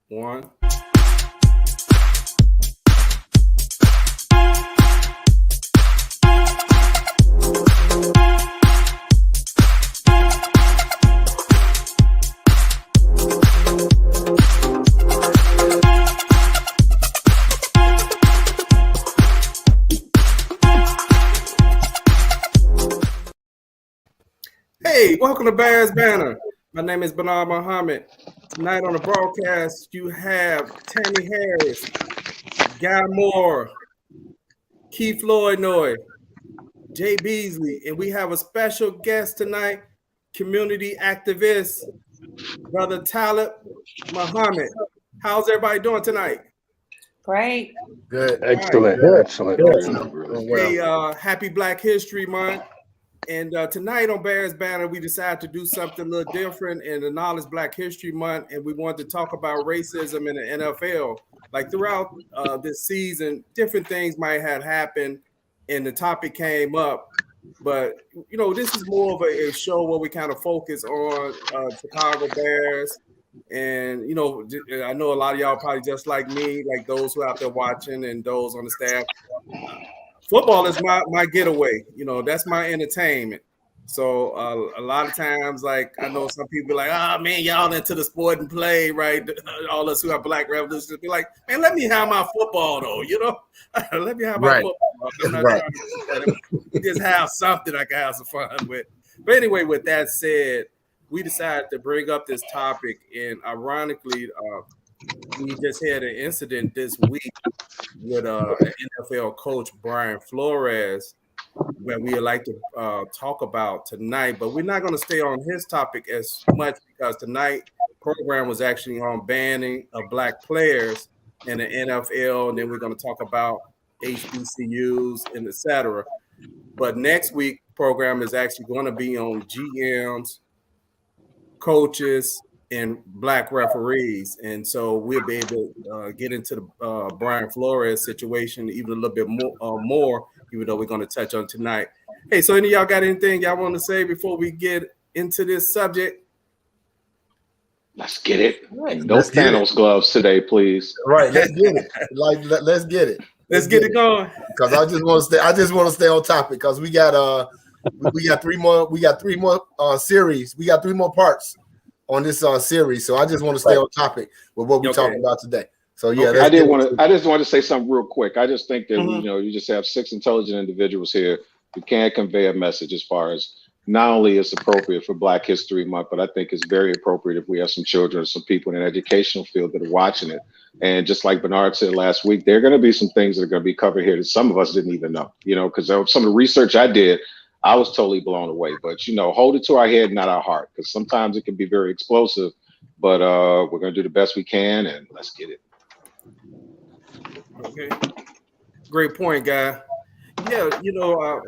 One. Hey, welcome to Bears Banter. My name is Bernard Muhammad. Tonight on the broadcast, you have Tammy Harris, Guy Moore, Keith Floydnoy, Jay Beasley, and we have a special guest tonight, community activist, Brother Talib Muhammad. How's everybody doing tonight? Great. Good. Excellent. Good. Excellent. Good. Hey, happy Black History Month. And tonight on Bears Banner, we decided to do something a little different and acknowledge Black History Month. And we wanted to talk about racism in the NFL. Like throughout this season, different things might have happened and the topic came up. But, you know, this is more of a show where we kind of focus on Chicago Bears. And, you know, I know a lot of y'all probably just like me, like those who are out there watching and those on the staff. Football is my getaway, you know, that's my entertainment. So a lot of times, like I know some people be like, oh man, y'all into the sport and play, right? All us who have Black revolutions be like, man, let me have my football though, you know? Let me have my football. I'm not trying to just have something I can have some fun with. But anyway, with that said, we decided to bring up this topic, and ironically, we just had an incident this week with an NFL coach, Brian Flores, where we would like to talk about tonight. But we're not going to stay on his topic as much because tonight program was actually on banning of Black players in the NFL, and then we're going to talk about HBCUs and etc. But next week program is actually going to be on GMs, coaches, and Black referees, and so we'll be able to get into the Brian Flores situation even a little bit more, even though we're going to touch on tonight. Hey, so any of y'all got anything y'all want to say before we get into this subject? Let's get it. No Thanos gloves today, please. Right, let's get it. Let's get it. Let's get it going. Because I just want to stay on topic because we got three more series. We got 3 more parts on this series, so I just want to stay on topic with what we're talking about today. So yeah, I just wanted to say something real quick. I just think that you just have 6 intelligent individuals here who can convey a message as far as not only it's appropriate for Black History Month, but I think it's very appropriate if we have some children or some people in an educational field that are watching it. And just like Bernard said last week, there are going to be some things that are going to be covered here that some of us didn't even know, because some of the research I did, I was totally blown away. But, hold it to our head, not our heart, because sometimes it can be very explosive. But we're going to do the best we can, and let's get it. Okay. Great point, Guy. Yeah,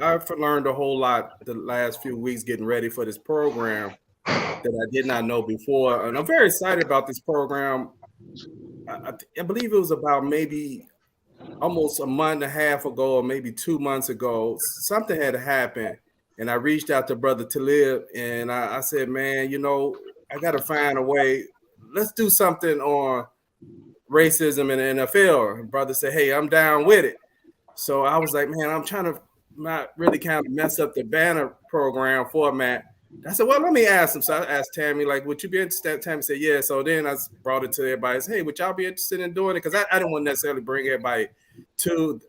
I've learned a whole lot the last few weeks getting ready for this program that I did not know before. And I'm very excited about this program. I believe it was about maybe almost a month and a half ago or maybe 2 months ago, something had happened. And I reached out to Brother Talib and I said, man, I got to find a way. Let's do something on racism in the NFL. And brother said, hey, I'm down with it. So I was like, man, I'm trying to not really kind of mess up the banner program format. I said, well, let me ask him. So I asked Tammy, like, would you be interested? Tammy said, yeah. So then I brought it to everybody. I said, hey, would y'all be interested in doing it? Because I didn't want to necessarily bring everybody to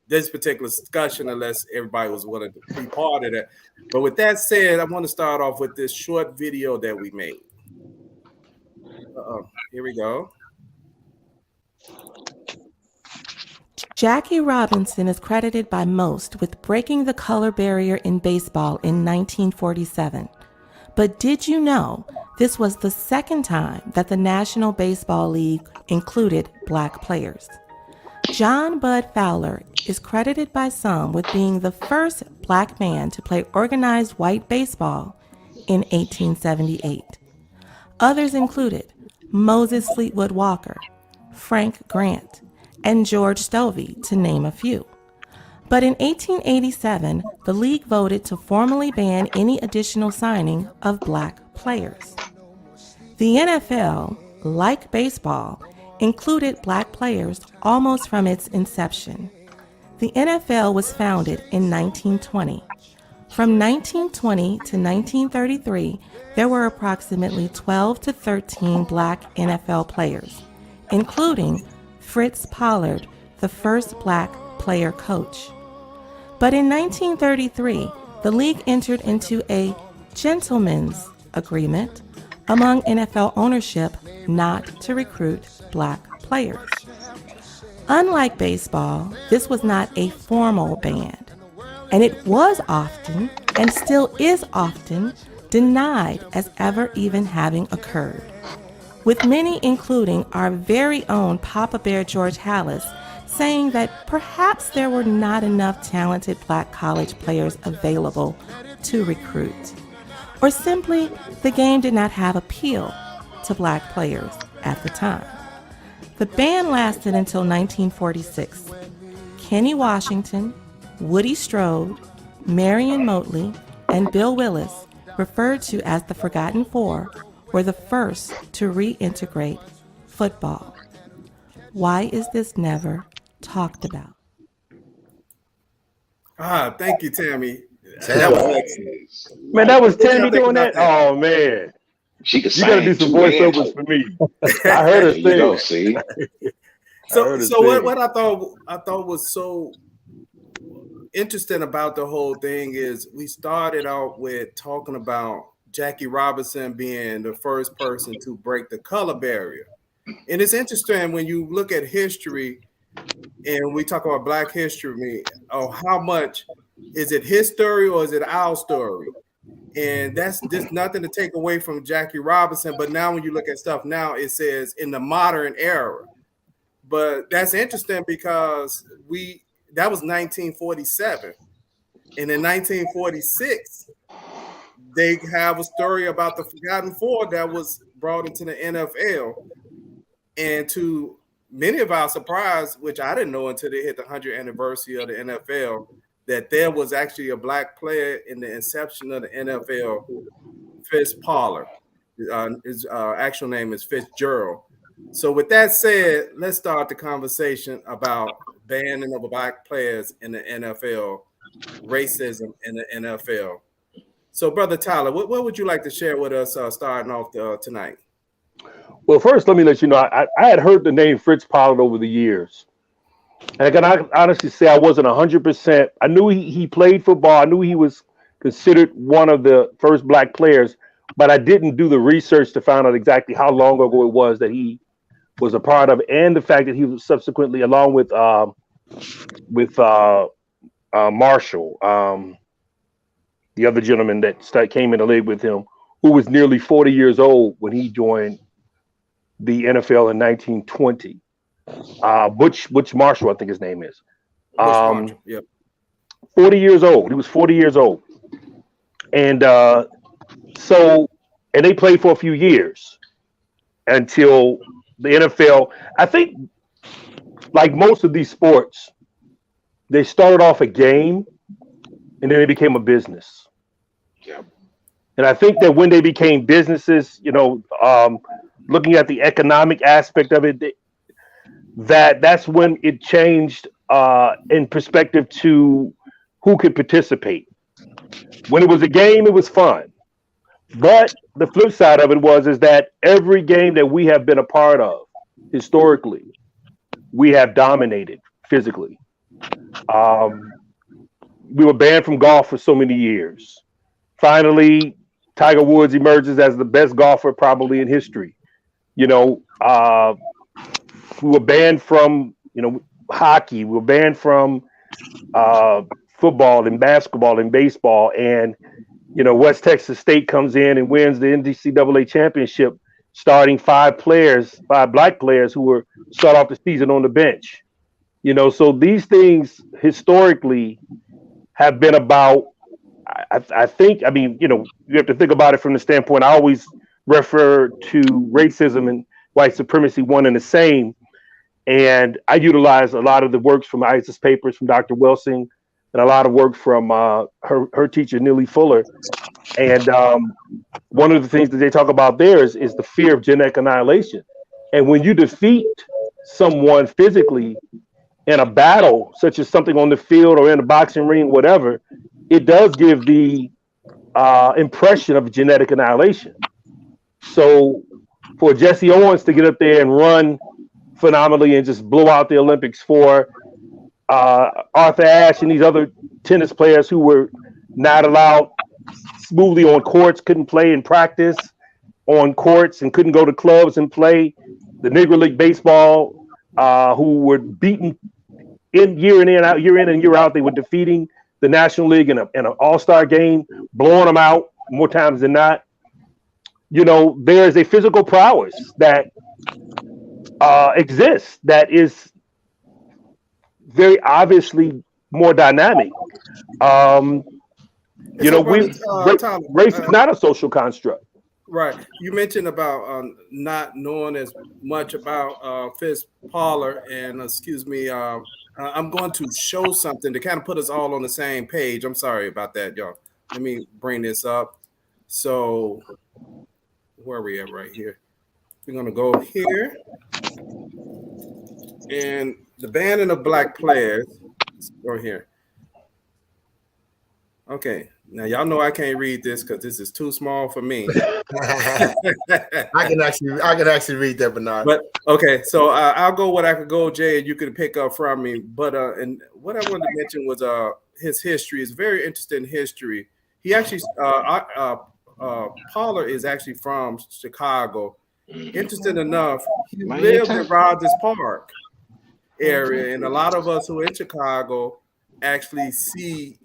this particular discussion unless everybody was willing to be part of that. But with that said, I want to start off with this short video that we made. Here we go. Jackie Robinson is credited by most with breaking the color barrier in baseball in 1947. But did you know this was the second time that the National Baseball League included Black players? John Bud Fowler is credited by some with being the first Black man to play organized white baseball in 1878. Others included Moses Fleetwood Walker, Frank Grant, and George Stovey, to name a few. But in 1887, the league voted to formally ban any additional signing of Black players. The NFL, like baseball, included black players almost from its inception. The NFL was founded in 1920. From 1920 to 1933, there were approximately 12 to 13 black NFL players, including Fritz Pollard, the first black player coach. But in 1933, the league entered into a gentleman's agreement among NFL ownership not to recruit black players. Unlike baseball, this was not a formal ban, and it was often, and still is often, denied as ever even having occurred, with many including our very own Papa Bear George Hallis saying that perhaps there were not enough talented black college players available to recruit, or simply the game did not have appeal to black players at the time. The ban lasted until 1946. Kenny Washington, Woody Strode, Marion Motley, and Bill Willis, referred to as the Forgotten Four, were the first to reintegrate football. Why is this never talked about? Thank you, Tammy. That was excellent. Man, that was Tammy doing that? Oh, man. She could You got to do some voiceovers for me. I heard her You know, sing. see? So what I thought was so interesting about the whole thing is we started out with talking about Jackie Robinson being the first person to break the color barrier. And it's interesting when you look at history and we talk about Black history, how much is it his story or is it our story? And that's just nothing to take away from Jackie Robinson. But now when you look at stuff now, it says in the modern era. But that's interesting because that was 1947. And in 1946, they have a story about the Forgotten Four that was brought into the NFL. And to many of our surprise, which I didn't know until they hit the 100th anniversary of the NFL, that there was actually a black player in the inception of the NFL, Fritz Pollard. His actual name is Fitzgerald. So with that said, let's start the conversation about banning of black players in the NFL, racism in the NFL. So, Brother Tyler, what would you like to share with us starting off tonight? Well, first, let me let you know, I had heard the name Fritz Pollard over the years. And I can honestly say I wasn't 100%. I knew he played football. I knew he was considered one of the first black players, but I didn't do the research to find out exactly how long ago it was that he was a part of, and the fact that he was subsequently, along with Marshall, the other gentleman that came in the league with him, who was nearly 40 years old when he joined the NFL in 1920. Butch Marshall, I think his name is. Yep. 40 years old. He was 40 years old. And and they played for a few years until the NFL, I think, like most of these sports, they started off a game and then they became a business. Yeah. And I think that when they became businesses, looking at the economic aspect of it, that's when it changed in perspective to who could participate. When it was a game, it was fun. But the flip side of it is that every game that we have been a part of historically, we have dominated physically. We were banned from golf for so many years. Finally, Tiger Woods emerges as the best golfer probably in history. We were banned from, hockey. We were banned from football and basketball and baseball. And, West Texas State comes in and wins the NCAA championship, starting five black players who were start off the season on the bench. So these things historically have been about, I think, you have to think about it from the standpoint. I always refer to racism and white supremacy one and the same. And I utilize a lot of the works from ISIS papers from Dr. Welsing and a lot of work from her teacher, Neely Fuller. And one of the things that they talk about there is the fear of genetic annihilation. And when you defeat someone physically in a battle, such as something on the field or in a boxing ring, whatever, it does give the impression of genetic annihilation. So for Jesse Owens to get up there and run phenomenally and just blow out the Olympics, for Arthur Ashe and these other tennis players who were not allowed smoothly on courts, couldn't play in practice on courts and couldn't go to clubs and play, the Negro League Baseball, who were beaten year in and year out, they were defeating the National League in an all-star game, blowing them out more times than not. You know, there's a physical prowess that exists that is very obviously more dynamic. You know, race is not a social construct. Right. You mentioned about not knowing as much about Fritz Pollard, and I'm going to show something to kind of put us all on the same page. I'm sorry about that, y'all. Let me bring this up. So where are we at right here? We're going to go here. And the banning of black players right here. Okay. Now y'all know I can't read this because this is too small for me. I can actually read that, Bernard. But okay, so I'll go what I could go, Jay, and you can pick up from me. But and what I wanted to mention was his history. Is very interesting history. He actually Pollard is actually from Chicago. Interesting enough, he lived in Rogers Park area, and a lot of us who are in Chicago actually see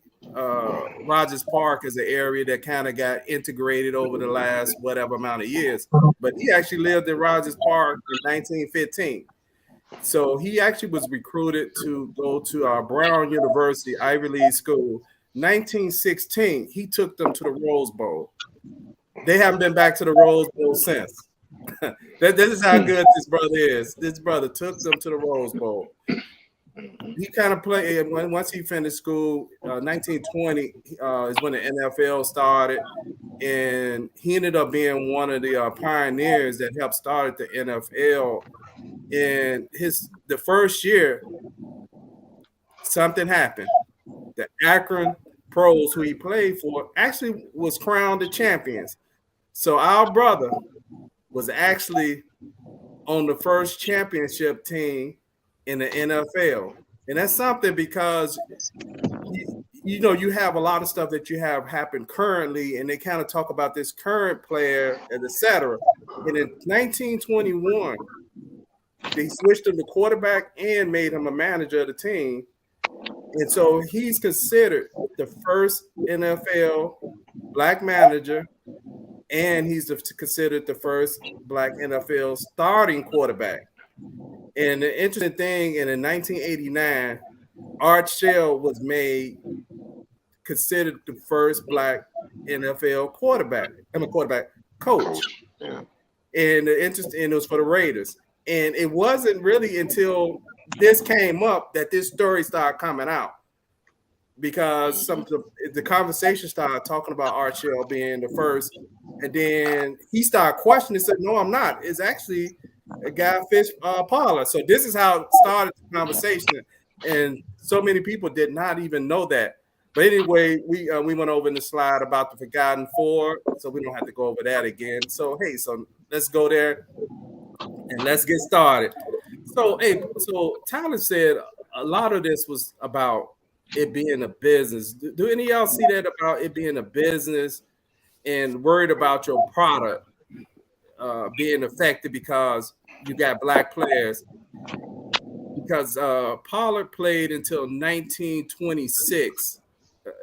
Rogers Park is an area that kind of got integrated over the last whatever amount of years. But he actually lived in Rogers Park in 1915. So he actually was recruited to go to Brown University, Ivy League school. 1916, he took them to the Rose Bowl. They haven't been back to the Rose Bowl since. This is how good this brother is. This brother took them to the Rose Bowl. He kind of played once he finished school. 1920 is when the NFL started, and he ended up being one of the pioneers that helped start the NFL. And the first year, something happened. The Akron Pros, who he played for, actually was crowned the champions. So our brother was actually on the first championship team in the NFL. And that's something because, you know, you have a lot of stuff that you have happen currently, and they kind of talk about this current player and et cetera. And in 1921, they switched him to quarterback and made him a manager of the team. And so he's considered the first NFL black manager, and he's considered the first black NFL starting quarterback. And the interesting thing, in 1989, Art Shell was considered the first black NFL quarterback coach. Yeah. And it was for the Raiders. And it wasn't really until this came up that this story started coming out, because some of the conversation started talking about Art Shell being the first, and then he started questioning. Said, "No, I'm not. It's actually a guy, Fritz Pollard." So this is how it started the conversation, and so many people did not even know that. But anyway, we went over in the slide about the Forgotten Four, so we don't have to go over that again. So hey, so let's go there and let's get started. So Tyler said a lot of this was about it being a business. Do any of y'all see that about it being a business and worried about your product being affected because you got black players? Because Pollard played until 1926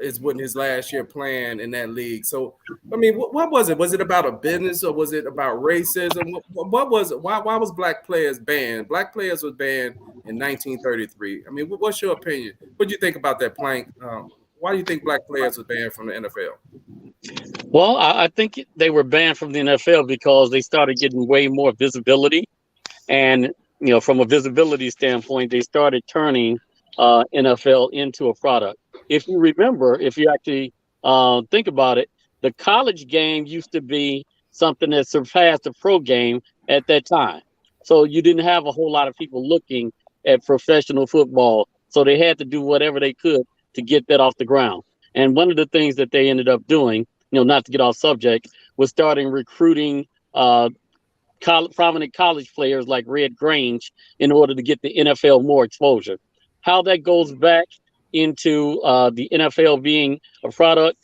is when his last year playing in that league. So, I mean, what was it? Was it about a business, or was it about racism? What was it? Why was black players banned? Black players was banned in 1933. I mean, what's your opinion? What do you think about that, Plank? Why do you think black players were banned from the NFL? Well, I think they were banned from the NFL because they started getting way more visibility. And, you know, from a visibility standpoint, they started turning NFL into a product. If you remember, if you actually think about it, the college game used to be something that surpassed the pro game at that time. So you didn't have a whole lot of people looking at professional football. So they had to do whatever they could to get that off the ground. And one of the things that they ended up doing, not to get off subject, was starting recruiting prominent college players like Red Grange in order to get the NFL more exposure. How that goes back into the NFL being a product,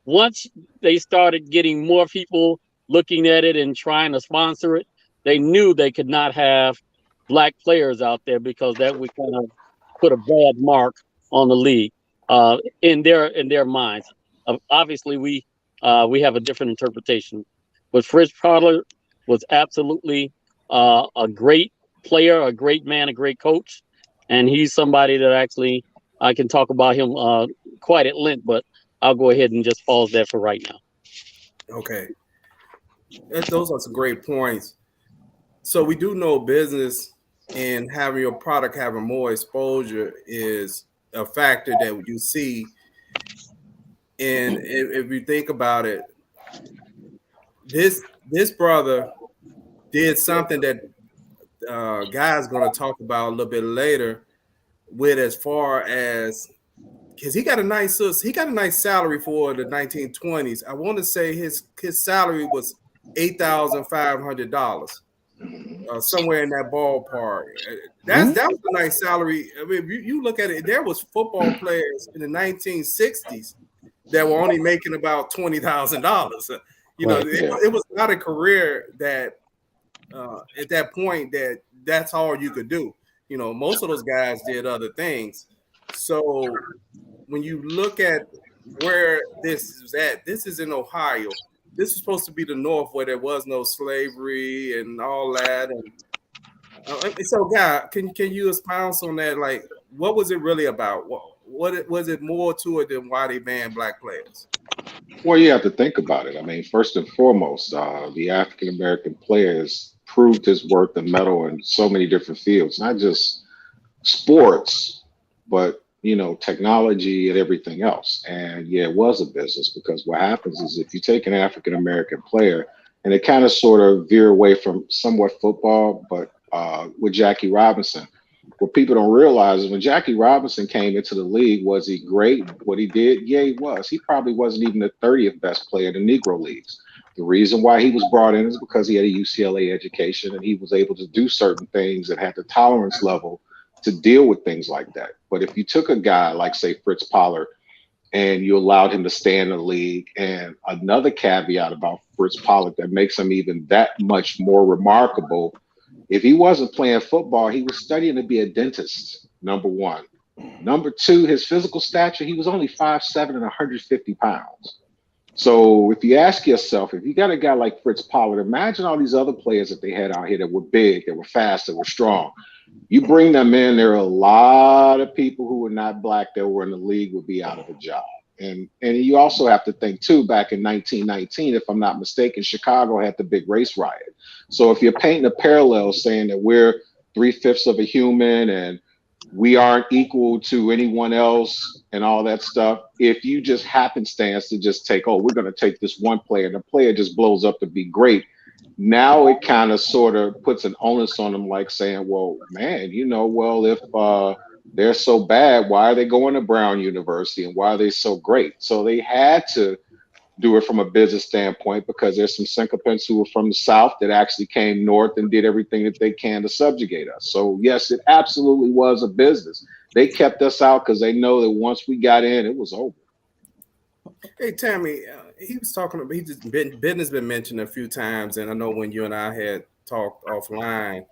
once they started getting more people looking at it and trying to sponsor it, they knew they could not have black players out there because that would kind of put a bad mark on the league in their minds. Obviously, we have a different interpretation. But Fritz Pollard was absolutely a great player, a great man, a great coach, and he's somebody that actually I can talk about him quite at length. But I'll go ahead and just pause that for right now. Okay, those are some great points. So we do know business and having your product having more exposure is a factor that you see. And if you think about it, this brother did something that Guy's going to talk about a little bit later, with as far as because he got a nice salary for the 1920s. I want to say his salary was $8,500. Somewhere in that ballpark. That was a nice salary. I mean, you look at it, there was football players in the 1960s that were only making about $20,000. It was not a career that at that point that's all you could do. Most of those guys did other things. So when you look at where this is at, this is in Ohio. This is supposed to be the North where there was no slavery and all that. And so, Guy, can you expound on that? Like, what was it really about? What was it more to it than why they banned black players? Well, you have to think about it. I mean, first and foremost, the African American players proved his worth and mettle in so many different fields, not just sports, but technology and everything else. And yeah, it was a business, because what happens is if you take an African American player, and it kind of sort of veer away from somewhat football, but with Jackie Robinson, what people don't realize is when Jackie Robinson came into the league, was he great? What he did? Yeah, he was. He probably wasn't even the 30th best player in the Negro leagues. The reason why he was brought in is because he had a UCLA education and he was able to do certain things and had the tolerance level to deal with things like that. But if you took a guy like, say, Fritz Pollard, and you allowed him to stay in the league, and another caveat about Fritz Pollard that makes him even that much more remarkable, if he wasn't playing football, he was studying to be a dentist, number one. Number two, his physical stature, he was only 5'7" and 150 pounds. So if you ask yourself, if you got a guy like Fritz Pollard, imagine all these other players that they had out here that were big, that were fast, that were strong. You bring them in, there are a lot of people who were not black that were in the league would be out of a job. And you also have to think too, back in 1919, if I'm not mistaken, Chicago had the big race riot. So if you're painting a parallel saying that we're 3/5 of a human and we aren't equal to anyone else and all that stuff, if you just happenstance to just take, we're going to take this one player and the player just blows up to be great, now it kind of sort of puts an onus on them, like saying, well, man, if they're so bad, why are they going to Brown University and why are they so great? So they had to do it from a business standpoint, because there's some sycophants who were from the South that actually came north and did everything that they can to subjugate us. So yes, it absolutely was a business. They kept us out because they know that once we got in, it was over. Hey, Tammy, he was talking about, business been mentioned a few times, and I know when you and I had talked offline,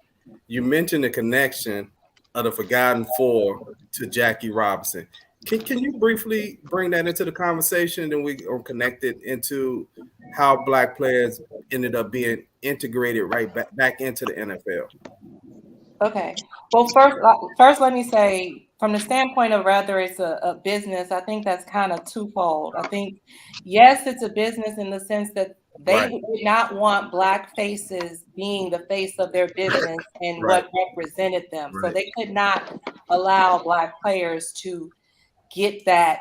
you mentioned the connection of the Forgotten Four to Jackie Robinson. Can you briefly bring that into the conversation, and we are connected into how black players ended up being integrated right back into the NFL? Okay. Well, first, let me say, from the standpoint of whether it's a business, I think that's kind of twofold. I think, yes, it's a business in the sense that they did not want black faces being the face of their business and what represented them. So they could not allow black players to get that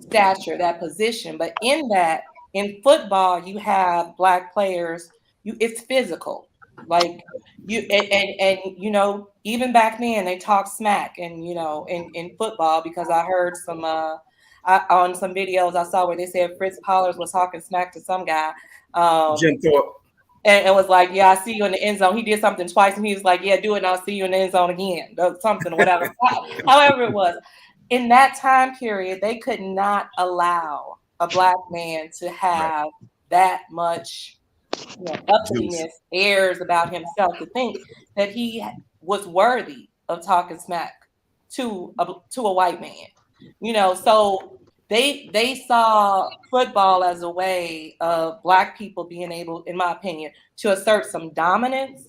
stature, that position. But in football, you have black players, it's physical. Like and you know, even back then they talked smack, and you know, in football, because I heard some on some videos I saw where they said Fritz Pollard was talking smack to some guy. Jim Thorpe. And it was like, yeah, I see you in the end zone. He did something twice, and he was like, yeah, do it, and I'll see you in the end zone again, or something, or whatever. However it was. In that time period, they could not allow a Black man to have that much, you know, uppityness, airs about himself, to think that he was worthy of talking smack to a white man. You know, so they saw football as a way of Black people being able, in my opinion, to assert some dominance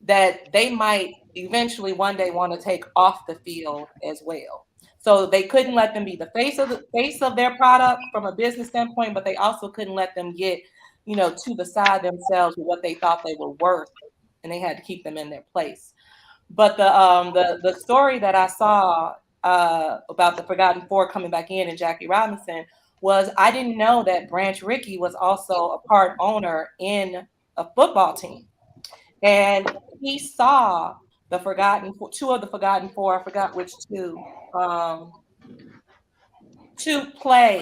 that they might eventually one day want to take off the field as well. So they couldn't let them be the face of their product from a business standpoint, but they also couldn't let them get, you know, to the side themselves with what they thought they were worth, and they had to keep them in their place. But the story that I saw about the Forgotten Four coming back in and Jackie Robinson was, I didn't know that Branch Rickey was also a part owner in a football team, and he saw the two of the Forgotten Four, I forgot which two, to play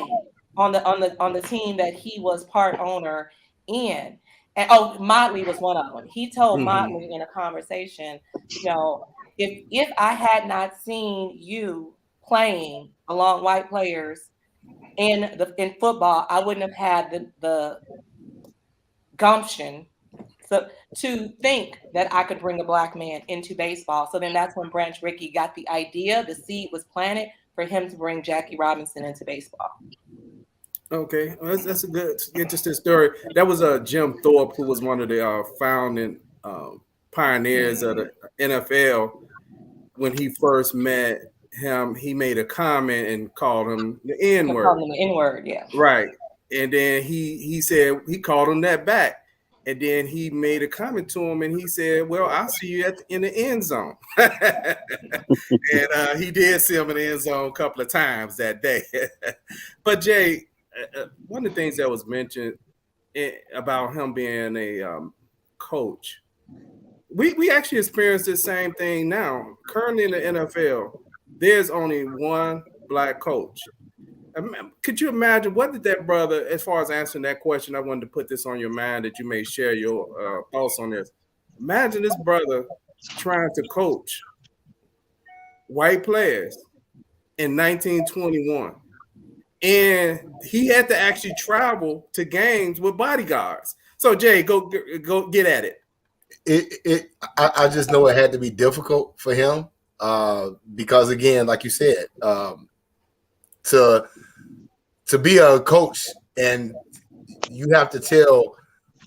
on the team that he was part owner in. And Motley was one of them. He told Motley in a conversation, you know, if I had not seen you playing along white players in football, I wouldn't have had the gumption to think that I could bring a Black man into baseball. So then that's when Branch Rickey got the idea. The seed was planted for him to bring Jackie Robinson into baseball. Okay, well, that's a good, interesting story. That was Jim Thorpe, who was one of the founding pioneers of the NFL. When he first met him, he made a comment and called him the N-word. Called him the N-word, yeah. Right, and then he said he called him that back. And then he made a comment to him, and he said, "Well, I'll see you in the end zone." And he did see him in the end zone a couple of times that day. But Jay, one of the things that was mentioned about him being a coach, we actually experience the same thing now. Currently in the NFL, there's only one Black coach. Could you imagine, what did that brother, as far as answering that question, I wanted to put this on your mind that you may share your thoughts on this. Imagine this brother trying to coach white players in 1921. And he had to actually travel to games with bodyguards. So Jay, go get at it. I just know it had to be difficult for him because, again, like you said, to be a coach, and you have to tell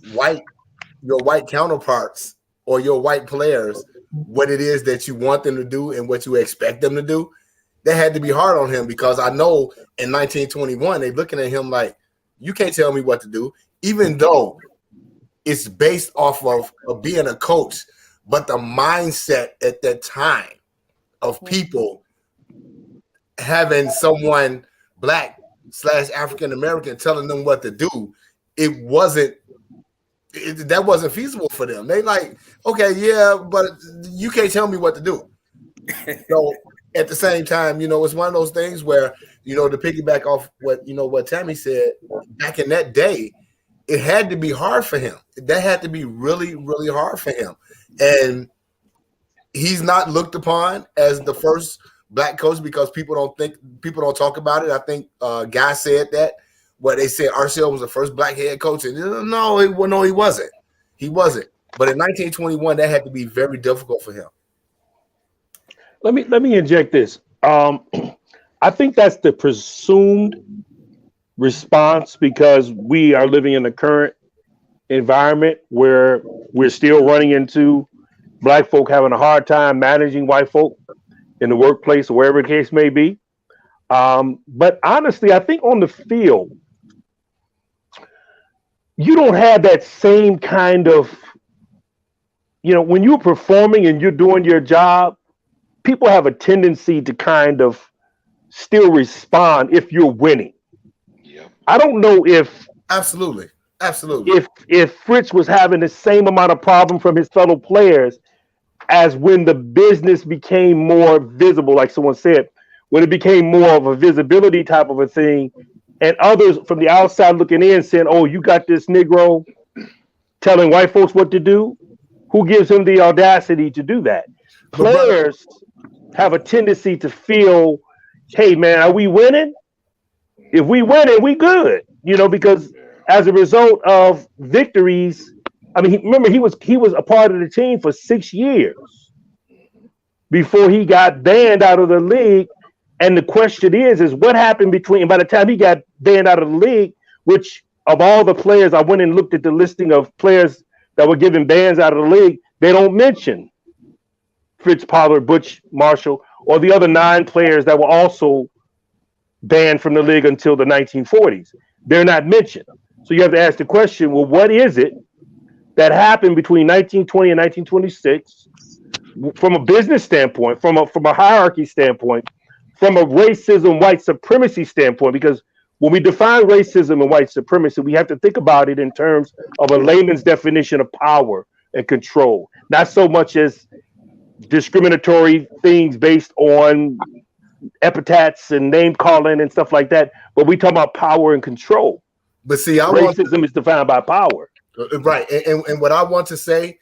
your white counterparts or your white players what it is that you want them to do and what you expect them to do. That had to be hard on him, because I know in 1921 they're looking at him like, you can't tell me what to do, even though it's based off of being a coach. But the mindset at that time of people having someone Black / African American telling them what to do, that wasn't feasible for them. They like, okay, yeah, but you can't tell me what to do. So at the same time, you know, it's one of those things where, you know, to piggyback off what Tammy said, back in that day, it had to be hard for him. That had to be really, really hard for him. And he's not looked upon as the first Black coach because people don't talk about it. I think Guy said that, where they said RCL was the first Black head coach, and no, he wasn't. He wasn't. But in 1921, that had to be very difficult for him. Let me inject this. I think that's the presumed response, because we are living in the current environment where we're still running into Black folk having a hard time managing white folk in the workplace or wherever the case may be. But honestly, I think on the field, you don't have that same kind of, you know, when you're performing and you're doing your job, people have a tendency to kind of still respond if you're winning. Yeah. I don't know if absolutely Absolutely. If Fritz was having the same amount of problem from his fellow players as when the business became more visible, like someone said, when it became more of a visibility type of a thing, and others from the outside looking in saying, "Oh, you got this Negro telling white folks what to do," who gives him the audacity to do that? Players have a tendency to feel, "Hey, man, are we winning? If we winning, we good," because as a result of victories. I mean, remember he was a part of the team for 6 years before he got banned out of the league. And the question is what happened by the time he got banned out of the league, which of all the players, I went and looked at the listing of players that were given bans out of the league, they don't mention Fritz, Pollard, Butch, Marshall, or the other 9 players that were also banned from the league until the 1940s. They're not mentioned. So you have to ask the question, well, what is it that happened between 1920 and 1926 from a business standpoint, from a hierarchy standpoint, from a racism, white supremacy standpoint? Because when we define racism and white supremacy, we have to think about it in terms of a layman's definition of power and control, not so much as discriminatory things based on epithets and name calling and stuff like that, but we talk about power and control. But see, racism is defined by power. Right. And what I want to say,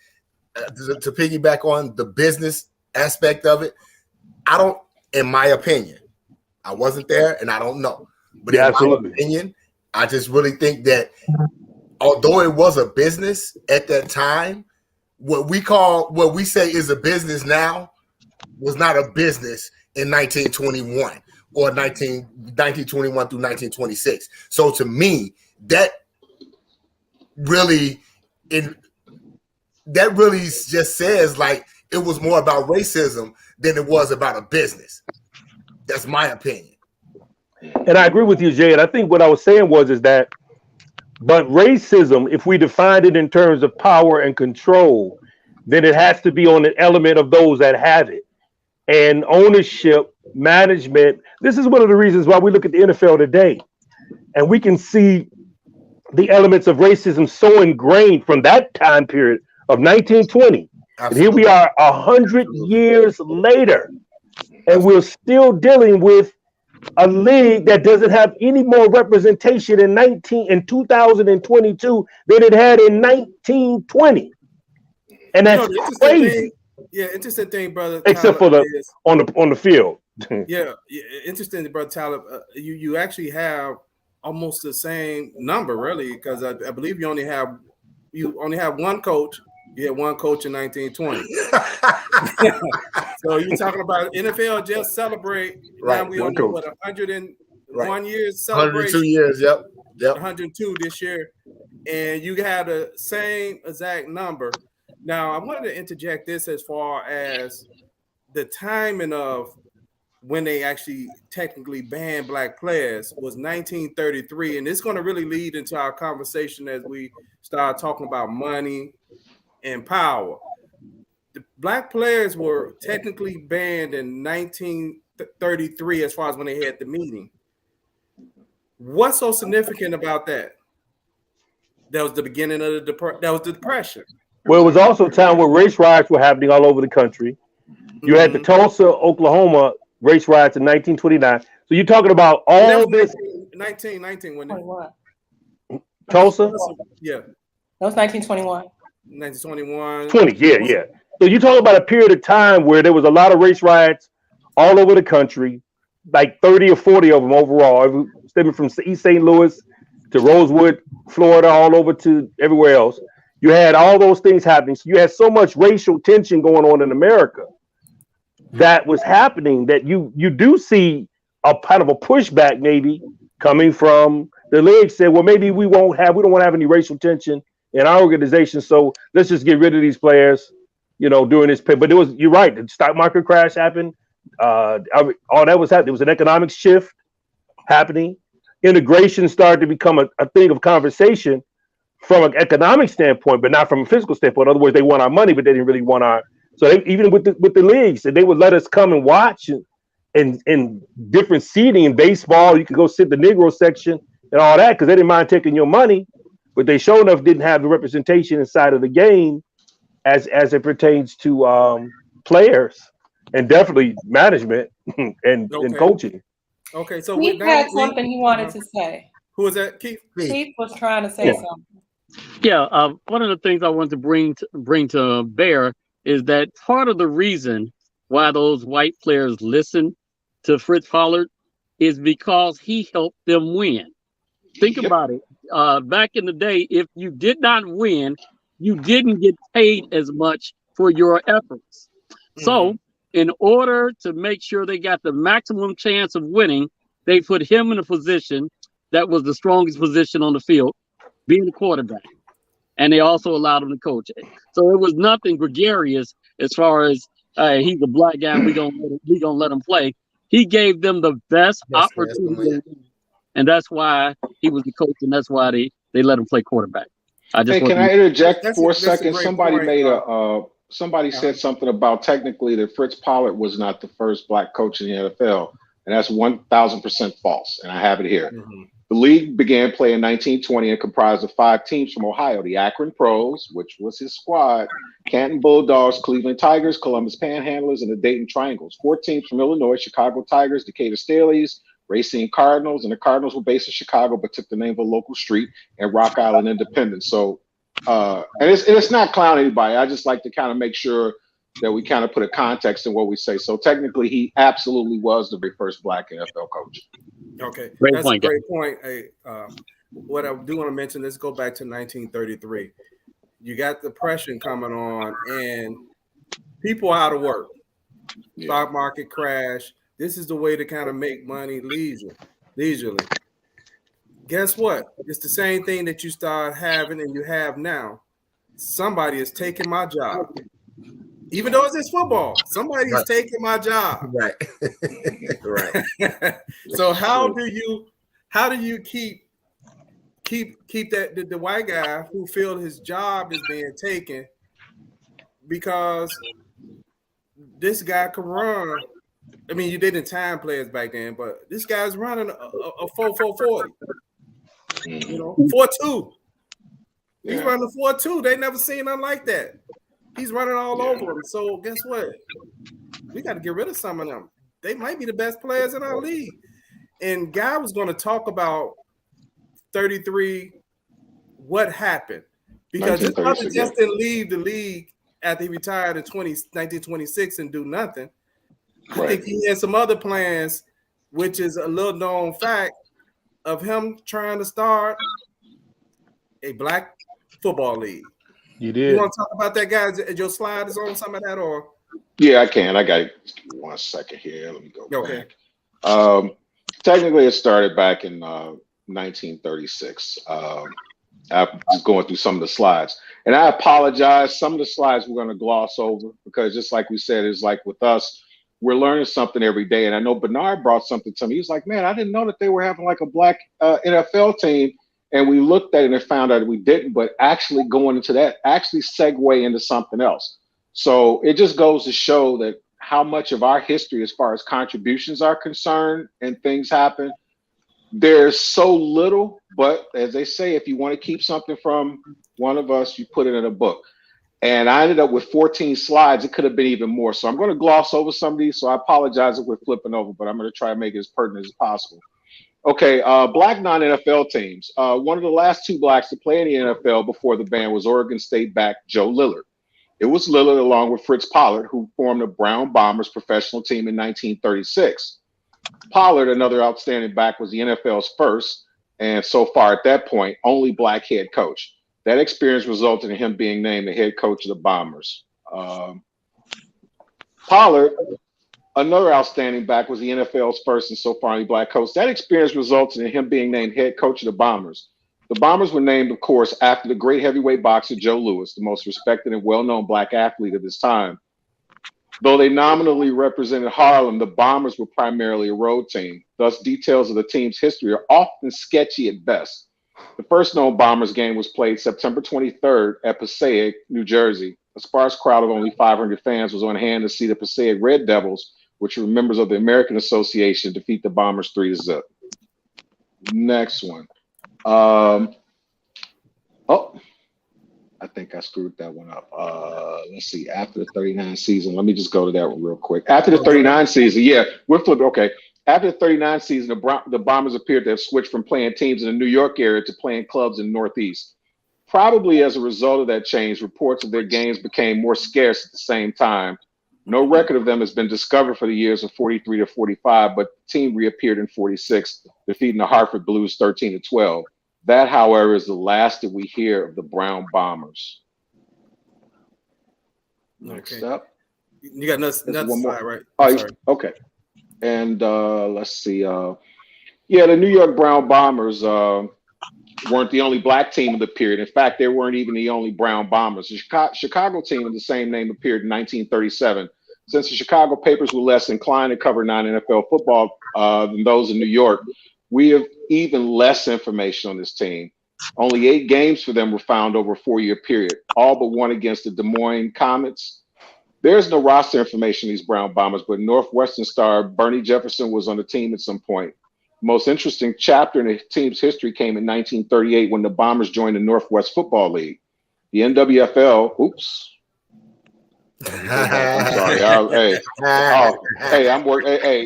to piggyback on the business aspect of it, in my opinion, I wasn't there and I don't know. But in my opinion, I just really think that although it was a business at that time, what we say is a business now was not a business in 1921 or 1921 through 1926. So to me, that really just says like it was more about racism than it was about a business. That's my opinion. And I agree with you, Jay. And I think what I was saying is that, but racism, if we defined it in terms of power and control, then it has to be on an element of those that have it. And ownership, management. This is one of the reasons why we look at the NFL today, and we can see the elements of racism so ingrained from that time period of 1920. Absolutely. And here we are 100 years later, and we're still dealing with a league that doesn't have any more representation in 2022 than it had in 1920. And that's crazy. Interesting thing, brother. Except Tyler, for on the field. Interesting, brother Tyler. You actually have almost the same number, really, because I believe you only have one coach. You had one coach in 1920. So you're talking about NFL just celebrate. Right. Now we on 101 years celebration. 102 years. Yep. 102 this year, and you have the same exact number. Now I wanted to interject this as far as the timing of when they actually technically banned black players was 1933, and it's going to really lead into our conversation as we start talking about money and power. The black players were technically banned in 1933 as far as when they had the meeting. What's so significant about that? That was the beginning of the Depression. Well, it was also a time where race riots were happening all over the country. You had the Tulsa, Oklahoma race riots in 1929. So you're talking about all this. 19 when Tulsa? Yeah. That was 1921. 1921. 20, yeah. So you're talking about a period of time where there was a lot of race riots all over the country, like 30 or 40 of them overall, stemming from East St. Louis to Rosewood, Florida, all over to everywhere else. You had all those things happening. So you had so much racial tension going on in America that was happening that you do see a kind of a pushback maybe coming from the league. Said, well, maybe we don't want to have any racial tension in our organization, so let's just get rid of these players, during this period. But you're right, the stock market crash happened. All that was happening. There was an economic shift happening. Integration started to become a thing of conversation from an economic standpoint, but not from a physical standpoint. In other words, they want our money, but they didn't really want our. So even with the leagues, they would let us come and watch and different seating in baseball. You could go sit in the Negro section and all that because they didn't mind taking your money. but they sure enough didn't have the representation inside of the game as it pertains to players and definitely management and coaching. Okay, so Keith had something he wanted to say. Who is that, Keith? Keith was trying to say something. Yeah, one of the things I want to bring to bear is that part of the reason why those white players listen to Fritz Pollard is because he helped them win. Think about it. Back in the day, if you did not win, you didn't get paid as much for your efforts. So in order to make sure they got the maximum chance of winning, they put him in a position that was the strongest position on the field, being the quarterback. And they also allowed him to coach it. So it was nothing gregarious as far as he's a black guy, we gonna let him play. He gave them the best opportunity, and that's why he was the coach, and that's why they let him play quarterback. Can I interject for a second? Somebody somebody said something about technically that Fritz Pollard was not the first black coach in the NFL, and that's 1,000% false. And I have it here. The league began play in 1920 and comprised of 5 teams from Ohio: the Akron Pros, which was his squad, Canton Bulldogs, Cleveland Tigers, Columbus Panhandlers, and the Dayton Triangles; 4 teams from Illinois: Chicago Tigers, Decatur Staleys, Racine Cardinals, and the Cardinals were based in Chicago but took the name of a local street, and Rock Island Independence. So, and it's not clowning anybody. I just like to kind of make sure that we kind of put a context in what we say. So technically, he absolutely was the very first black NFL coach. Okay, great that's point, a great point. Hey, what I do want to mention, let's go back to 1933. You got depression coming on, and people out of work. Stock market crash. This is the way to kind of make money leisurely. Guess what? It's the same thing that you start having and you have now. Somebody is taking my job. Even though it's football, somebody is taking my job. Right. So how do you keep that the white guy who feels his job is being taken because this guy can run? I mean, you didn't time players back then, but this guy's running a 4.40. 4.2. He's running a 4.2. They never seen nothing like that. He's running all over them. So guess what? We got to get rid of some of them. They might be the best players in our league. And Guy was going to talk about 33, what happened. Because this brother just didn't leave the league after he retired in 1926 and do nothing. I think he had some other plans, which is a little known fact of him trying to start a black football league. You did. You want to talk about that, guys? Your slide is on some of that, or? Yeah, I can. I got it. 1 second here. Let me go back. Technically, it started back in 1936. I'm just going through some of the slides. And I apologize. Some of the slides we're going to gloss over because just like we said, it's like with us, we're learning something every day. And I know Bernard brought something to me. He was like, man, I didn't know that they were having like a black NFL team. And we looked at it and found out we didn't, but actually going into that actually segue into something else. So it just goes to show that how much of our history as far as contributions are concerned and things happen, there's so little, but as they say, if you want to keep something from one of us, you put it in a book. And I ended up with 14 slides. It could have been even more. So I'm going to gloss over some of these. So I apologize if we're flipping over, but I'm going to try to make it as pertinent as possible. Okay, black non-NFL teams. One of the last 2 blacks to play in the NFL before the ban was Oregon State back Joe Lillard. It was Lillard along with Fritz Pollard who formed the Brown Bombers professional team in 1936. Pollard, another outstanding back, was the NFL's first, and so far at that point, only black head coach. That experience resulted in him being named the head coach of the Bombers. Pollard, another outstanding back, was the NFL's first and so far only black coach. That experience resulted in him being named head coach of the Bombers. The Bombers were named, of course, after the great heavyweight boxer Joe Louis, the most respected and well-known black athlete of his time. Though they nominally represented Harlem, the Bombers were primarily a road team. Thus, details of the team's history are often sketchy at best. The first known Bombers game was played September 23rd at Passaic, New Jersey. A sparse crowd of only 500 fans was on hand to see the Passaic Red Devils, which were members of the American Association, defeat the Bombers 3-0. Next one. Oh, I think I screwed that one up. Let's see. After the 39 season, let me just go to that one real quick. After the 39 season, yeah, we're flipping. Okay. After the 39 season, the Bombers appeared to have switched from playing teams in the New York area to playing clubs in the Northeast. Probably as a result of that change, reports of their games became more scarce at the same time. No record of them has been discovered for the years of 43 to 45, but the team reappeared in 46, defeating the Hartford Blues 13-12. That, however, is the last that we hear of the Brown Bombers. Next up. You got another one more. slide, right? Oh, sorry. Okay. And let's see. The New York Brown Bombers weren't the only black team of the period. In fact, they weren't even the only Brown Bombers. The Chicago team of the same name appeared in 1937. Since the Chicago papers were less inclined to cover non-NFL football than those in New York, we have even less information on this team. Only 8 games for them were found over a 4-year period, all but one against the Des Moines Comets. There's no roster information on these Brown Bombers, but Northwestern star Bernie Jefferson was on the team at some point. The most interesting chapter in the team's history came in 1938 when the Bombers joined the Northwest Football League. The NWFL, oops. I'm sorry.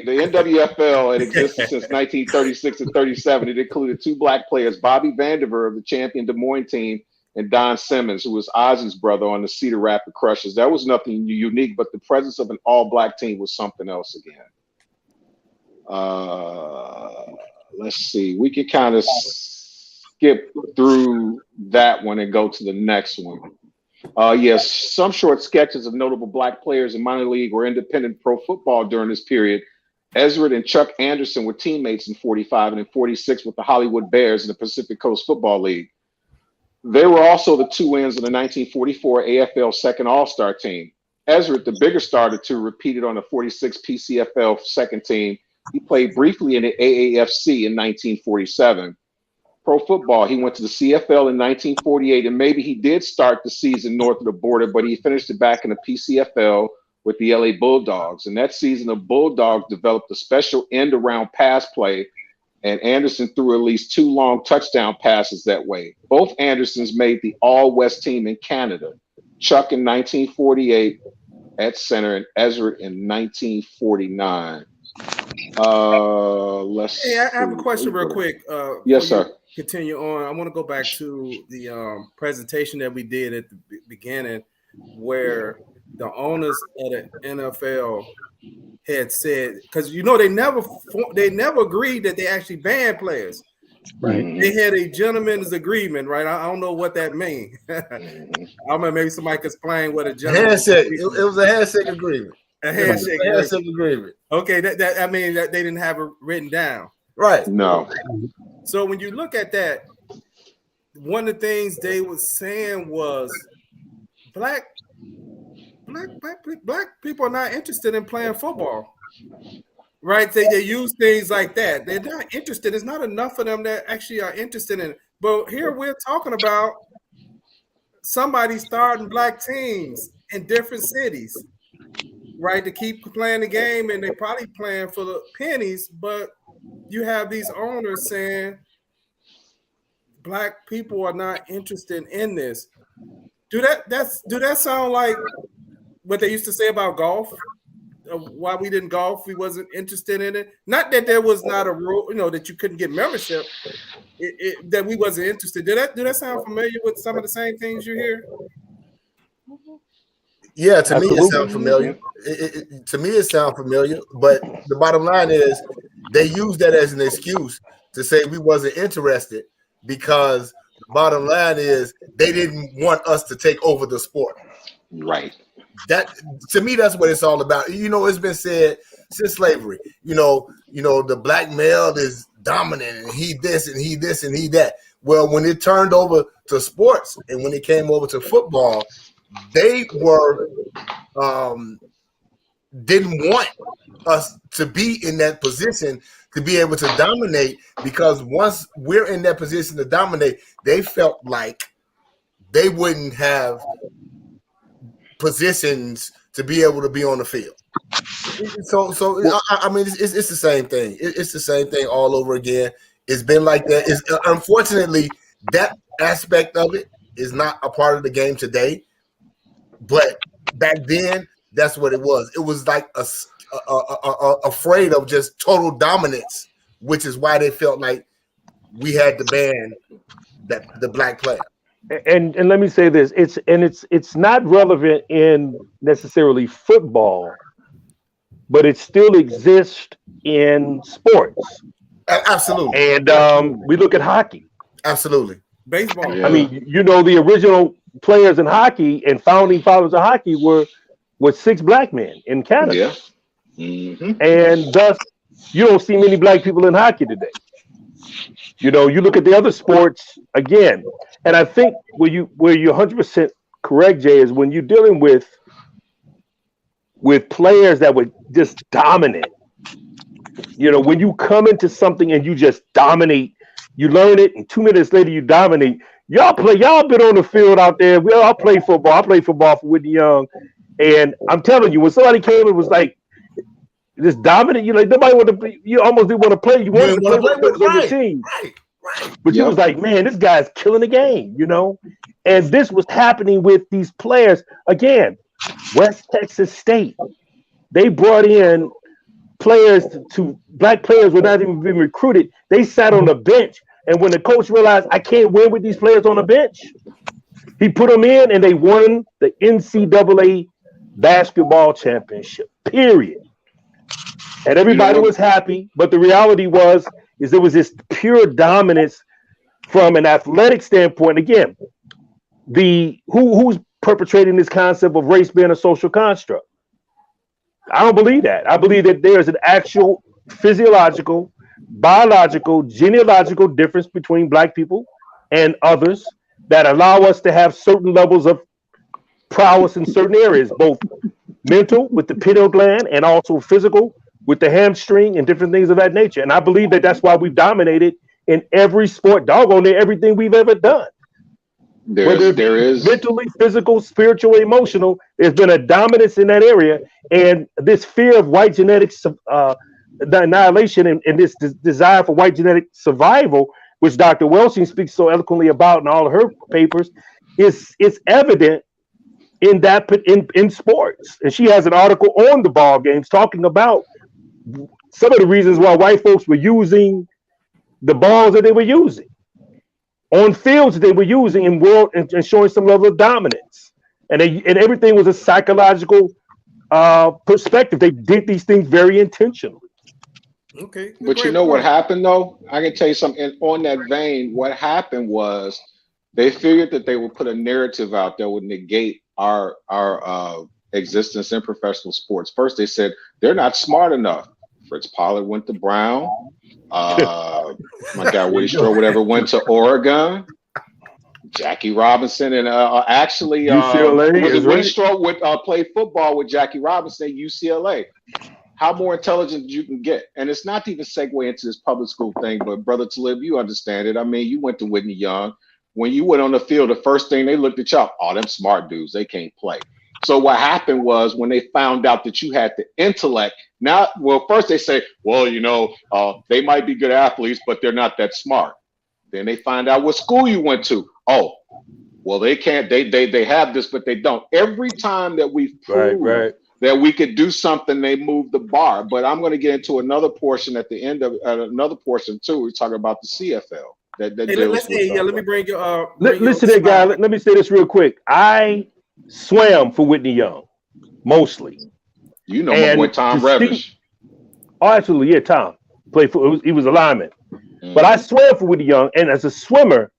The NWFL had existed since 1936 and 37. It included 2 black players, Bobby Vandiver of the champion Des Moines team, and Don Simmons, who was Ozzy's brother on the Cedar Rapids Crushers. That was nothing unique, but the presence of an all-black team was something else again. Let's see. We can kind of skip through that one and go to the next one. Yes, some short sketches of notable black players in minor league or independent pro football during this period. Ezra and Chuck Anderson were teammates in 45 and in 46 with the Hollywood Bears in the Pacific Coast Football League. They were also the 2 ends of the 1944 AFL second All-Star team. Ezra, the bigger star of the 2, repeated on the 46 PCFL second team. He played briefly in the AAFC in 1947. Pro football, he went to the CFL in 1948, and maybe he did start the season north of the border, but he finished it back in the PCFL with the LA Bulldogs. And that season, the Bulldogs developed a special end-around pass play, and Anderson threw at least 2 long touchdown passes that way. Both Andersons made the All-West team in Canada. Chuck in 1948 at center, and Ezra in 1949. I have a question real quick. Yes, sir. Continue on. I want to go back to the presentation that we did at the beginning, where the owners of the NFL had said, because they never agreed that they actually banned players. Right. They had a gentleman's agreement, right? I don't know what that means. I don't know, maybe somebody could explain what a gentleman's handshake. It was a handshake agreement. A handshake agreement. Okay, that I mean that they didn't have it written down. Right. No. So when you look at that, one of the things they were saying was black people are not interested in playing football. Right? They use things like that. They're not interested. There's not enough of them that actually are interested in it. But here we're talking about somebody starting black teams in different cities, right? To keep playing the game, and they're probably playing for the pennies, but you have these owners saying black people are not interested in this. Do that sound like what they used to say about golf? Why we didn't golf, we wasn't interested in it. Not that there was not a rule, that you couldn't get membership. That we wasn't interested. Do that sound familiar with some of the same things you hear? Yeah, to me it sounds familiar. To me it sounds familiar. But the bottom line is they use that as an excuse to say we wasn't interested, because the bottom line is they didn't want us to take over the sport. Right. That, to me, that's what it's all about. It's been said since slavery. The black male is dominant, and he this and he this and he that. Well, when it turned over to sports and when it came over to football, they were didn't want us to be in that position to be able to dominate, because once we're in that position to dominate, they felt like they wouldn't have positions to be able to be on the field. So I mean, it's the same thing. It's the same thing all over again. It's been like that. It's unfortunately that aspect of it is not a part of the game today, but back then that's what it was. It was like afraid of just total dominance, which is why they felt like we had to ban the black player. And let me say this: it's not relevant in necessarily football, but it still exists in sports. Absolutely. And we look at hockey. Absolutely. Baseball. I mean, the original players in hockey and founding fathers of hockey were 6 black men in Canada. Yeah. Mm-hmm. And thus, you don't see many black people in hockey today. You look at the other sports again, and I think where you're 100% correct, Jay, is when you're dealing with players that were just dominant. When you come into something and you just dominate, you learn it, and 2 minutes later you dominate. Y'all been on the field out there. I play football. I played football for Whitney Young, and I'm telling you, when somebody came and was like this dominant, nobody want to play. You almost didn't want to play. You wanted to play with your team. Right. But you was like, man, this guy's killing the game, And this was happening with these players. Again, West Texas State, they brought in players to black players were not even being recruited. They sat on the bench. And when the coach realized I can't win with these players on the bench, he put them in and they won the NCAA basketball championship, period. And everybody was happy. But the reality is there was this pure dominance from an athletic standpoint. Again, who's perpetrating this concept of race being a social construct? I don't believe that. I believe that there's an actual physiological, biological, genealogical difference between black people and others that allow us to have certain levels of prowess in certain areas, both mental with the pineal gland and also physical with the hamstring and different things of that nature. And I believe that that's why we've dominated in every sport, doggone it, everything we've ever done. There is mentally, physical, spiritual, emotional. There's been a dominance in that area, and this fear of white genetics, the annihilation, and this desire for white genetic survival, which Dr. Welsing speaks so eloquently about in all of her papers, is evident in sports. And she has an article on the ball games talking about some of the reasons why white folks were using the balls that they were using on fields that they were using in world and showing some level of dominance. And everything was a psychological perspective. They did these things very intentionally. Okay. But you know what happened though? I can tell you something. And on that vein, what happened was they figured that they would put a narrative out that would negate our existence in professional sports. First, they said they're not smart enough. Fritz Pollard went to Brown. My guy Woody Stroh, whatever, went to Oregon. Jackie Robinson and actually UCLA. Woody Stroh would play football with Jackie Robinson at UCLA. How more intelligent you can get? And it's not to even segue into this public school thing, but Brother Talib, you understand it. I mean, you went to Whitney Young. When you went on the field, the first thing they looked at y'all, oh, them smart dudes, they can't play. So what happened was when they found out that you had the intellect, first they say, well, they might be good athletes, but they're not that smart. Then they find out what school you went to. Oh, well, they can't, they have this, but they don't. Every time that we've proved that we could do something, they move the bar. But I'm going to get into another portion at the end of another portion too. We're talking about the CFL. Let me bring you. Listen here, guy. Let me say this real quick. I swam for Whitney Young, mostly. You know my boy Tom Revish. Oh, absolutely, yeah. Tom played for. He was a lineman, but I swam for Whitney Young, and as a swimmer,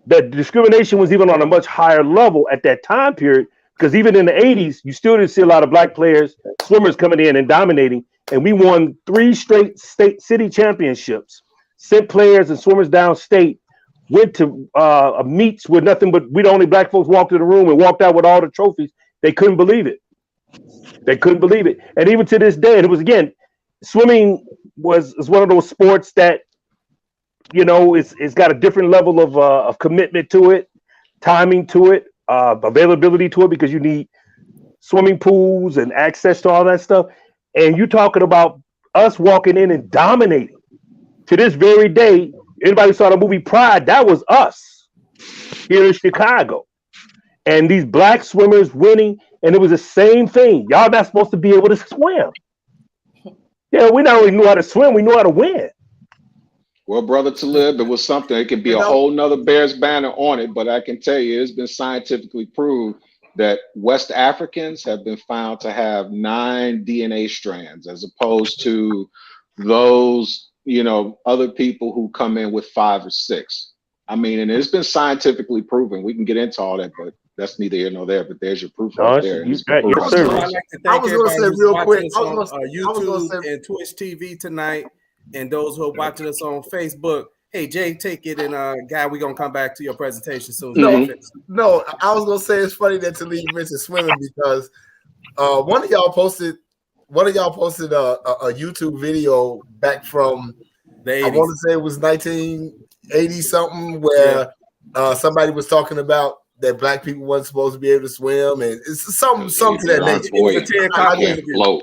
the discrimination was even on a much higher level at that time period. Because even in the 80s, you still didn't see a lot of black players, swimmers coming in and dominating, and we won 3 straight state city championships. Sent players and swimmers downstate, went to meets with nothing but we the only black folks walked in the room and walked out with all the trophies. They couldn't believe it. And even to this day, and it was again, swimming is one of those sports that, it's got a different level of commitment to it, timing to it, availability to it, because you need swimming pools and access to all that stuff. And you're talking about us walking in and dominating. To this very day, anybody saw the movie Pride, that was us. here in Chicago. And these black swimmers winning, and it was the same thing. Y'all not supposed to be able to swim. Yeah, we not only knew how to swim, we knew how to win. Well, brother Talib, it was something. It could be a whole nother Bears banner on it, but I can tell you it's been scientifically proved that West Africans have been found to have 9 DNA strands as opposed to those, other people who come in with 5 or 6. I mean, and it's been scientifically proven. We can get into all that, but that's neither here nor there. But there's your proof right there. I was going to say real quick, on YouTube and Twitch TV tonight, and those who are watching us on Facebook. Hey, Jay, take it, and Guy, we're gonna come back to your presentation soon. No, I was gonna say it's funny that Talib mentioned swimming because one of y'all posted a YouTube video back from I want to say it was 1980 something where somebody was talking about that black people wasn't supposed to be able to swim, and it's something to that nature. It was a Ted Koppel interview.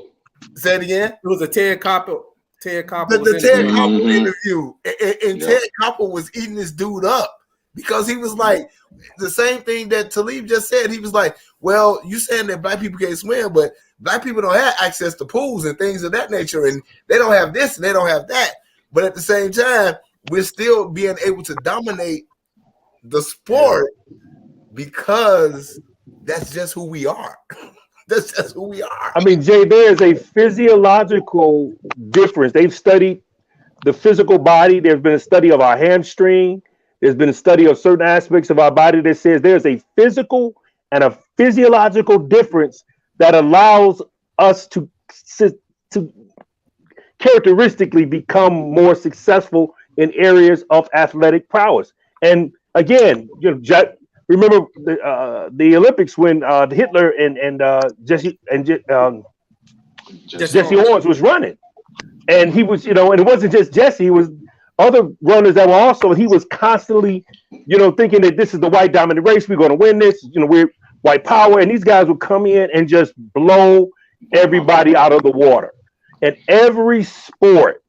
Say it again. It was a Ted Koppel. Ted Koppel. The Ted Koppel interview, and Ted Koppel was eating this dude up because he was like the same thing that Talib just said. He was like, "Well, you saying that black people can't swim, but black people don't have access to pools and things of that nature, and they don't have this and they don't have that. But at the same time, we're still being able to dominate the sport because that's just who we are." That's just who we are. I mean, Jay, there is a physiological difference. They've studied the physical body. There's been a study of our hamstring. There's been a study of certain aspects of our body that says there's a physical and a physiological difference that allows us to characteristically become more successful in areas of athletic prowess. And again, remember the Olympics when Hitler and Jesse Owens was running, and he was, and it wasn't just Jesse; it was other runners that were also. He was constantly, thinking that this is the white dominant race. We're going to win this. We're white power, and these guys would come in and just blow everybody out of the water. And every sport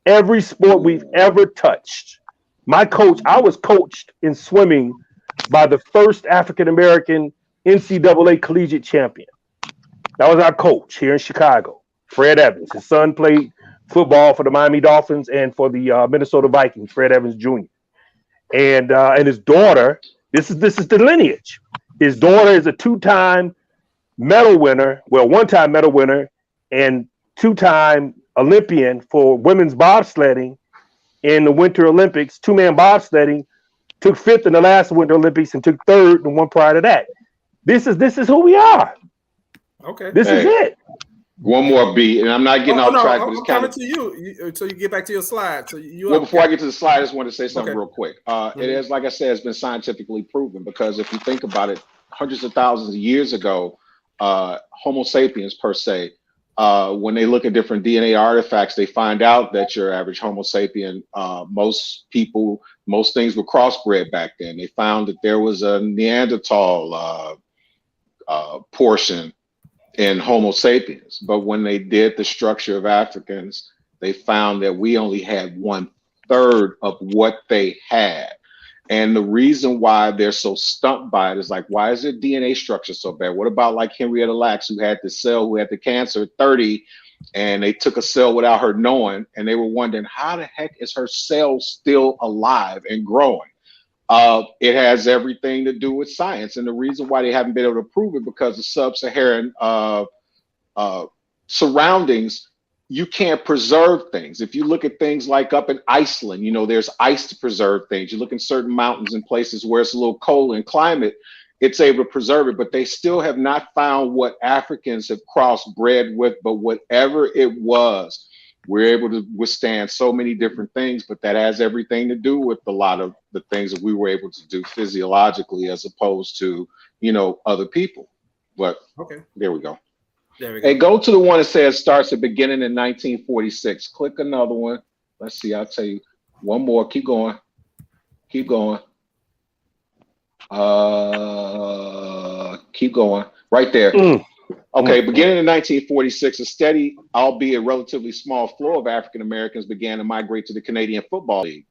we've ever touched. My coach, I was coached in swimming by the first African-American NCAA collegiate champion. That was our coach here in Chicago, Fred Evans. His son played football for the Miami Dolphins and for the Minnesota Vikings, Fred Evans Jr. And his daughter, this is the lineage. His daughter is a one-time medal winner and 2-time Olympian for women's bobsledding in the Winter Olympics, 2-man bobsledding, took 5th in the last Winter Olympics and took 3rd in the one prior to that. This is who we are. Okay. This is it. One more beat, and I'm not getting off track. I'm coming to you, so you get back to your slide. So before I get to the slide, I just want to say something real quick. It is, like I said, it's been scientifically proven because if you think about it, hundreds of thousands of years ago, Homo sapiens per se, when they look at different DNA artifacts, they find out that your average Homo sapien, most things were crossbred back then. They found that there was a Neanderthal portion in Homo sapiens. But when they did the structure of Africans, they found that we only had 1/3 of what they had. And the reason why they're so stumped by it is like, why is their DNA structure so bad? What about like Henrietta Lacks, who had the cancer at 30, and they took a cell without her knowing, and they were wondering, how the heck is her cell still alive and growing? It has everything to do with science. And the reason why they haven't been able to prove it, because the sub-Saharan surroundings, you can't preserve things. If you look at things like up in Iceland, there's ice to preserve things. You look in certain mountains and places where it's a little cold in climate, it's able to preserve it, but they still have not found what Africans have crossbred with. But whatever it was, we're able to withstand so many different things, but that has everything to do with a lot of the things that we were able to do physiologically as opposed to, other people. But there we go. Hey, go to the one that says starts at beginning in 1946. Click another one. Let's see. I'll tell you one more. Keep going. Keep going. Keep going. Right there. Okay. Beginning in 1946, a steady, albeit relatively small flow of African Americans began to migrate to the Canadian Football League.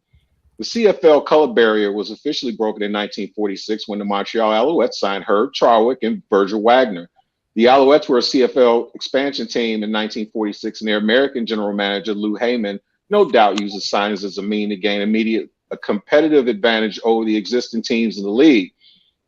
The CFL color barrier was officially broken in 1946 when the Montreal Alouettes signed Herb Charwick and Virgil Wagner. The Alouettes were a CFL expansion team in 1946, and their American general manager, Lou Heyman, no doubt used the signings as a means to gain a competitive advantage over the existing teams in the league.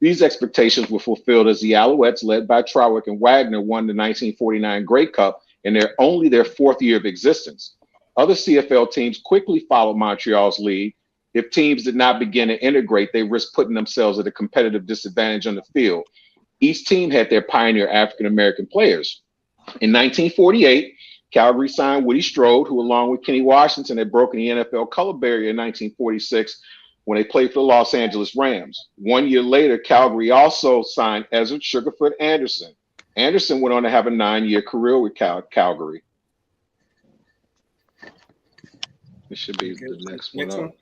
These expectations were fulfilled as the Alouettes, led by Charwick and Wagner, won the 1949 Grey Cup in only their fourth year of existence. Other CFL teams quickly followed Montreal's lead. If teams did not begin to integrate, they risked putting themselves at a competitive disadvantage on the field. Each team had their pioneer African-American players. In 1948, Calgary signed Woody Strode, who along with Kenny Washington had broken the NFL color barrier in 1946 when they played for the Los Angeles Rams. 1 year later, Calgary also signed Ezra Sugarfoot Anderson. Anderson went on to have a 9-year career with Calgary. This should be the next one up.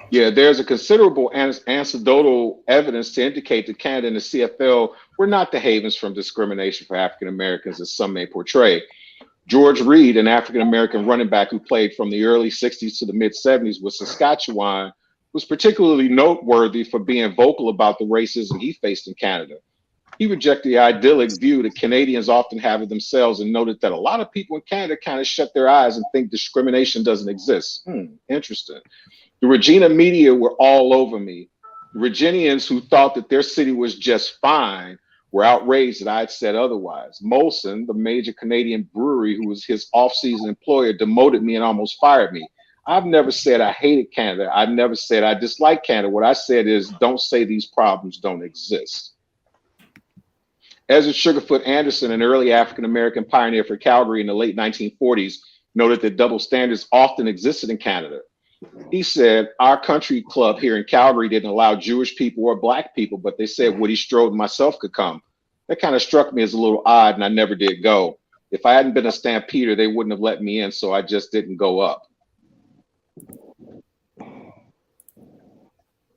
Yeah, there's a considerable anecdotal evidence to indicate that Canada and the CFL were not the havens from discrimination for African Americans, as some may portray. George Reed, an African American running back who played from the early 60s to the mid 70s with Saskatchewan, was particularly noteworthy for being vocal about the racism he faced in Canada. He rejected the idyllic view that Canadians often have of themselves and noted that a lot of people in Canada kind of shut their eyes and think discrimination doesn't exist. Interesting. The Regina media were all over me. Reginians who thought that their city was just fine were outraged that I'd said otherwise. Molson, the major Canadian brewery who was his off-season employer, demoted me and almost fired me. I've never said I hated Canada. I've never said I dislike Canada. What I said is, don't say these problems don't exist. Ezra Sugarfoot Anderson, an early African-American pioneer for Calgary in the late 1940s, noted that double standards often existed in Canada. He said, our country club here in Calgary didn't allow Jewish people or Black people, but they said Woody Strode and myself could come. That kind of struck me as a little odd, and I never did go. If I hadn't been a Stampeder, they wouldn't have let me in, so I just didn't go up.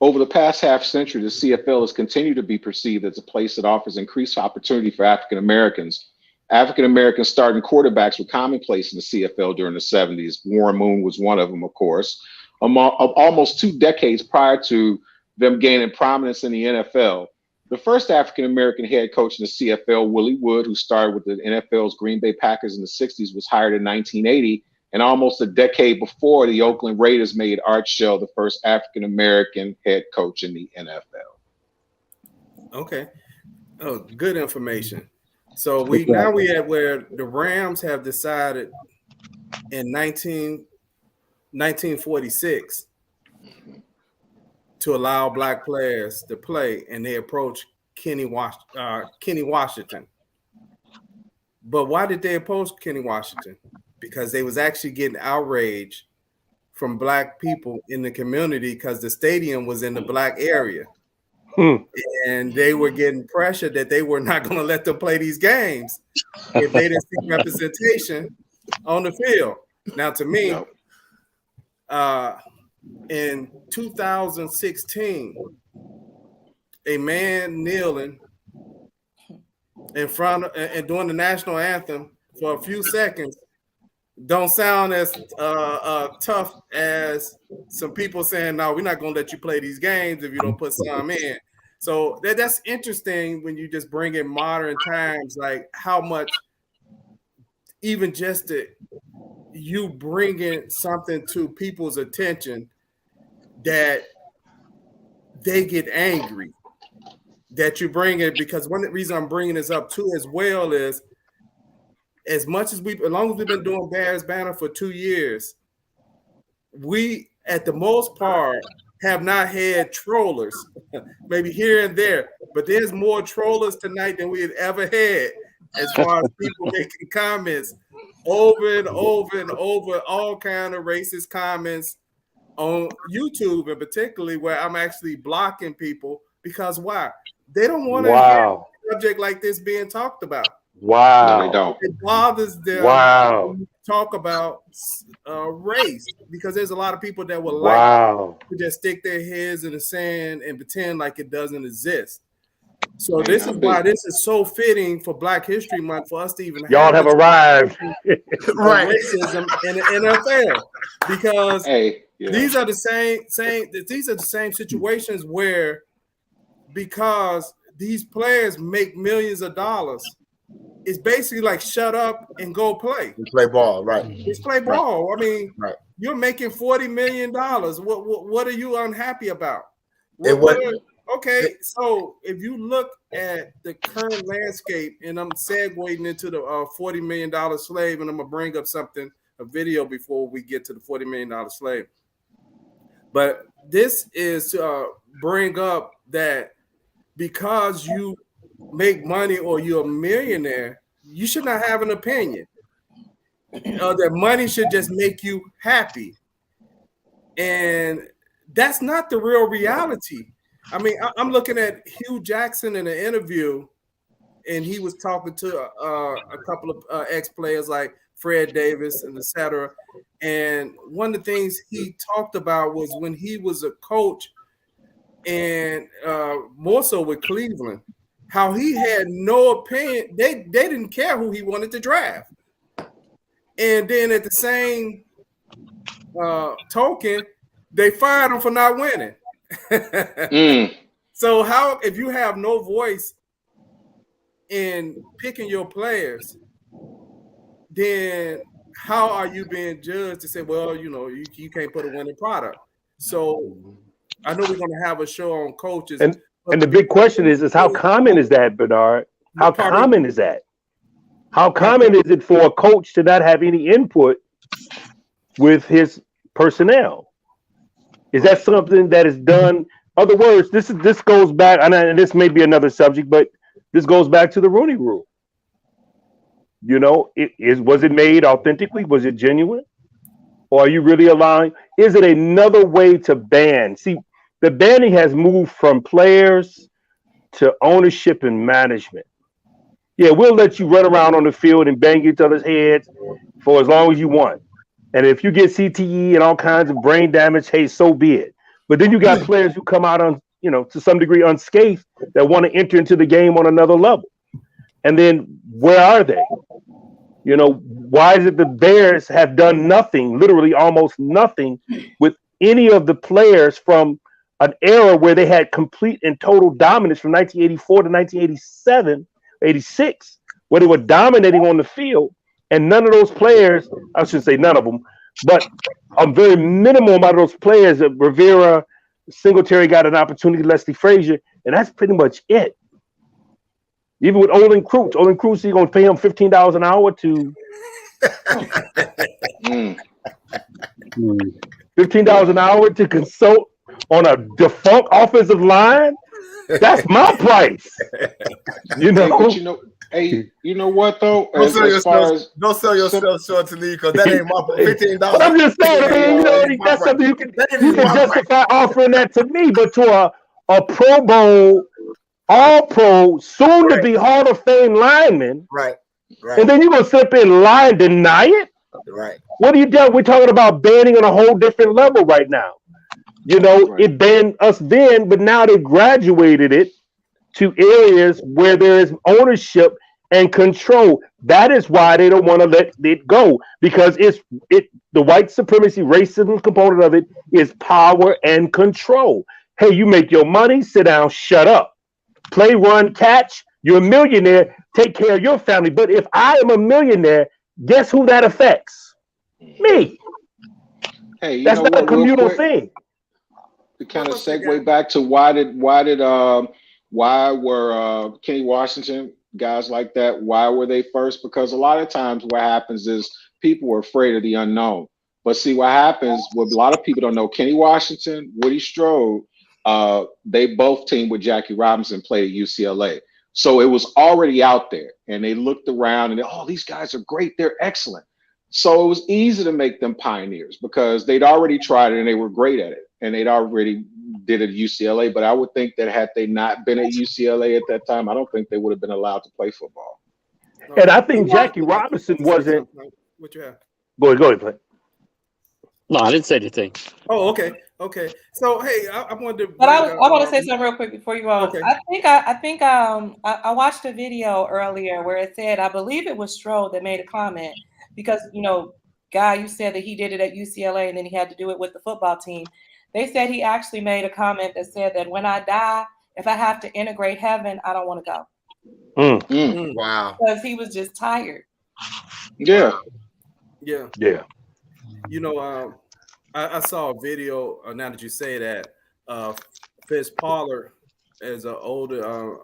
Over the past half century, the CFL has continued to be perceived as a place that offers increased opportunity for African Americans. African American starting quarterbacks were commonplace in the CFL during the 70s. Warren Moon was one of them, of course. Almost 2 decades prior to them gaining prominence in the NFL, the first African American head coach in the CFL, Willie Wood, who started with the NFL's Green Bay Packers in the 60s, was hired in 1980. And almost a decade before, the Oakland Raiders made Art Shell the first African American head coach in the NFL. Okay. Oh, good information. So we at where the Rams have decided in 1946 to allow Black players to play, and they approach Kenny Washington. But why did they approach Kenny Washington? Because they was actually getting outrage from Black people in the community because the stadium was in the Black area. And they were getting pressure that they were not going to let them play these games if they didn't see representation on the field. Now, to me, in 2016, a man kneeling in front of, and doing the national anthem for a few seconds don't sound as tough as some people saying, no, we're not going to let you play these games if you don't put some in. So that's interesting when you just bring in modern times, like how much even just you bringing something to people's attention that they get angry that you bring it. Because one reason I'm bringing this up too as well is, as long as we've been doing Bears Banter for 2 years, we, at the most part, have not had trollers, maybe here and there, but there's more trollers tonight than we had ever had as far as people making comments over and over and over, all kind of racist comments on YouTube, and particularly where I'm actually blocking people because why? They don't want to hear a subject like this being talked about. Wow. No, they don't. It bothers them when you talk about race, because there's a lot of people that would like to just stick their heads in the sand and pretend like it doesn't exist. So this is why this is so fitting for Black History Month for us to even Y'all have arrived. Right. Racism in the NFL, because these are the same situations where, because these players make millions of dollars, it's basically like shut up and go play. Play ball, right? Just play ball. I mean, right. You're making $40 million. What are you unhappy about? Okay, so if you look at the current landscape, and I'm segueing into the $40 million slave, and I'm gonna bring up a video before we get to the $40 million slave. But this is to bring up that because you make money or you're a millionaire, you should not have an opinion. That money should just make you happy, and that's not the real reality. I mean, I'm looking at Hugh Jackson in an interview, and he was talking to a couple of ex-players like Fred Davis and etc. And one of the things he talked about was when he was a coach, and more so with Cleveland, how he had no opinion. They didn't care who he wanted to draft. And then at the same token, they fired him for not winning. So how, if you have no voice in picking your players, then how are you being judged to say, well, you can't put a winning product? So I know we're going to have a show on coaches. And the big question is how common is that, Bernard? How common is that? How common is it for a coach to not have any input with his personnel? Is that something that is done? Other words, this goes back, and this may be another subject, but this goes back to the Rooney Rule. Was it made authentically? Was it genuine? Or are you really allowing? Is it another way to ban? See, the banning has moved from players to ownership and management. Yeah, we'll let you run around on the field and bang each other's heads for as long as you want. And if you get CTE and all kinds of brain damage, hey, so be it. But then you got players who come out on, to some degree unscathed that want to enter into the game on another level. And then where are they? Why is it the Bears have done nothing, literally almost nothing, with any of the players from an era where they had complete and total dominance from 1984 to 1987, 86, where they were dominating on the field, and none of those players, I should say none of them, but a very minimal amount of those players, Rivera, Singletary got an opportunity, Leslie Frazier, and that's pretty much it. Even with Olin Kreutz, you're going to pay him $15 an hour to $15 an hour to consult on a defunct offensive line? That's my price. Hey, you know what though? Don't sell yourself short to leave, because that ain't my $15. But I'm just saying, that's something you can justify offering that to me, but to a Pro Bowl, All Pro, soon to be Hall of Fame lineman, right? And then you're gonna sit up in line and deny it, right? What are you doing? We're talking about banning on a whole different level right now. It banned us then, but now they've graduated it to areas where there is ownership and control. That is why they don't want to let it go, because the white supremacy, racism component of it is power and control. Hey, you make your money, sit down, shut up. Play, run, catch. You're a millionaire. Take care of your family. But if I am a millionaire, guess who that affects? Me. Hey, that's not a communal thing. To kind of segue back to why were Kenny Washington, guys like that, why were they first? Because a lot of times what happens is people are afraid of the unknown. But see, what happens, what a lot of people don't know, Kenny Washington, Woody Strode, they both teamed with Jackie Robinson, played at UCLA. So it was already out there, and they looked around and these guys are great. They're excellent. So it was easy to make them pioneers because they'd already tried it and they were great at it, and they'd already did it at UCLA. But I would think that had they not been at UCLA at that time, I don't think they would have been allowed to play football. And I think Jackie Robinson wasn't. What you have? Go ahead, play. No, I didn't say anything. Oh, okay. So hey, I wanted to. But I want to say something real quick before you go on. Okay. I watched a video earlier where it said, I believe it was Strode that made a comment because, Guy, you said that he did it at UCLA and then he had to do it with the football team. They said he actually made a comment that said that when I die, if I have to integrate heaven, I don't want to go. Wow. Because he was just tired. Yeah. I saw a video. Now that you say that, Fritz Pollard is an older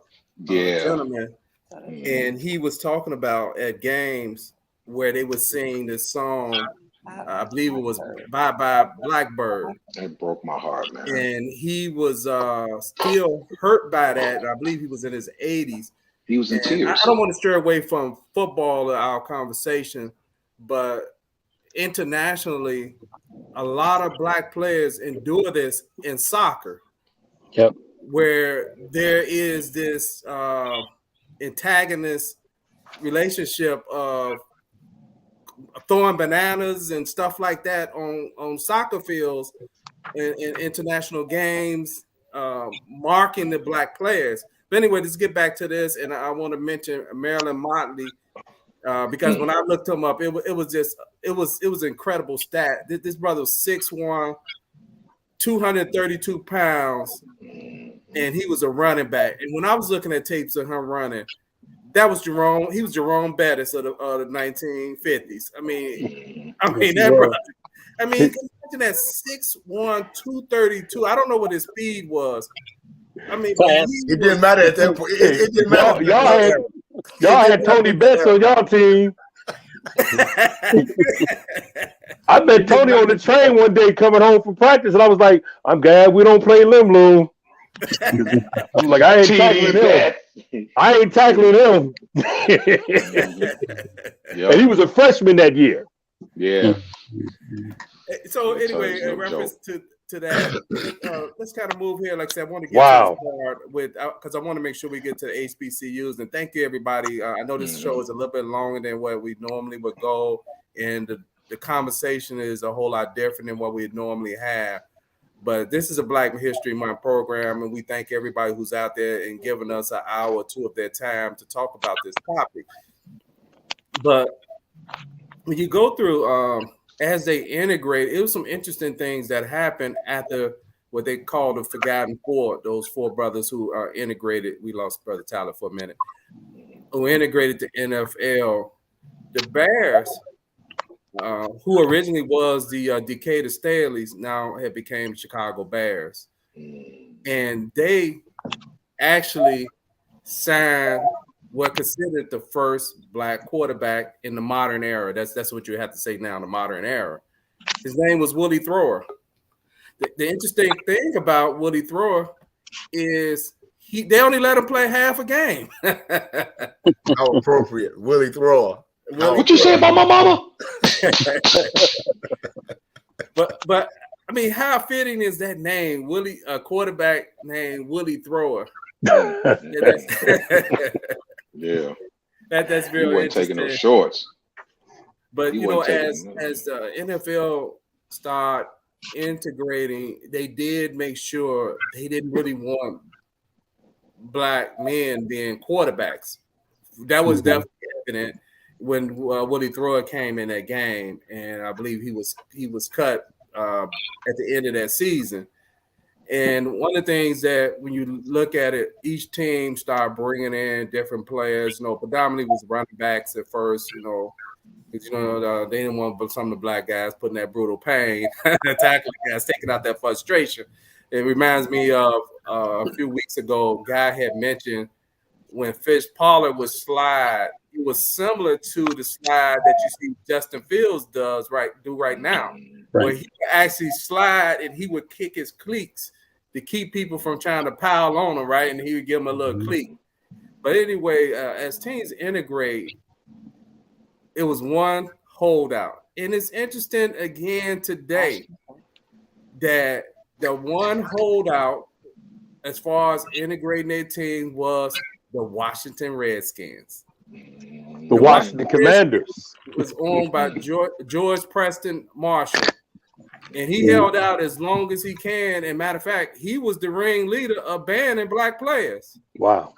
gentleman, and he was talking about at games where they would sing this song. I believe it was "Bye Bye Blackbird." That broke my heart, man. And he was still hurt by that. I believe he was in his 80s. He was in tears. I don't want to stray away from football or our conversation, but internationally, a lot of Black players endure this in soccer. Yep. Where there is this antagonist relationship of throwing bananas and stuff like that on soccer fields in international games, marking the Black players. But anyway, let's get back to this, and I want to mention Marilyn Motley because when I looked him up, it was incredible stat. This brother was 6'1", 232 pounds, and he was a running back. And when I was looking at tapes of him running, that was Jerome. He was Jerome Bettis of the 1950s. I mean that brother. I mean, imagine that 6'1", 232. I don't know what his speed was. I mean, it didn't matter at that point. It didn't matter. Y'all had Tony Betts on y'all team. I met Tony on the train one day coming home from practice, and I was like, "I'm glad we don't play Lim Loom." I'm like, I ain't tackling him. I ain't tackling him. And he was a freshman that year. Yeah. So anyway, in reference to that, let's kind of move here. Like I said, I want to get to this part with because I want to make sure we get to the HBCUs. And thank you, everybody. I know this show is a little bit longer than what we normally would go, and the conversation is a whole lot different than what we normally have. But this is a Black History Month program, and we thank everybody who's out there and giving us an hour or two of their time to talk about this topic. But when you go through, as they integrate, it was some interesting things that happened after what they call the Forgotten Four, those four brothers who are integrated. We lost Brother Tyler for a minute, who integrated the NFL. The Bears, who originally was the Decatur Staleys, now have became Chicago Bears. And they actually signed what considered the first Black quarterback in the modern era. That's what you have to say now, the modern era. His name was Willie Thrower. The interesting thing about Willie Thrower is they only let him play half a game. How appropriate. Willie Thrower. What you say about my mama? but I mean, how fitting is that name, Willie? A quarterback named Willie Thrower. Yeah, that's really he wasn't taking those shorts. But as the NFL start integrating, they did make sure they didn't really want Black men being quarterbacks. That was definitely evident when Willie Thrower came in that game, and I believe he was cut at the end of that season. And one of the things that when you look at it, each team started bringing in different players. Predominantly was running backs at first. Because they didn't want some of the Black guys putting that brutal pain, tackling guys, taking out that frustration. It reminds me of a few weeks ago, Guy had mentioned when Fritz Pollard would slide, it was similar to the slide that you see Justin Fields do right now, where he would actually slide and he would kick his cleats to keep people from trying to pile on him, right? And he would give them a little cleat. But anyway, as teams integrate, it was one holdout. And it's interesting again today that the one holdout as far as integrating their team was the Washington Redskins. The Washington Commanders. Was owned by George Preston Marshall. And he held out as long as he can. And matter of fact, he was the ringleader of banning black players. Wow.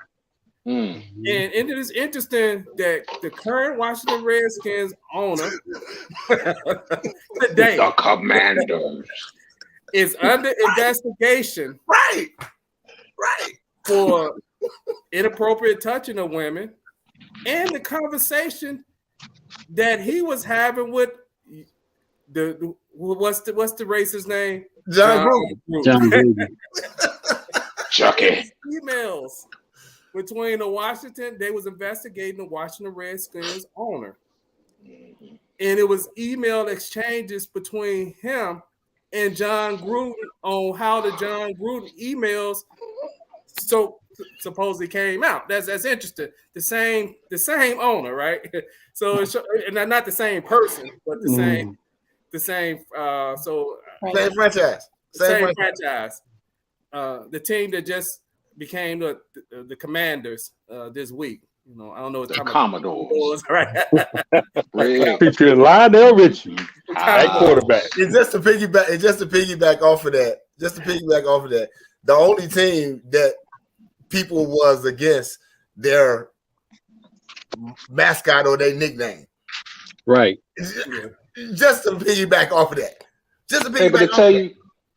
And it is interesting that the current Washington Redskins owner today, The Commanders, is under investigation, Right. for inappropriate touching of women, and the conversation that he was having with the what's the racist name? John Gruden. John Gruden. Chucky. Emails between the Washington, they was investigating the Washington Redskins owner. And it was email exchanges between him and John Gruden on how the John Gruden emails supposedly came out. That's interesting. The same owner, right? So it's not the same person, but the same. Same franchise. Same franchise. The team that just became the Commanders this week. You know, I don't know what the Commodores, right? Featuring Lionel Richie, that quarterback. It's just to piggyback off of that. The only team that people was against their mascot or their nickname. Right. Just to piggyback off of that.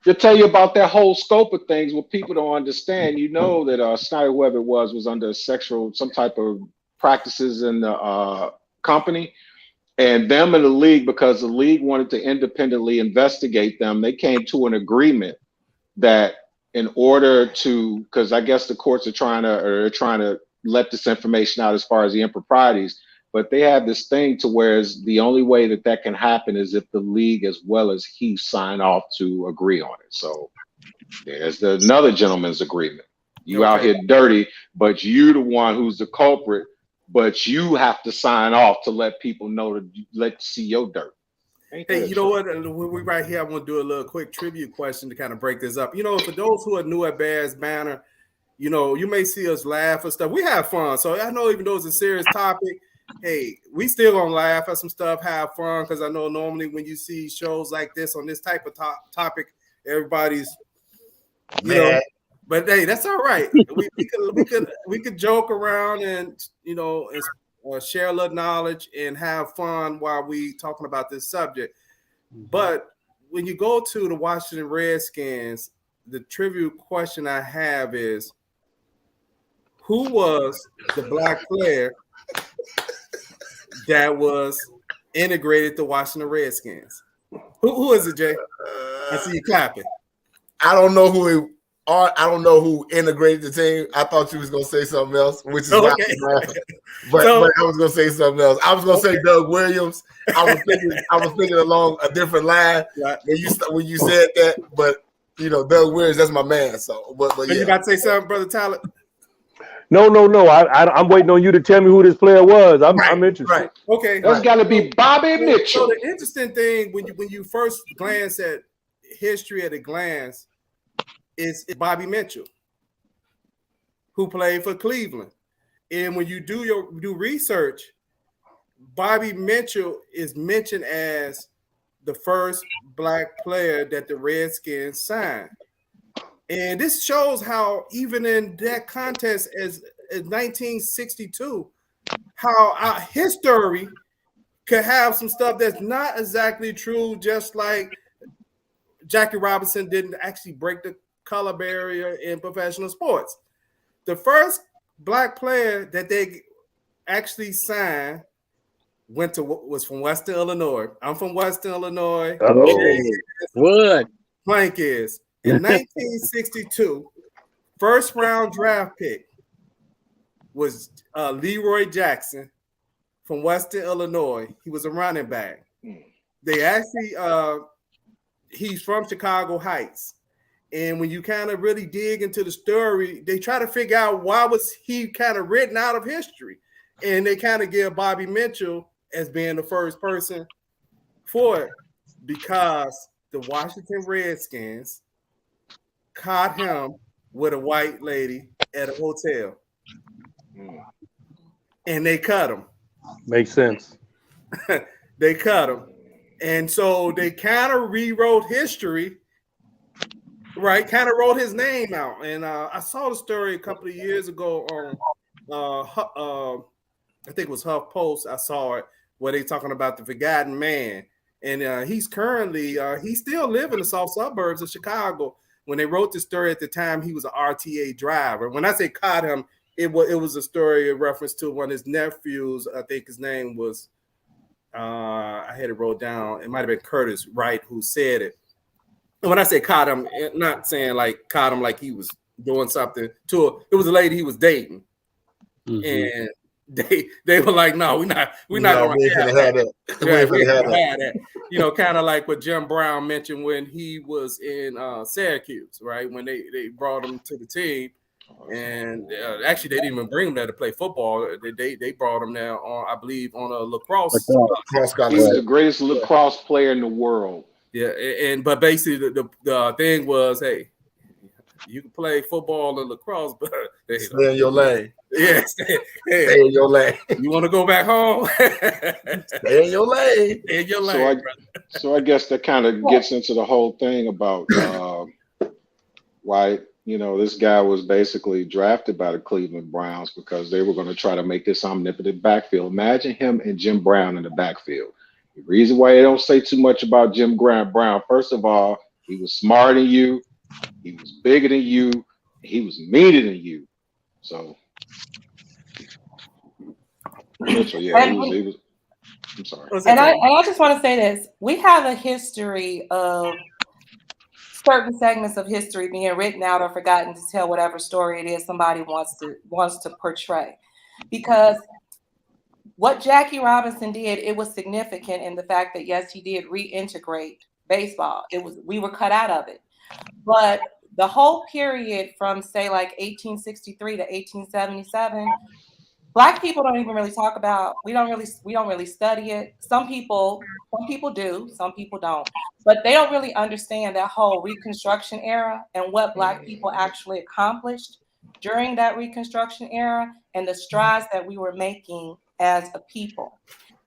To tell you about that whole scope of things, what people don't understand, you know that Snyder Webb was under some type of practices in the company, and them in the league, because the league wanted to independently investigate them, they came to an agreement that in order to, because I guess the courts are trying to let this information out as far as the improprieties, but they have this thing to where the only way that can happen is if the league as well as he sign off to agree on it. So there's another gentleman's agreement. You out here dirty, but you the one who's the culprit, but you have to sign off to let people know to see your dirt. Hey, you know what? We right here, I want to do a little quick tribute question to kind of break this up. You know, for those who are new at Bears Banter, you know, you may see us laugh and stuff. We have fun. So I know even though it's a serious topic, hey, we still gonna laugh at some stuff, have fun, because I know normally when you see shows like this on this type of topic, everybody's, you know, but hey, that's all right. We could joke around and, you know, share a little knowledge and have fun while we talking about this subject. But when you go to the Washington Redskins, the trivia question I have is, who was the black player that was integrated to Washington Redskins? Who is it, Jay? I see you clapping. I don't know who integrated the team. I thought you was gonna say something else, which is why but I was gonna say something else. I was gonna say Doug Williams. I was thinking along a different line when you said that, but you know, Doug Williams, that's my man. So, but yeah. You about to say something, Brother Tyler? No. I'm waiting on you to tell me who this player was. I'm interested. Right. Okay. That's got to be Bobby Mitchell. So the interesting thing when you first glance at history at a glance is Bobby Mitchell, who played for Cleveland. And when you do research, Bobby Mitchell is mentioned as the first black player that the Redskins signed. And this shows how even in that contest as 1962, how our history could have some stuff that's not exactly true, just like Jackie Robinson didn't actually break the color barrier in professional sports. The first black player that they actually signed was from Western Illinois. I'm from Western Illinois. What? Plank is. In 1962, first round draft pick was Leroy Jackson from Western Illinois. He was a running back. They actually, he's from Chicago Heights. And when you kind of really dig into the story, they try to figure out why was he kind of written out of history. And they kind of give Bobby Mitchell as being the first person for it, because the Washington Redskins caught him with a white lady at a hotel. And they cut him. Makes sense. They cut him. And so they kind of rewrote history, right? Kind of wrote his name out. And I saw the story a couple of years ago on, I think it was HuffPost. I saw it where they talking about the forgotten man. And he's currently, he still live in the south suburbs of Chicago. When they wrote the story at the time, he was an RTA driver. When I say caught him, it was a story in reference to one of his nephews. I think his name was, I had it wrote down. It might have been Curtis Wright who said it. And when I say caught him, not saying like caught him like he was doing something to her. It was a lady he was dating. Mm-hmm. And they were like, no, we're not gonna have that. You know, kind of like what Jim Brown mentioned when he was in Syracuse, right? When they brought him to the team, and actually they didn't even bring him there to play football. They brought him there on, I believe, on a lacrosse. He was the greatest lacrosse player in the world. Yeah, but basically the thing was, hey, you can play football and lacrosse, but stay in your lane. Yes, stay in your lane. You want to go back home? Stay in your lane. Stay in your lane. So I guess that kind of gets into the whole thing about why, you know, this guy was basically drafted by the Cleveland Browns because they were going to try to make this omnipotent backfield. Imagine him and Jim Brown in the backfield. The reason why they don't say too much about Jim Brown, first of all, he was smarter than you, he was bigger than you, he was meaner than you. So yeah, he was. I'm sorry. And I just want to say this: we have a history of certain segments of history being written out or forgotten to tell whatever story it is somebody wants to portray. Because what Jackie Robinson did, it was significant in the fact that yes, he did reintegrate baseball. We were cut out of it, but the whole period from say like 1863 to 1877. Black people don't even really talk about. We don't really study it. Some people do, some people don't. But they don't really understand that whole Reconstruction era and what Black people actually accomplished during that Reconstruction era and the strides that we were making as a people.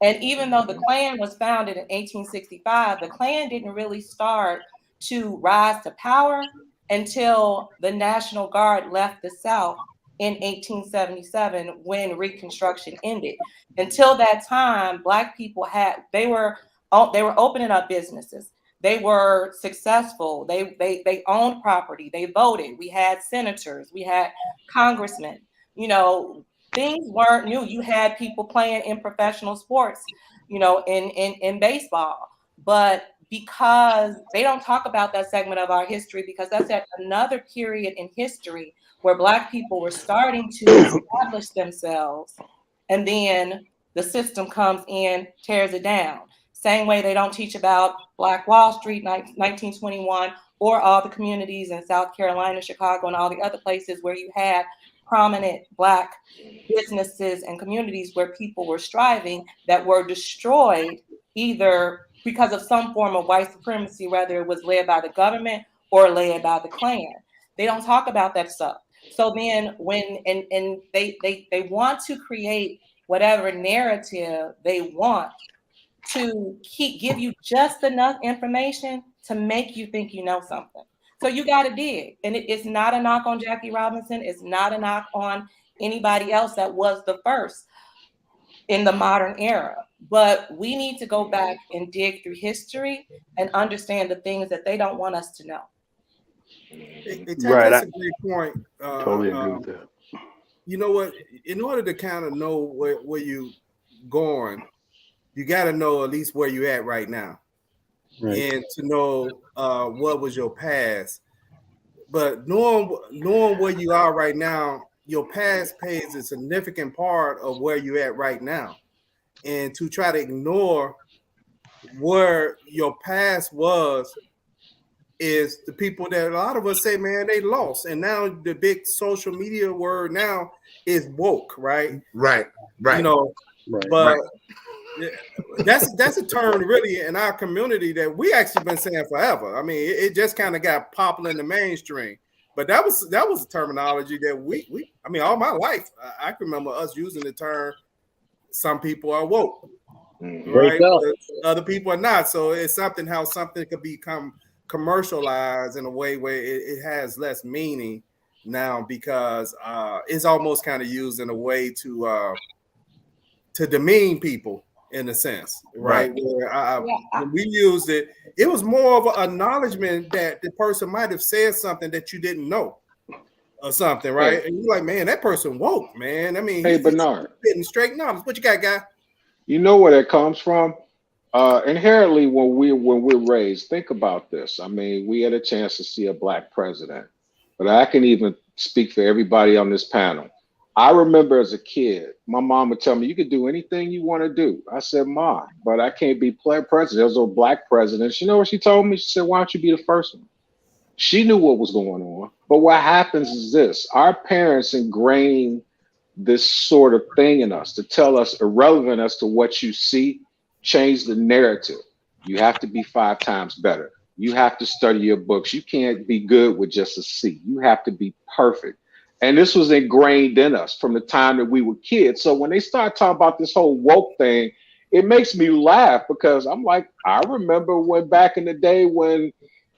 And even though the Klan was founded in 1865, the Klan didn't really start to rise to power until the National Guard left the South in 1877 when Reconstruction ended. Until that time, Black people they were opening up businesses. They were successful. They owned property. They voted. We had senators. We had congressmen. You know, things weren't new. You had people playing in professional sports, you know, in baseball. But because they don't talk about that segment of our history, because that's at another period in history where Black people were starting to establish themselves, and then the system comes in, tears it down. Same way they don't teach about Black Wall Street, 1921, or all the communities in South Carolina, Chicago, and all the other places where you had prominent Black businesses and communities where people were striving that were destroyed either because of some form of white supremacy, whether it was led by the government or led by the Klan. They don't talk about that stuff. So then when they want to create whatever narrative they want to give you just enough information to make you think you know something. So you got to dig. And it's not a knock on Jackie Robinson. It's not a knock on anybody else that was the first in the modern era. But we need to go back and dig through history and understand the things that they don't want us to know. That's a great point. Totally agree with that. You know what? In order to kind of know where you going, you got to know at least where you're at right now, right. And to know what was your past. But knowing where you are right now, your past plays a significant part of where you're at right now. And to try to ignore where your past was is the people that a lot of us say, man, they lost. And now the big social media word now is woke, right? Right. You know, but that's a term really in our community that we actually been saying forever. I mean, it just kind of got popular in the mainstream. But that was a terminology that we I mean, all my life, I can remember us using the term, some people are woke. right? up. Other people are not. So it's something how something could become commercialized in a way where it has less meaning now because it's almost kind of used in a way to demean people in a sense, right? Where when we used it, it was more of an acknowledgement that the person might have said something that you didn't know or something, right? And you're like, man, that person woke, man. I mean, Hey, Bernard, getting straight knowledge. What you got, guy? you know where that comes from? Inherently, when we're raised, think about this. I mean, we had a chance to see a black president, but I can even speak for everybody on this panel. I remember as a kid, my mom would tell me, you could do anything you want to do. I said, Ma, but I can't be president. There was a black president. You know what she told me? She said, why don't you be the first one? She knew what was going on. But what happens is this. Our parents ingrain this sort of thing in us to tell us irrelevant as to what you see, change the narrative. You have to be 5 times better. You have to study your books. You can't be good with just a C. You have to be perfect. And this was ingrained in us from the time that we were kids. So when they start talking about this whole woke thing, it makes me laugh because I'm like, I remember when back in the day when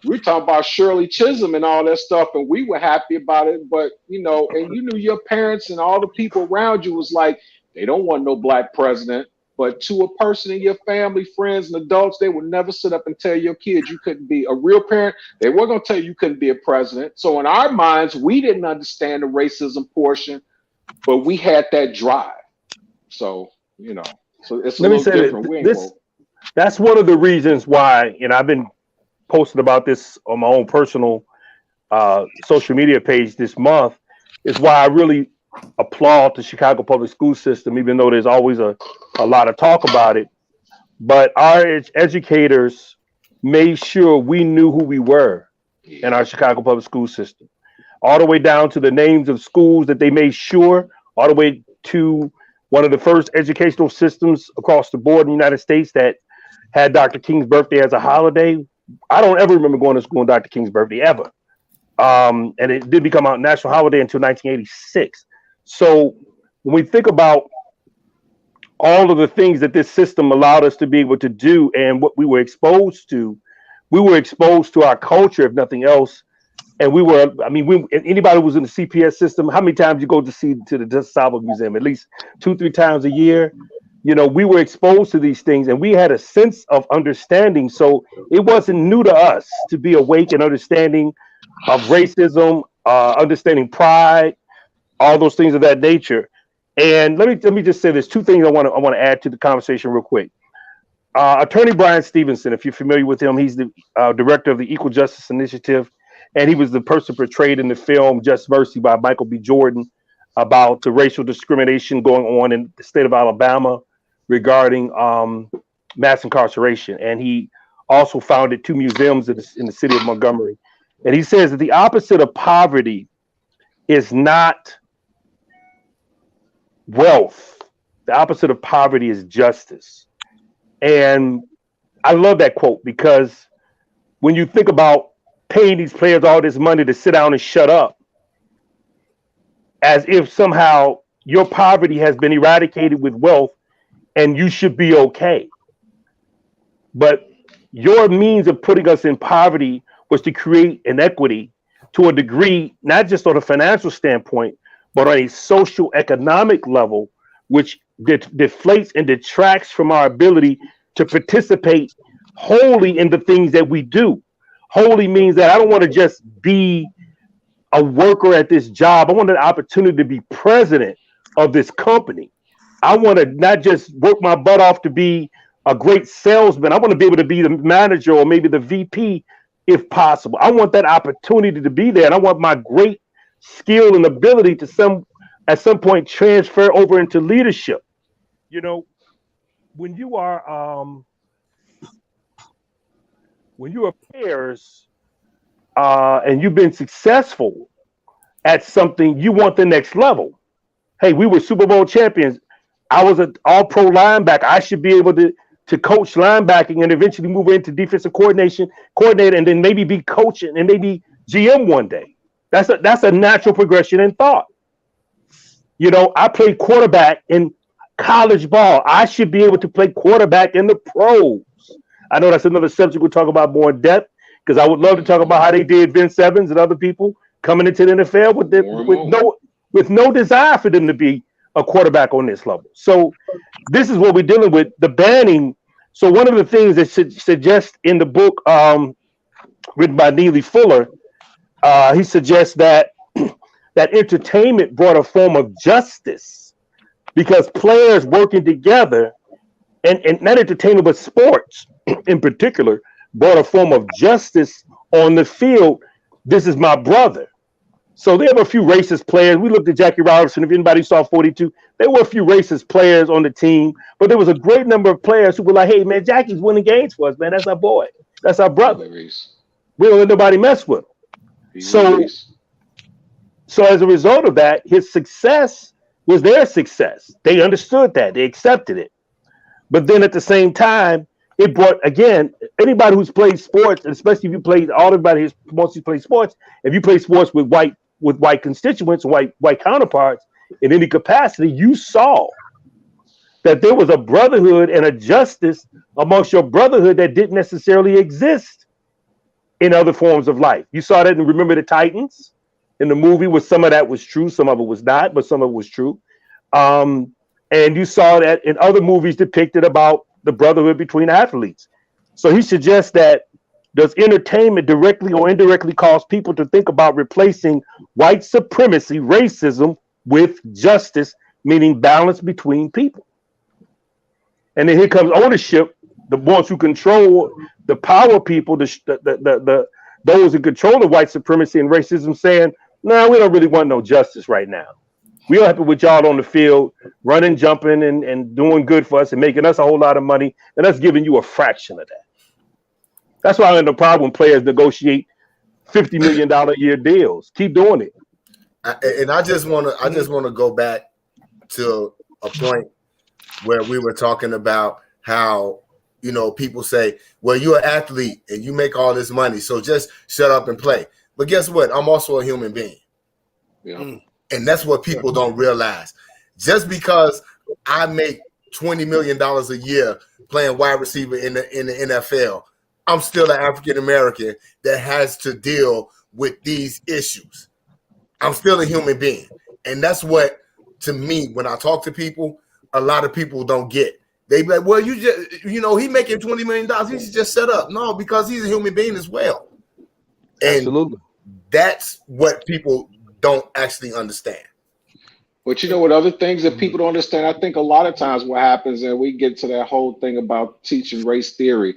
we were talking about Shirley Chisholm and all that stuff, and we were happy about it. But, you know, and you knew your parents and all the people around you was like, they don't want no black president. But to a person in your family, friends, and adults, they would never sit up and tell your kids you couldn't be a real parent. They weren't going to tell you couldn't be a president. So in our minds, we didn't understand the racism portion, but we had that drive. So, you know, so it's a little different. That's one of the reasons why, and I've been posting about this on my own personal social media page this month, is why I really applaud the Chicago public school system, even though there's always a lot of talk about it. But our educators made sure we knew who we were in our Chicago public school system, all the way down to the names of schools that they made sure, all the way to one of the first educational systems across the board in the United States that had Dr. King's birthday as a holiday. I don't ever remember going to school on Dr. King's birthday ever. And it did become a national holiday until 1986. So when we think about all of the things that this system allowed us to be able to do and what we were exposed to our culture, if nothing else. And anybody who was in the CPS system, how many times you go to the DeSalvo Museum? At least 2-3 times a year. You know, we were exposed to these things and we had a sense of understanding. So it wasn't new to us to be awake and understanding of racism, understanding pride, all those things of that nature. And let me just say there's 2 things I want to add to the conversation real quick. Attorney Brian Stevenson, if you're familiar with him, he's the director of the Equal Justice Initiative, and he was the person portrayed in the film Just Mercy by Michael B. Jordan about the racial discrimination going on in the state of Alabama regarding mass incarceration. And he also founded 2 museums in the city of Montgomery. And he says that the opposite of poverty is not wealth. The opposite of poverty is justice. And I love that quote because when you think about paying these players all this money to sit down and shut up, as if somehow your poverty has been eradicated with wealth and you should be okay. But your means of putting us in poverty was to create inequity to a degree, not just on a financial standpoint, but on a social economic level, which deflates and detracts from our ability to participate wholly in the things that we do. Wholly means that I don't want to just be a worker at this job. I want an opportunity to be president of this company. I want to not just work my butt off to be a great salesman. I want to be able to be the manager or maybe the VP if possible. I want that opportunity to be there. And I want my great skill and ability to at some point transfer over into leadership. You know, when you are peers and you've been successful at something, you want the next level. Hey, we were Super Bowl champions. I was an all-pro linebacker. I should be able to coach linebacking and eventually move into defensive coordinator, and then maybe be coaching and maybe GM one day. That's a natural progression in thought. You know, I played quarterback, and college ball. I should be able to play quarterback in the pros. I know that's another subject we'll talk about more in depth, because I would love to talk about how they did Vince Evans and other people coming into the NFL with no desire for them to be a quarterback on this level. So this is what we're dealing with, the banning. So one of the things that suggests in the book written by Neely Fuller, he suggests that that entertainment brought a form of justice, because players working together, and not entertainment but sports in particular, brought a form of justice on the field. This is my brother. So there were a few racist players. We looked at Jackie Robinson. If anybody saw 42, there were a few racist players on the team, but there was a great number of players who were like, hey, man, Jackie's winning games for us, man. That's our boy. That's our brother. We don't let nobody mess with him. So as a result of that, his success was their success. They understood that. They accepted it. But then at the same time, it brought, again, anybody who's played sports, especially if you played, everybody who's mostly played sports, if you play sports with white constituents, white counterparts in any capacity, you saw that there was a brotherhood and a justice amongst your brotherhood that didn't necessarily exist in other forms of life. You saw that in Remember the Titans in the movie, where some of that was true, some of it was not, but some of it was true. And you saw that in other movies depicted about the brotherhood between athletes. So he suggests that does entertainment directly or indirectly cause people to think about replacing white supremacy, racism, with justice, meaning balance between people? And then here comes ownership, the ones who control the power people, those who control the white supremacy and racism, saying, no, we don't really want no justice right now. We're happy with y'all on the field, running, jumping, and doing good for us and making us a whole lot of money, and us giving you a fraction of that. That's why I have no problem when players negotiate $50 million a year deals. Keep doing it. And I just want to go back to a point where we were talking about how, you know, people say, well, you're an athlete and you make all this money, so just shut up and play. But guess what? I'm also a human being. Yeah. And that's what people don't realize. Just because I make $20 million a year playing wide receiver in the NFL, I'm still an African American that has to deal with these issues. I'm still a human being. And that's what, to me, when I talk to people, a lot of people don't get. They be like, well, he making $20 million. He should just shut up. No, because he's a human being as well. And absolutely, that's what people don't actually understand. But you know what other things that people don't understand? I think a lot of times what happens, and we get to that whole thing about teaching race theory,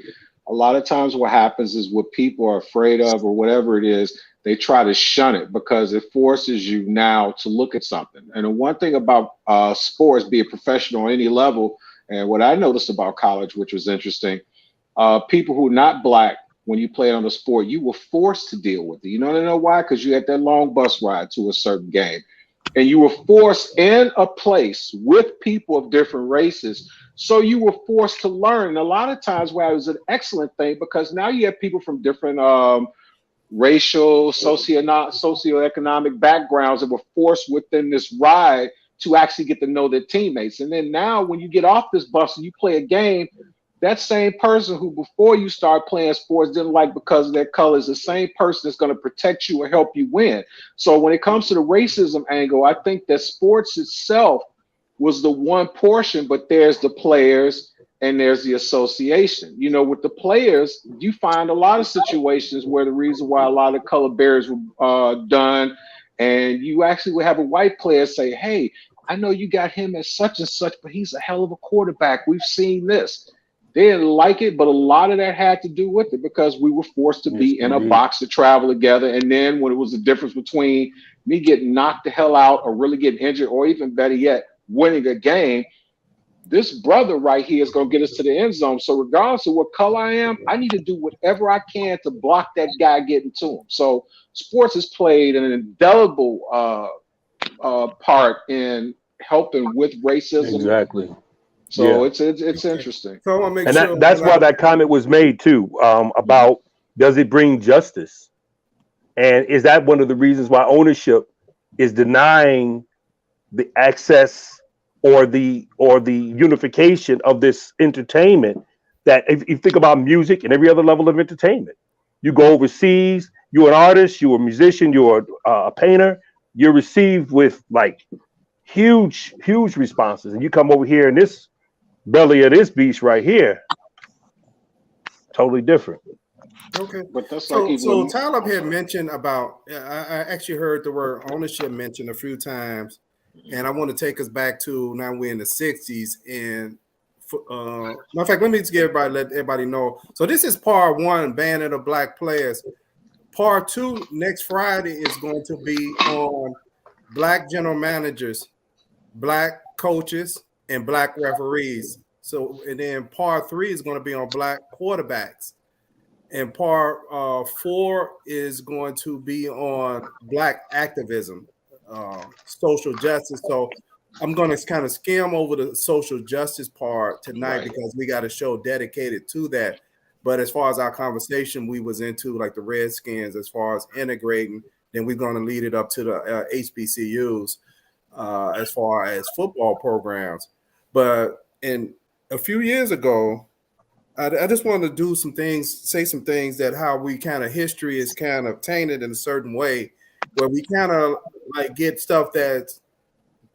a lot of times what happens is what people are afraid of or whatever it is, they try to shun it because it forces you now to look at something. And the one thing about sports, be it professional on any level, and what I noticed about college, which was interesting, people who are not Black, when you play on a sport, you were forced to deal with it. You know why? Because you had that long bus ride to a certain game. And you were forced in a place with people of different races. So you were forced to learn. And a lot of times where it was an excellent thing, because now you have people from different racial, socioeconomic backgrounds that were forced within this ride to actually get to know their teammates. And then now when you get off this bus and you play a game, that same person who before you start playing sports didn't like because of their color is the same person that's going to protect you or help you win. So when it comes to the racism angle, I think that sports itself was the one portion, but there's the players and there's the association. You know, with the players, you find a lot of situations where the reason why a lot of color barriers were done, and you actually would have a white player say, hey, I know you got him as such and such, but he's a hell of a quarterback. We've seen this. They didn't like it, but a lot of that had to do with it because we were forced to be in a box to travel together. And then when it was the difference between me getting knocked the hell out or really getting injured, or even better yet, winning a game, this brother right here is going to get us to the end zone. So regardless of what color I am, I need to do whatever I can to block that guy getting to him. So sports has played an indelible part in helping with racism. exactly. So it's interesting. So I want to make And sure that's why that comment was made too, about does it bring justice? And is that one of the reasons why ownership is denying the access or the unification of this entertainment. That if you think about music and every other level of entertainment, you go overseas, you're an artist, you're a musician, you're a painter, you're received with like huge responses, and you come over here in this belly of this beast right here, totally different. Okay, But that's so like so Tyler had mentioned about. I actually heard the word ownership mentioned a few times, and I want to take us back to now we're in the '60s. And matter of fact, let me just let everybody know. So this is part one, banning of black players. Part two next Friday is going to be on black general managers, black coaches, and black referees. So, and then part three is going to be on black quarterbacks. And part four is going to be on black activism, social justice. So I'm going to kind of skim over the social justice part tonight because we got a show dedicated to that. But as far as our conversation, we was into like the Redskins as far as integrating. Then we're going to lead it up to the HBCUs as far as football programs. But in a few years ago, I just wanted to do some things, say some things that how we kind of history is kind of tainted in a certain way, where we kind of like get stuff that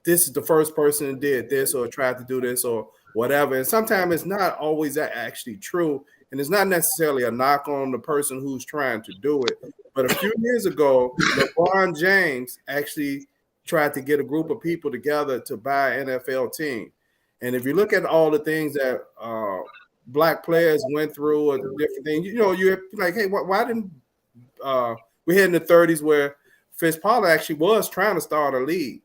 this is the first person that did this or tried to do this or whatever. And sometimes it's not always actually true. And it's not necessarily a knock on the person who's trying to do it. But a few years ago, LeBron James actually tried to get a group of people together to buy an NFL team. And if you look at all the things that black players went through or different things, you're like, hey, why didn't we had in the 30s where Fritz Pollard actually was trying to start a league.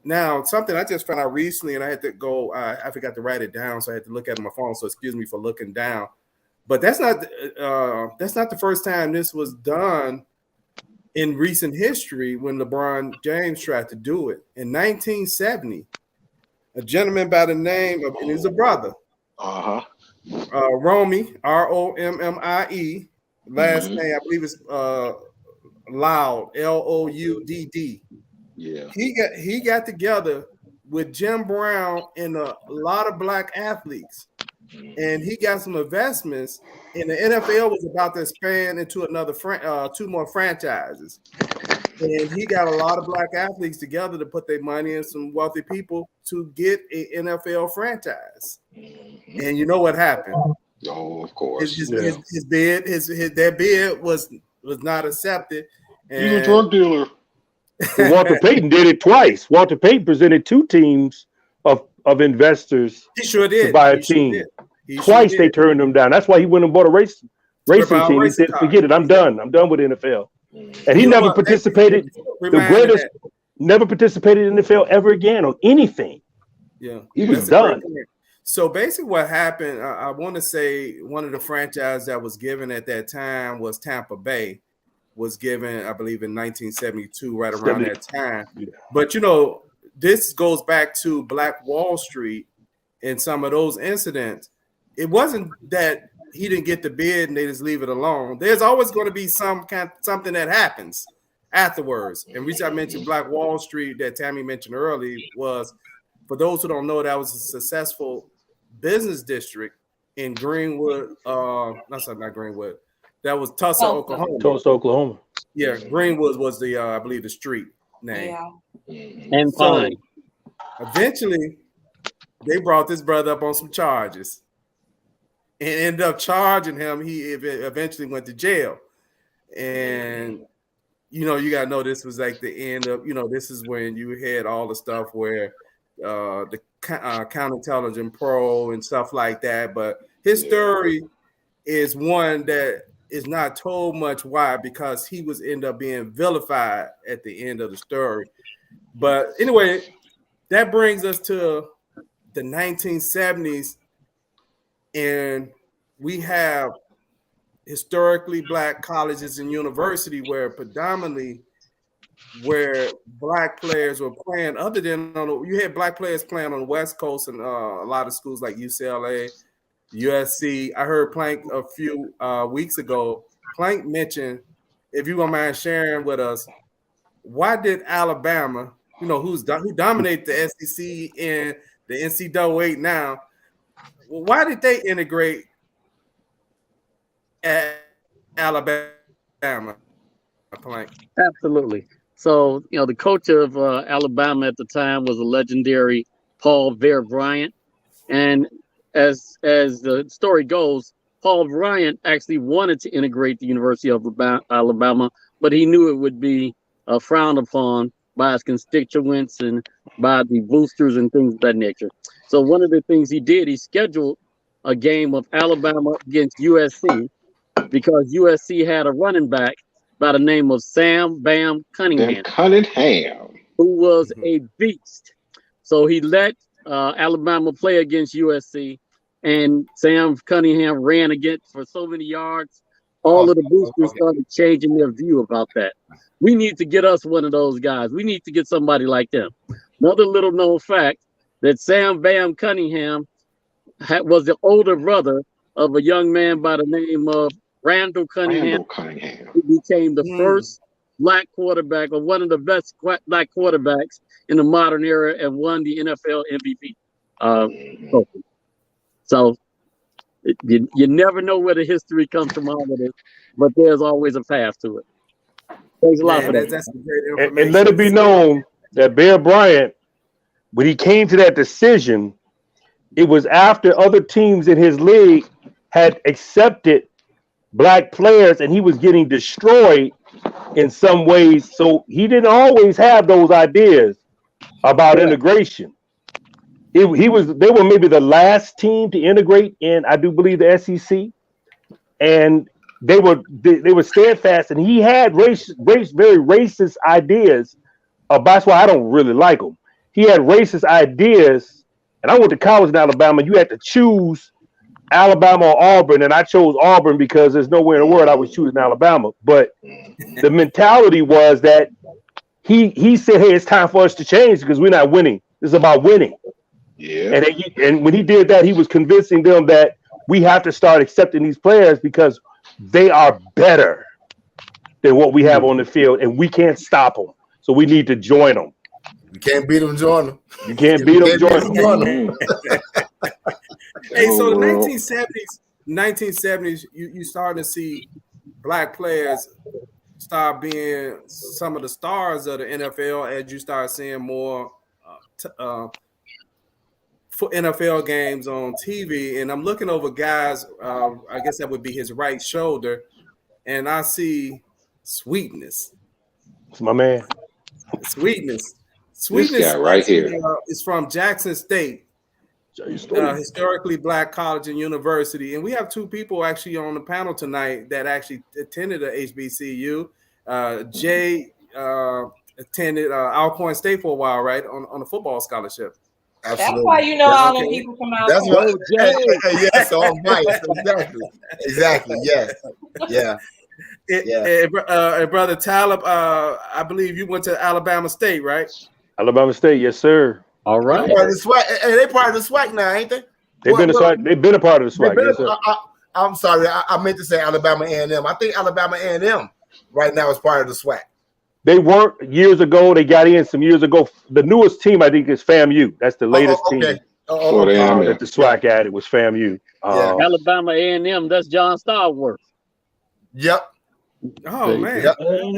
Now, something I just found out recently, and I had to go, I forgot to write it down, so I had to look at my phone, so excuse me for looking down. But that's not the first time this was done in recent history when LeBron James tried to do it. In 1970, a gentleman by the name of, and he's a brother, Romy, Rommie, last name, I believe it's Loud, Loudd. Yeah, he got together with Jim Brown and a lot of black athletes, and he got some investments. And the NFL was about to expand into another two more franchises, and he got a lot of black athletes together to put their money in some wealthy people to get an NFL franchise. And you know what happened? Oh, of course. His bid was not accepted. And he's a drug dealer. Walter Payton did it twice. Walter Payton presented two teams of investors. He sure did. To buy a team. Twice they turned him down. That's why he went and bought a racing team. He said, "Forget it. I'm done. I'm done with the NFL." And he never participated. The greatest never participated in the NFL ever again on anything. Yeah, he was done. So basically, what happened? I want to say one of the franchises that was given at that time was Tampa Bay. Was given, I believe, in 1972, right around that time. Yeah. But this goes back to Black Wall Street and some of those incidents. It wasn't that he didn't get the bid and they just leave it alone. There's always going to be something that happens afterwards. And I mentioned Black Wall Street that Tammy mentioned earlier was, for those who don't know, that was a successful business district in Greenwood. Not Greenwood. That was Tulsa, Oklahoma. Tulsa, Oklahoma. Yeah, Greenwood was the I believe the street name. Yeah. And so eventually they brought this brother up on some charges and ended up charging him. He eventually went to jail. And you gotta know this was like the end of, this is when you had all the stuff where the counterintelligence pro and stuff like that. But his story is one that is not told much. Why? Because he was end up being vilified at the end of the story. But anyway, that brings us to the 1970s, and we have historically black colleges and university where predominantly where black players were playing. Other than you had black players playing on the West Coast and a lot of schools like UCLA, USC. I heard Plank a few weeks ago. Plank mentioned, if you don't mind sharing with us, why did Alabama who dominate the SEC and the NCAA now. Well, why did they integrate at Alabama? Absolutely. So, the coach of Alabama at the time was a legendary Paul Bryant. And as the story goes, Paul Bryant actually wanted to integrate the University of Alabama, but he knew it would be frowned upon by his constituents and by the boosters and things of that nature. So one of the things he did, he scheduled a game of Alabama against USC because USC had a running back by the name of Sam Bam Cunningham, who was a beast. So he let Alabama play against USC, and Sam Cunningham ran against for so many yards. All of the boosters started changing their view about that. We need to get us one of those guys. We need to get somebody like them. Another little known fact that Sam Bam Cunningham was the older brother of a young man by the name of Randall Cunningham. Who became the first black quarterback, or one of the best black quarterbacks in the modern era, and won the NFL MVP. So you never know where the history comes from all of this, but there's always a path to it. Thanks a lot for that. That's great information. And let it be known that Bear Bryant, when he came to that decision, it was after other teams in his league had accepted black players, and he was getting destroyed in some ways. So he didn't always have those ideas about integration. They were maybe the last team to integrate in, I do believe, the SEC, and they were steadfast. And he had very racist ideas. That's why I don't really like him. He had racist ideas, and I went to college in Alabama. You had to choose Alabama or Auburn, and I chose Auburn because there's nowhere in the world I was choosing Alabama. But the mentality was that he said, "Hey, it's time for us to change because we're not winning. This is about winning." Yeah. And when he did that, he was convincing them that we have to start accepting these players because they are better than what we have on the field, and we can't stop them. So we need to join them. You can't beat them, join them. You can't beat them, join them. Hey, so the 1970s, you starting to see black players start being some of the stars of the NFL as you start seeing more for NFL games on TV. And I'm looking over guys, I guess that would be his right shoulder, and I see Sweetness. It's my man. Sweetness this guy right here is from Jackson State. Historically black college and university, and we have two people actually on the panel tonight that actually attended a HBCU. Jay attended Alcorn State for a while, right, on a football scholarship. Absolutely. That's why you know all them people come out. That's what. Yeah, so I'm biased. Exactly. Yeah. And brother Talib, I believe you went to Alabama State, right? Alabama State, yes, sir. All right. They part of the SWAC now, ain't they? They've been a part of the SWAC. Yes, I'm sorry, I meant to say Alabama A&M. I think Alabama A&M right now is part of the SWAC. They weren't years ago. They got in some years ago. The newest team, I think, is FAMU. That's the latest team that the SWAC added was FAMU. Alabama A&M, that's John Starworth. Yep. Oh man, I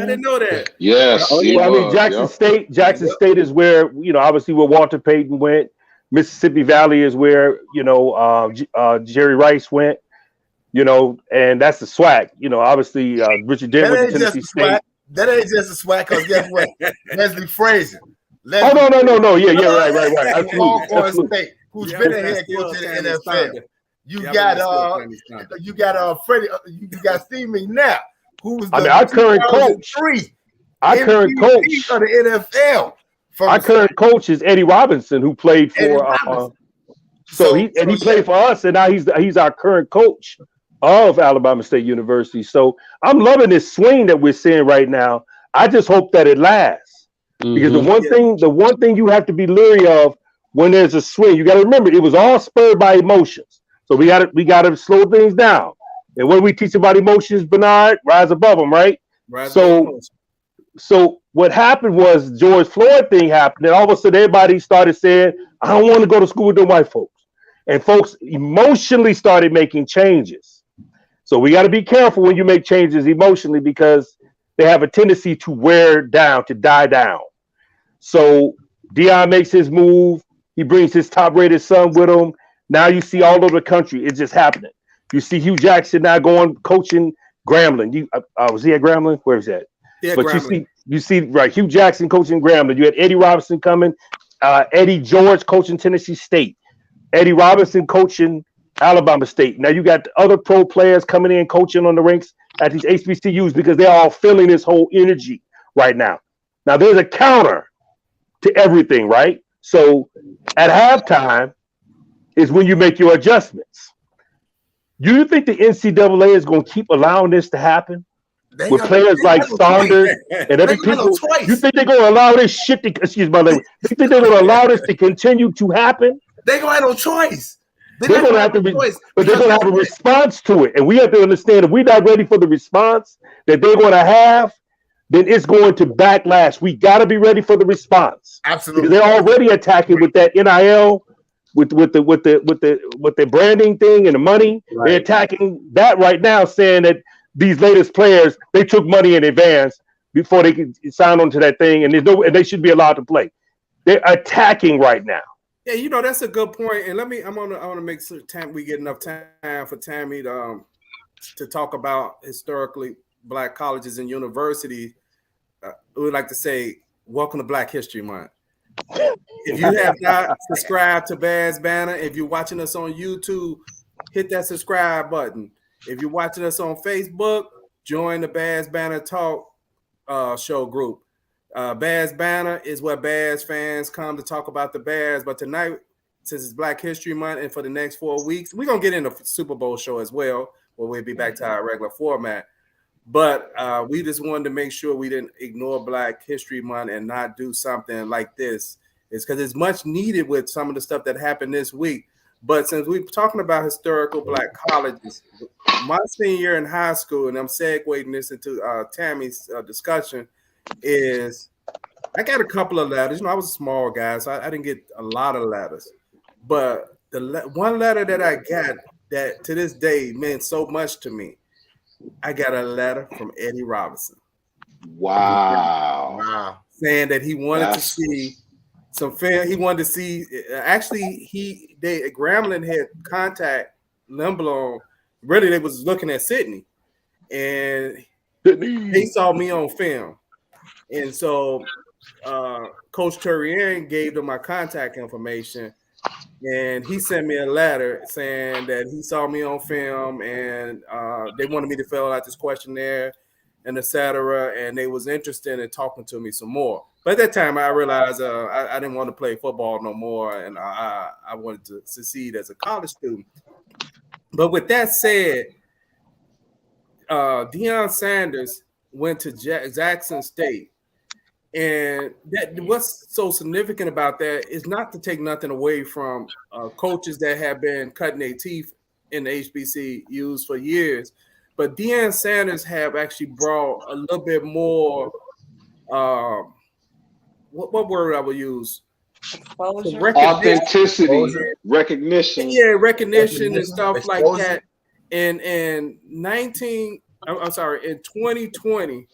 didn't know that. Yes. I mean, Jackson State is where, obviously where Walter Payton went. Mississippi Valley is where, Jerry Rice went, and that's the SWAC. Obviously Richard Denwood at Tennessee State. That ain't just a SWAC, because guess what? Leslie Frazier. No. Yeah, right. Absolutely. State, who's been a head coach in the NFL. You got Freddie. You got Steve McNabb, who was our current coach. Our current coach of the NFL. Our current coach is Eddie Robinson, who played for. He played for us, and now he's our current coach of Alabama State University. So I'm loving this swing that we're seeing right now. I just hope that it lasts, because the one thing you have to be leery of when there's a swing, you got to remember it was all spurred by emotions. So we got to slow things down. And when we teach about emotions, Bernard, rise above them, right? So what happened was George Floyd thing happened, and all of a sudden everybody started saying, I don't want to go to school with the white folks. And folks emotionally started making changes. So we got to be careful when you make changes emotionally, because they have a tendency to wear down, to die down. So Deion makes his move. He brings his top-rated son with him. Now you see all over the country, it's just happening. You see Hugh Jackson now going coaching Grambling. Was he at Grambling? Where is that? Yeah, but Grambling. you see, right? Hugh Jackson coaching Grambling. You had Eddie Robinson coming. Eddie George coaching Tennessee State. Eddie Robinson coaching Alabama State. Now you got other pro players coming in coaching on the ranks at these HBCUs, because they're all feeling this whole energy right now. Now there's a counter to everything, right? So at halftime is when you make your adjustments. Do you think the NCAA is going to keep allowing this to happen with players like Saunders and other people? You think they're going to allow this shit to, excuse my language, you think they're going to allow this to continue to happen? They going to have no choice. They're going to have to, but they're going to have a response to it. And we have to understand, if we're not ready for the response that they're going to have, then it's going to backlash. We got to be ready for the response. Absolutely. Because they're already attacking with that NIL, with the branding thing and the money. Right. They're attacking that right now, saying that these latest players, they took money in advance before they could sign on to that thing, and and they should be allowed to play. They're attacking right now. Yeah, you know, that's a good point. And I want to make sure we get enough time for Tammy to talk about historically Black colleges and universities. We would like to say, welcome to Black History Month. If you have not subscribed to Bears Banner, if you're watching us on YouTube, hit that subscribe button. If you're watching us on Facebook, join the Bears Banner Talk show group. Bears Banner is where Bears fans come to talk about the Bears. But tonight, since it's Black History Month, and for the next 4 weeks, we're going to get in the Super Bowl show as well, where we'll be back to our regular format. But we just wanted to make sure we didn't ignore Black History Month and not do something like this. It's because it's much needed with some of the stuff that happened this week. But since we're talking about historical Black colleges, my senior year in high school, and I'm segueing this into Tammy's discussion, is I got a couple of letters. You know, I was a small guy, so I didn't get a lot of letters. But the one letter that I got that to this day meant so much to me, I got a letter from Eddie Robinson. Wow. Saying that he wanted to see some fan. He wanted to see. Actually, Grambling had contact Limblom. Really, they was looking at Sydney, and they saw me on film. And so Coach Turian gave them my contact information, and he sent me a letter saying that he saw me on film, and they wanted me to fill out this questionnaire and et cetera, and they was interested in talking to me some more. But at that time, I realized I didn't want to play football no more, and I wanted to succeed as a college student. But with that said, Deion Sanders went to Jackson State. And what's so significant about that is not to take nothing away from coaches that have been cutting their teeth in the HBCUs for years, but Deion Sanders have actually brought a little bit more. What word I will use? Authenticity, recognition. Yeah, recognition and stuff like that. And in 2020.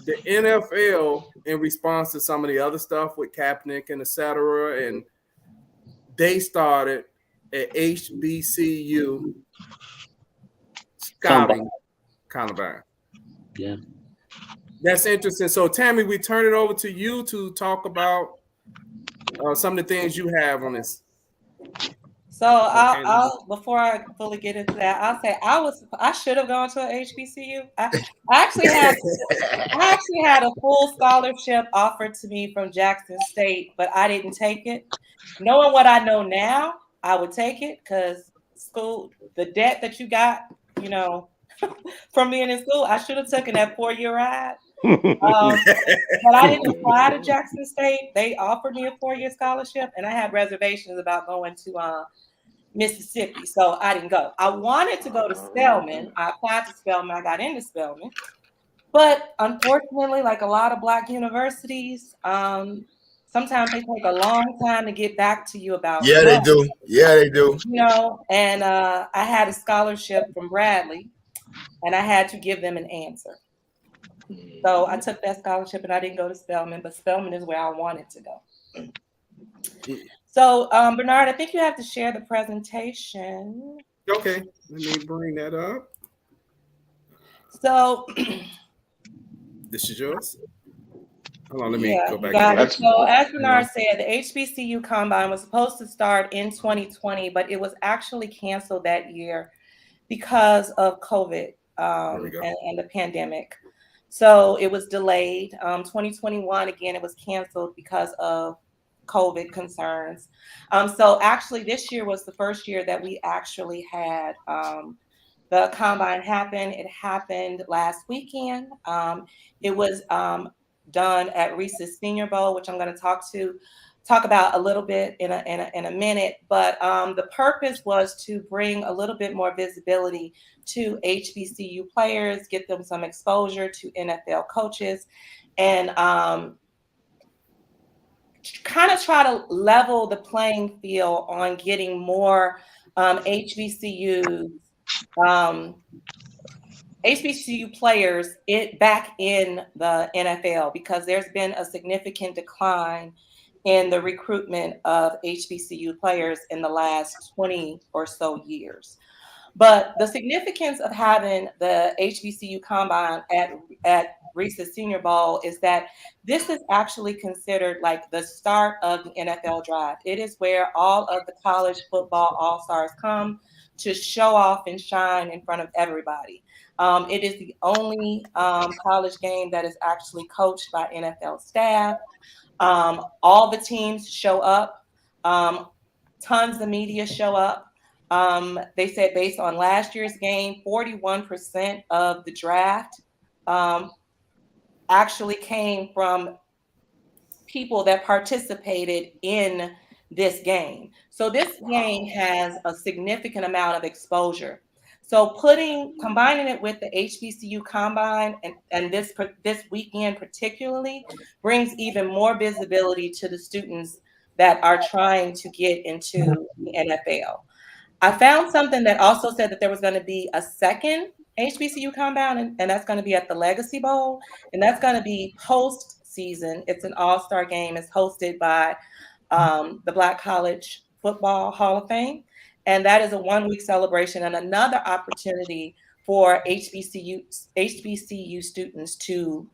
The NFL, in response to some of the other stuff with Kaepernick and et cetera, and they started an HBCU scouting combine. Yeah. That's interesting. So, Tammy, we turn it over to you to talk about some of the things you have on this. So I'll before I fully get into that, I'll say I should have gone to an HBCU. I actually had a full scholarship offered to me from Jackson State, but I didn't take it. Knowing what I know now, I would take it because school, the debt that you got, you know, from being in school, I should have taken that 4-year ride. But I didn't apply to Jackson State. They offered me a 4-year scholarship, and I had reservations about going to Mississippi, so I didn't go. I wanted to go to Spelman. I applied to Spelman. I got into Spelman, But unfortunately, like a lot of Black universities, sometimes they take a long time to get back to you about Yeah, they do. Yeah, they do. You know, and I had a scholarship from Bradley, and I had to give them an answer. So I took that scholarship, and I didn't go to Spelman, but Spelman is where I wanted to go. So, Bernard, I think you have to share the presentation. Okay, let me bring that up. So, this is yours. Hold on, let me go back. So, as Bernard said, the HBCU Combine was supposed to start in 2020, but it was actually canceled that year because of COVID and the pandemic. So it was delayed. 2021, again, it was canceled because of COVID concerns. So actually this year was the first year that we actually had the Combine happen. It happened last weekend. It was done at Reese's Senior Bowl, which I'm going to talk about a little bit in a minute. But the purpose was to bring a little bit more visibility to HBCU players, get them some exposure to NFL coaches, and kind of try to level the playing field on getting more HBCU players back in the NFL, because there's been a significant decline in the recruitment of HBCU players in the last 20 or so years. But the significance of having the HBCU Combine at Reese's Senior Bowl is that this is actually considered like the start of the NFL draft. It is where all of the college football all-stars come to show off and shine in front of everybody. It is the only college game that is actually coached by NFL staff. All the teams show up. Tons of media show up. They said based on last year's game, 41% of the draft actually came from people that participated in this game. So this game has a significant amount of exposure. So combining it with the HBCU Combine and this weekend particularly brings even more visibility to the students that are trying to get into the NFL. I found something that also said that there was going to be a second HBCU Combine, and that's going to be at the Legacy Bowl, and that's going to be post-season. It's an all-star game. It's hosted by the Black College Football Hall of Fame, and that is a one-week celebration and another opportunity for HBCU students to,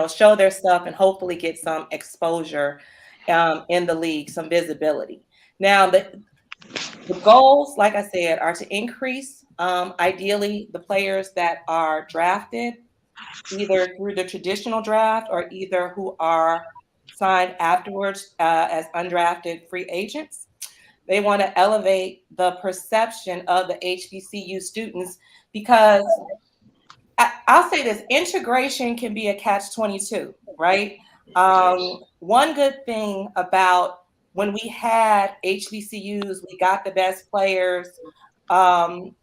show their stuff and hopefully get some exposure in the league, some visibility. Now, the goals, like I said, are to increase, ideally, the players that are drafted either through the traditional draft or either who are signed afterwards as undrafted free agents. They want to elevate the perception of the HBCU students, because I'll say this, integration can be a catch-22, right? One good thing about when we had HBCUs, we got the best players. From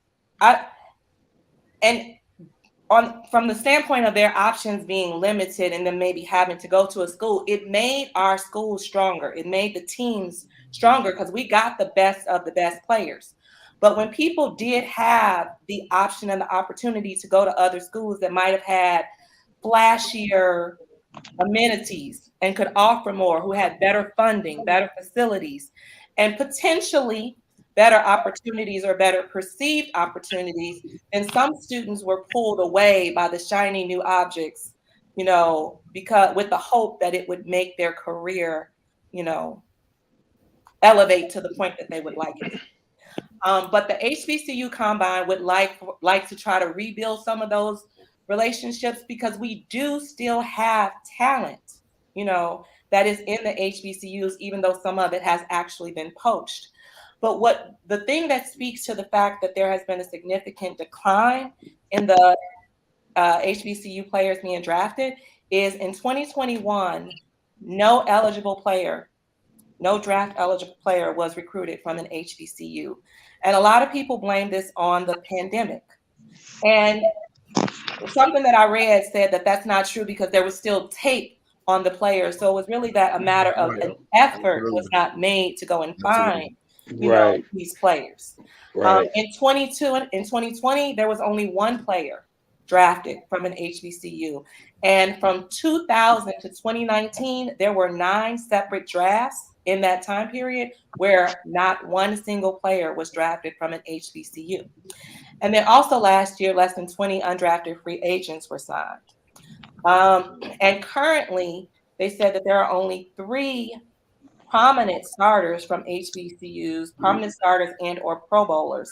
the standpoint of their options being limited and then maybe having to go to a school, it made our schools stronger. It made the teams stronger because we got the best of the best players. But when people did have the option and the opportunity to go to other schools that might have had flashier amenities and could offer more, who had better funding, better facilities, and potentially better opportunities or better perceived opportunities, then some students were pulled away by the shiny new objects, because with the hope that it would make their career, elevate to the point that they would like it. But the HBCU Combine would like to try to rebuild some of those relationships, because we do still have talent, that is in the HBCUs, even though some of it has actually been poached. But the thing that speaks to the fact that there has been a significant decline in the HBCU players being drafted is in 2021, no draft eligible player was recruited from an HBCU. And a lot of people blame this on the pandemic. And something that I read said that that's not true because there was still tape on the players. So it was really that a matter of an effort was not made to go and find, these players. Right. In 2020, there was only one player drafted from an HBCU. And from 2000 to 2019, there were 9 separate drafts in that time period where not one single player was drafted from an HBCU. And then also last year, less than 20 undrafted free agents were signed. And currently, they said that there are only 3 prominent starters from HBCUs, prominent starters and or Pro Bowlers.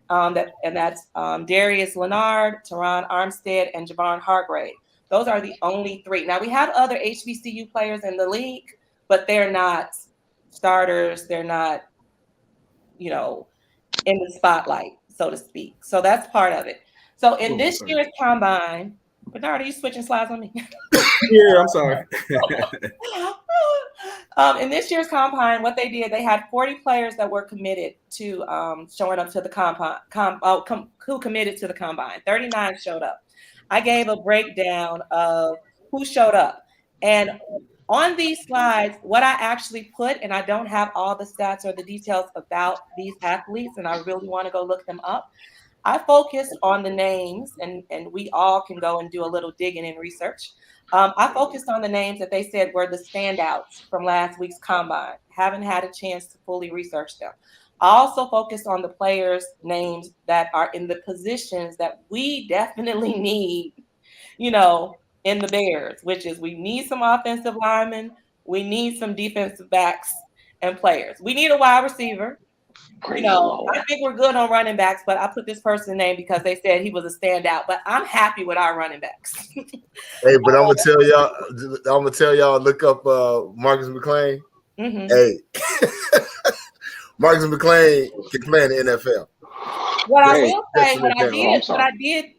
That's Darius Leonard, Teron Armstead, and Javon Hargrave. Those are the only 3. Now, we have other HBCU players in the league, but they're not starters. They're not, in the spotlight, so to speak. So that's part of it. So in this year's combine, Bernard, are you switching slides on me? Yeah, I'm sorry. In this year's combine, what they did, they had 40 players that were committed to showing up to the combine, who committed to the combine. 39 showed up. I gave a breakdown of who showed up. And on these slides, what I actually put, and I don't have all the stats or the details about these athletes, and I really want to go look them up. I focused on the names, and we all can go and do a little digging and research. I focused on the names that they said were the standouts from last week's combine. Haven't had a chance to fully research them. I also focused on the players' names that are in the positions that we definitely need, in the Bears, which is we need some offensive linemen, we need some defensive backs and players. We need a wide receiver. I think we're good on running backs, but I put this person's name because they said he was a standout. But I'm happy with our running backs. Hey, but I'm gonna tell y'all, look up Marcus McClain. Mm-hmm. Hey, Marcus McClain can play in the NFL. What I will say,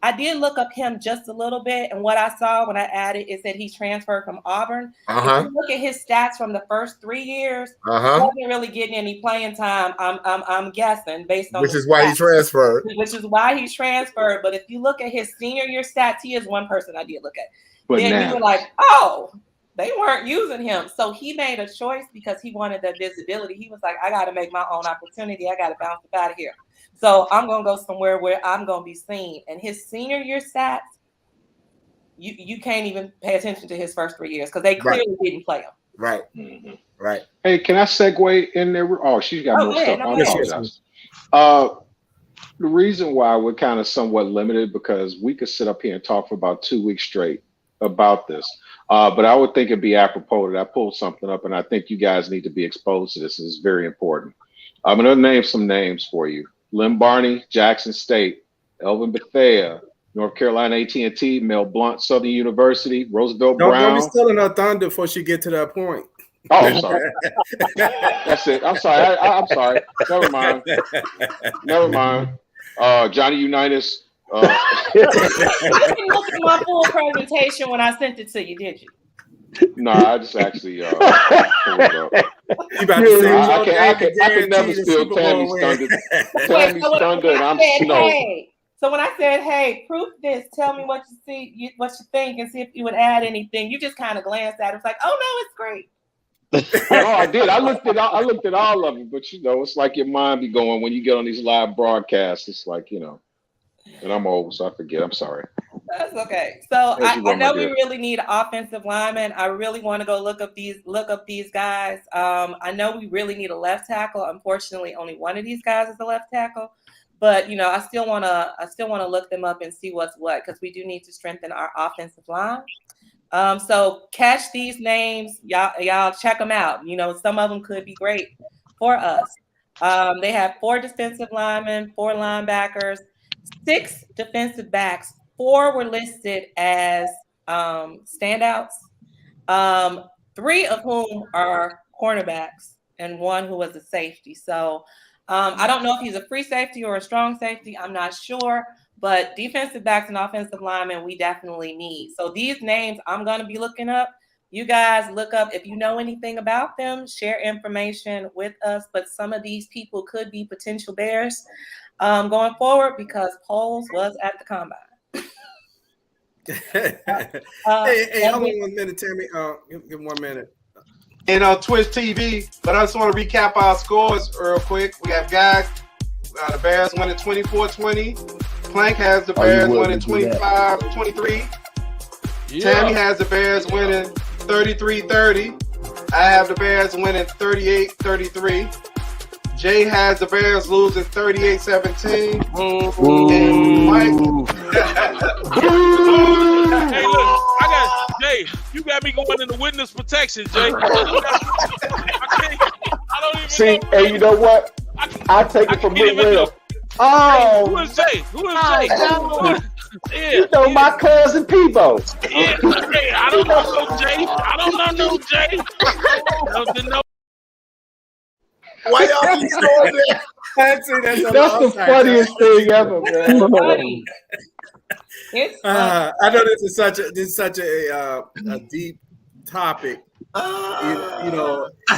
I did look up him just a little bit, and what I saw when I added is that he transferred from Auburn. If you look at his stats from the first 3 years, he wasn't really getting any playing time. I'm guessing based on which is why he transferred. But if you look at his senior year stats, he is one person I did look at. But then you were like, oh, they weren't using him. So he made a choice because he wanted that visibility. He was like, I got to make my own opportunity. I got to bounce up out of here. So I'm going to go somewhere where I'm going to be seen. And his senior year stats, you can't even pay attention to his first 3 years because they clearly didn't play him. Right. Mm-hmm. Right. Hey, can I segue in there? Oh, she's got more stuff. I apologize. The reason why we're kind of somewhat limited because we could sit up here and talk for about 2 weeks straight about this. But I would think it'd be apropos that I pulled something up, and I think you guys need to be exposed to this. This is very important. I'm going to name some names for you. Lynn Barney, Jackson State, Elvin Bethea, North Carolina A&T, Mel Blount, Southern University, Roosevelt Brown. Don't be stealing her thunder before she get to that point. Oh, I'm sorry. That's it. I'm sorry. I'm sorry. Never mind. Johnny Unitas. You didn't look at my full presentation when I sent it to you, did you? No, I just actually pulled it up. I can never steal Tammy's thunder. Tammy's thunder, and I'm Snow. So when I said, "Hey, proof this. Tell me what you see, what you think, and see if you would add anything," you just kind of glanced at it. It's like, "Oh no, it's great." No, I did. I looked at all of it, but it's like your mind be going when you get on these live broadcasts. It's like and I'm old, so I forget. I'm sorry. That's okay. So I know we really need offensive linemen. I really want to go look up these guys. I know we really need a left tackle. Unfortunately, only one of these guys is a left tackle. But I still want to look them up and see what's what because we do need to strengthen our offensive line. So catch these names, y'all check them out. Some of them could be great for us. They have 4 defensive linemen, 4 linebackers, 6 defensive backs. 4 were listed as standouts, 3 of whom are cornerbacks and 1 who was a safety. So I don't know if he's a free safety or a strong safety. I'm not sure. But defensive backs and offensive linemen, we definitely need. So these names I'm going to be looking up. You guys look up. If you know anything about them, share information with us. But some of these people could be potential Bears going forward because Poles was at the combine. Hey, hold on 1 minute, Tammy. Give 1 minute. And on Twitch TV, but I just want to recap our scores real quick. We have guys, the Bears winning 24-20. Plank has the Bears winning 25-23. Yeah. Tammy has the Bears winning 33-30. I have the Bears winning 38-33. Jay has the Bears losing 38-17. And Mike. Hey, look, Jay, you got me going into witness protection, Jay. I don't even see, and you know what? I take it from Will. Oh, who is Jay? Who is Jay? Yeah, you know my cousin Peebo. Yeah, hey, I don't know no Jay. I don't know no Jay. No. Why y'all keep going there? That's the funniest thing ever, man. It's I know this is such a deep topic. You know, I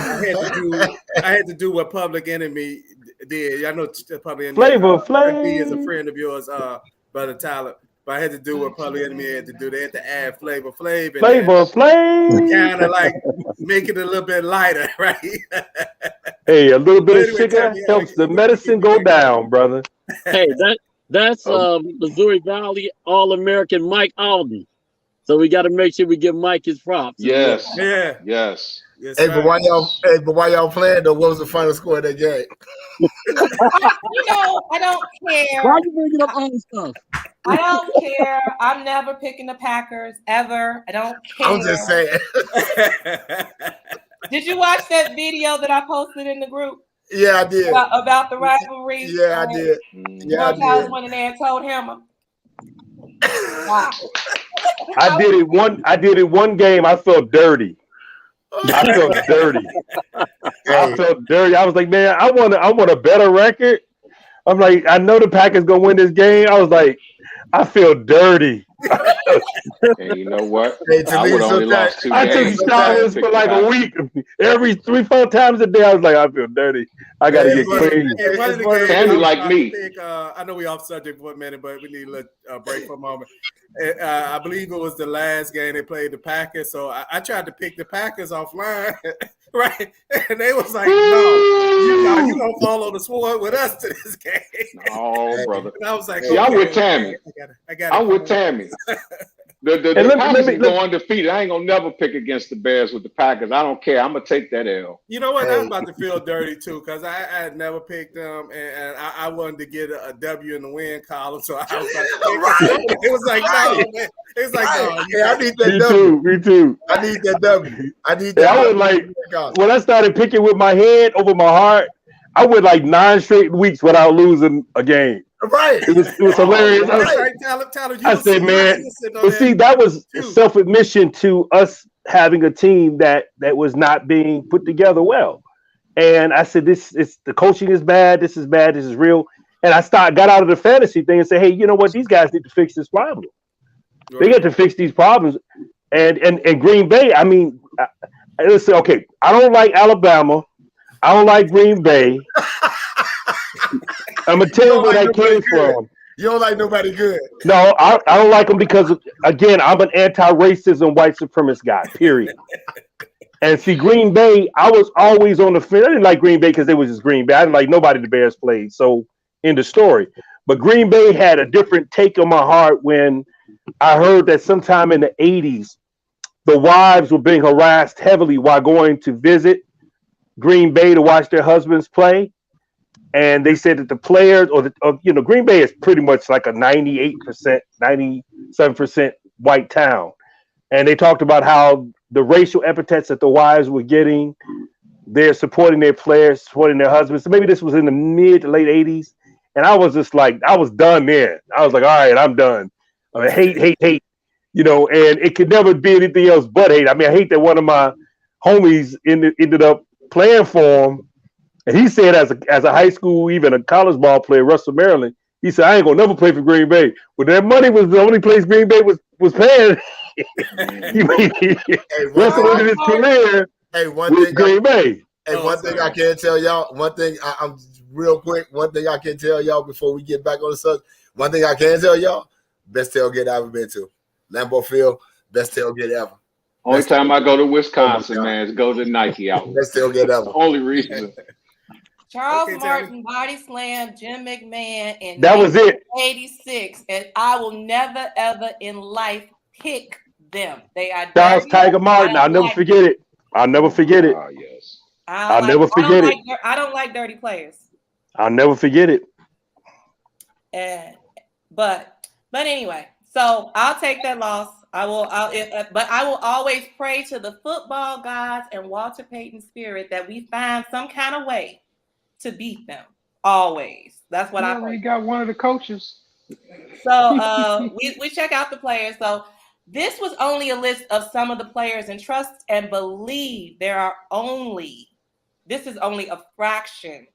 had to do what Public Enemy did. I know Public Enemy. Flavor. He is a friend of yours, Brother Tyler. But I had to do what Public Enemy had to do. They had to add Flavor Flav. Kind of like make it a little bit lighter, right? Hey, a little bit of sugar helps the medicine go down, brother. Hey, that's Missouri Valley All-American Mike Alden. So we got to make sure we give Mike his props. Yes. Yeah. Yes. Hey, but why y'all playing though? What was the final score of that game? you know, I don't care. Why are you bringing up other stuff? I don't care. I'm never picking the Packers ever. I don't care. I'm just saying. Did you watch that video that I posted in the group? Yeah, I did. About the rivalry? Yeah, I did. Yeah, I did. I went in there and told him. Wow. I did it one game. I felt dirty. I felt dirty. I was like, man, I want a better record. I'm like, I know the Packers gonna win this game. I was like, I feel dirty. And you know what? Hey, I would only lost 2 games. I took showers for like a week. Every 3-4 times a day, I was like, I feel dirty. I gotta get clean. Tammy like me. I know we off subject for a minute, but we need a little break for a moment. I believe it was the last game they played the Packers, so I tried to pick the Packers offline, right? And they was like, "No, you gonna follow the sword with us to this game." Oh, brother! And I was like, "See, I'm with Tammy. I got it. I'm with Tammy." The Packers go undefeated. I ain't gonna never pick against the Bears with the Packers. I don't care. I'm gonna take that L. You know what? I was about to feel dirty too because I had never picked them, and I wanted to get a W in the win column. So I was like, it was like, no, man. It was like, no. Yeah, I need that W. Me too. I need that W. I need that. I was like, when I started picking with my head over my heart, I went like 9 straight weeks without losing a game. Right. It was hilarious. I said, man, but see, that was self-admission to us having a team that was not being put together well. And I said, the coaching is bad. This is bad. This is real. And I got out of the fantasy thing and said, hey, you know what? These guys need to fix this problem. They got to fix these problems. And Green Bay, I mean, let's say, okay, I don't like Alabama. I don't like Green Bay. I'm gonna tell you where that came from. You don't like nobody good. No, I don't like them because, again, I'm an anti-racism white supremacist guy, period. And see, Green Bay, I was always on the fence. I didn't like Green Bay because it was just Green Bay. I didn't like nobody the Bears played, so end of story. But Green Bay had a different take on my heart when I heard that sometime in the 80s, the wives were being harassed heavily while going to visit Green Bay to watch their husbands play. And they said that the players, Green Bay is pretty much like a 98%, 97% white town. And they talked about how the racial epithets that the wives were getting, they're supporting their players, supporting their husbands. So maybe this was in the mid to late 80s. And I was just like, I was done then. I was like, all right, I'm done. I mean, hate, and it could never be anything else but hate. I mean, I hate that one of my homies ended up playing for him. And he said as a high school, even a college ball player, Russell, Maryland, he said, I ain't going to never play for Green Bay. But that money was the only place Green Bay was paying. Russell ended his career with Green Bay. Hey, one thing I can tell y'all, I'm real quick, one thing I can tell y'all before we get back on the subject, one thing I can tell y'all, best tailgate I've ever been to. Lambeau Field, best tailgate ever. Only time I go to Wisconsin, man, is go to Nike outlet. Best tailgate That's ever. the only reason. Charles Okay, Martin body slam Jim McMahon in That was it. 1986, and I will never ever in life pick them. They are Charles dirty. Tiger Martin. I'll never forget it. I'll never forget it. Yes. I'll never forget it. I don't like dirty players. I'll never forget it. But anyway, so I'll take that loss. But I will always pray to the football gods and Walter Payton spirit that we find some kind of way to beat them. Always. That's what I pray. You got one of the coaches. So we check out the players. So this was only a list of some of the players, and trust and believe this is only a fraction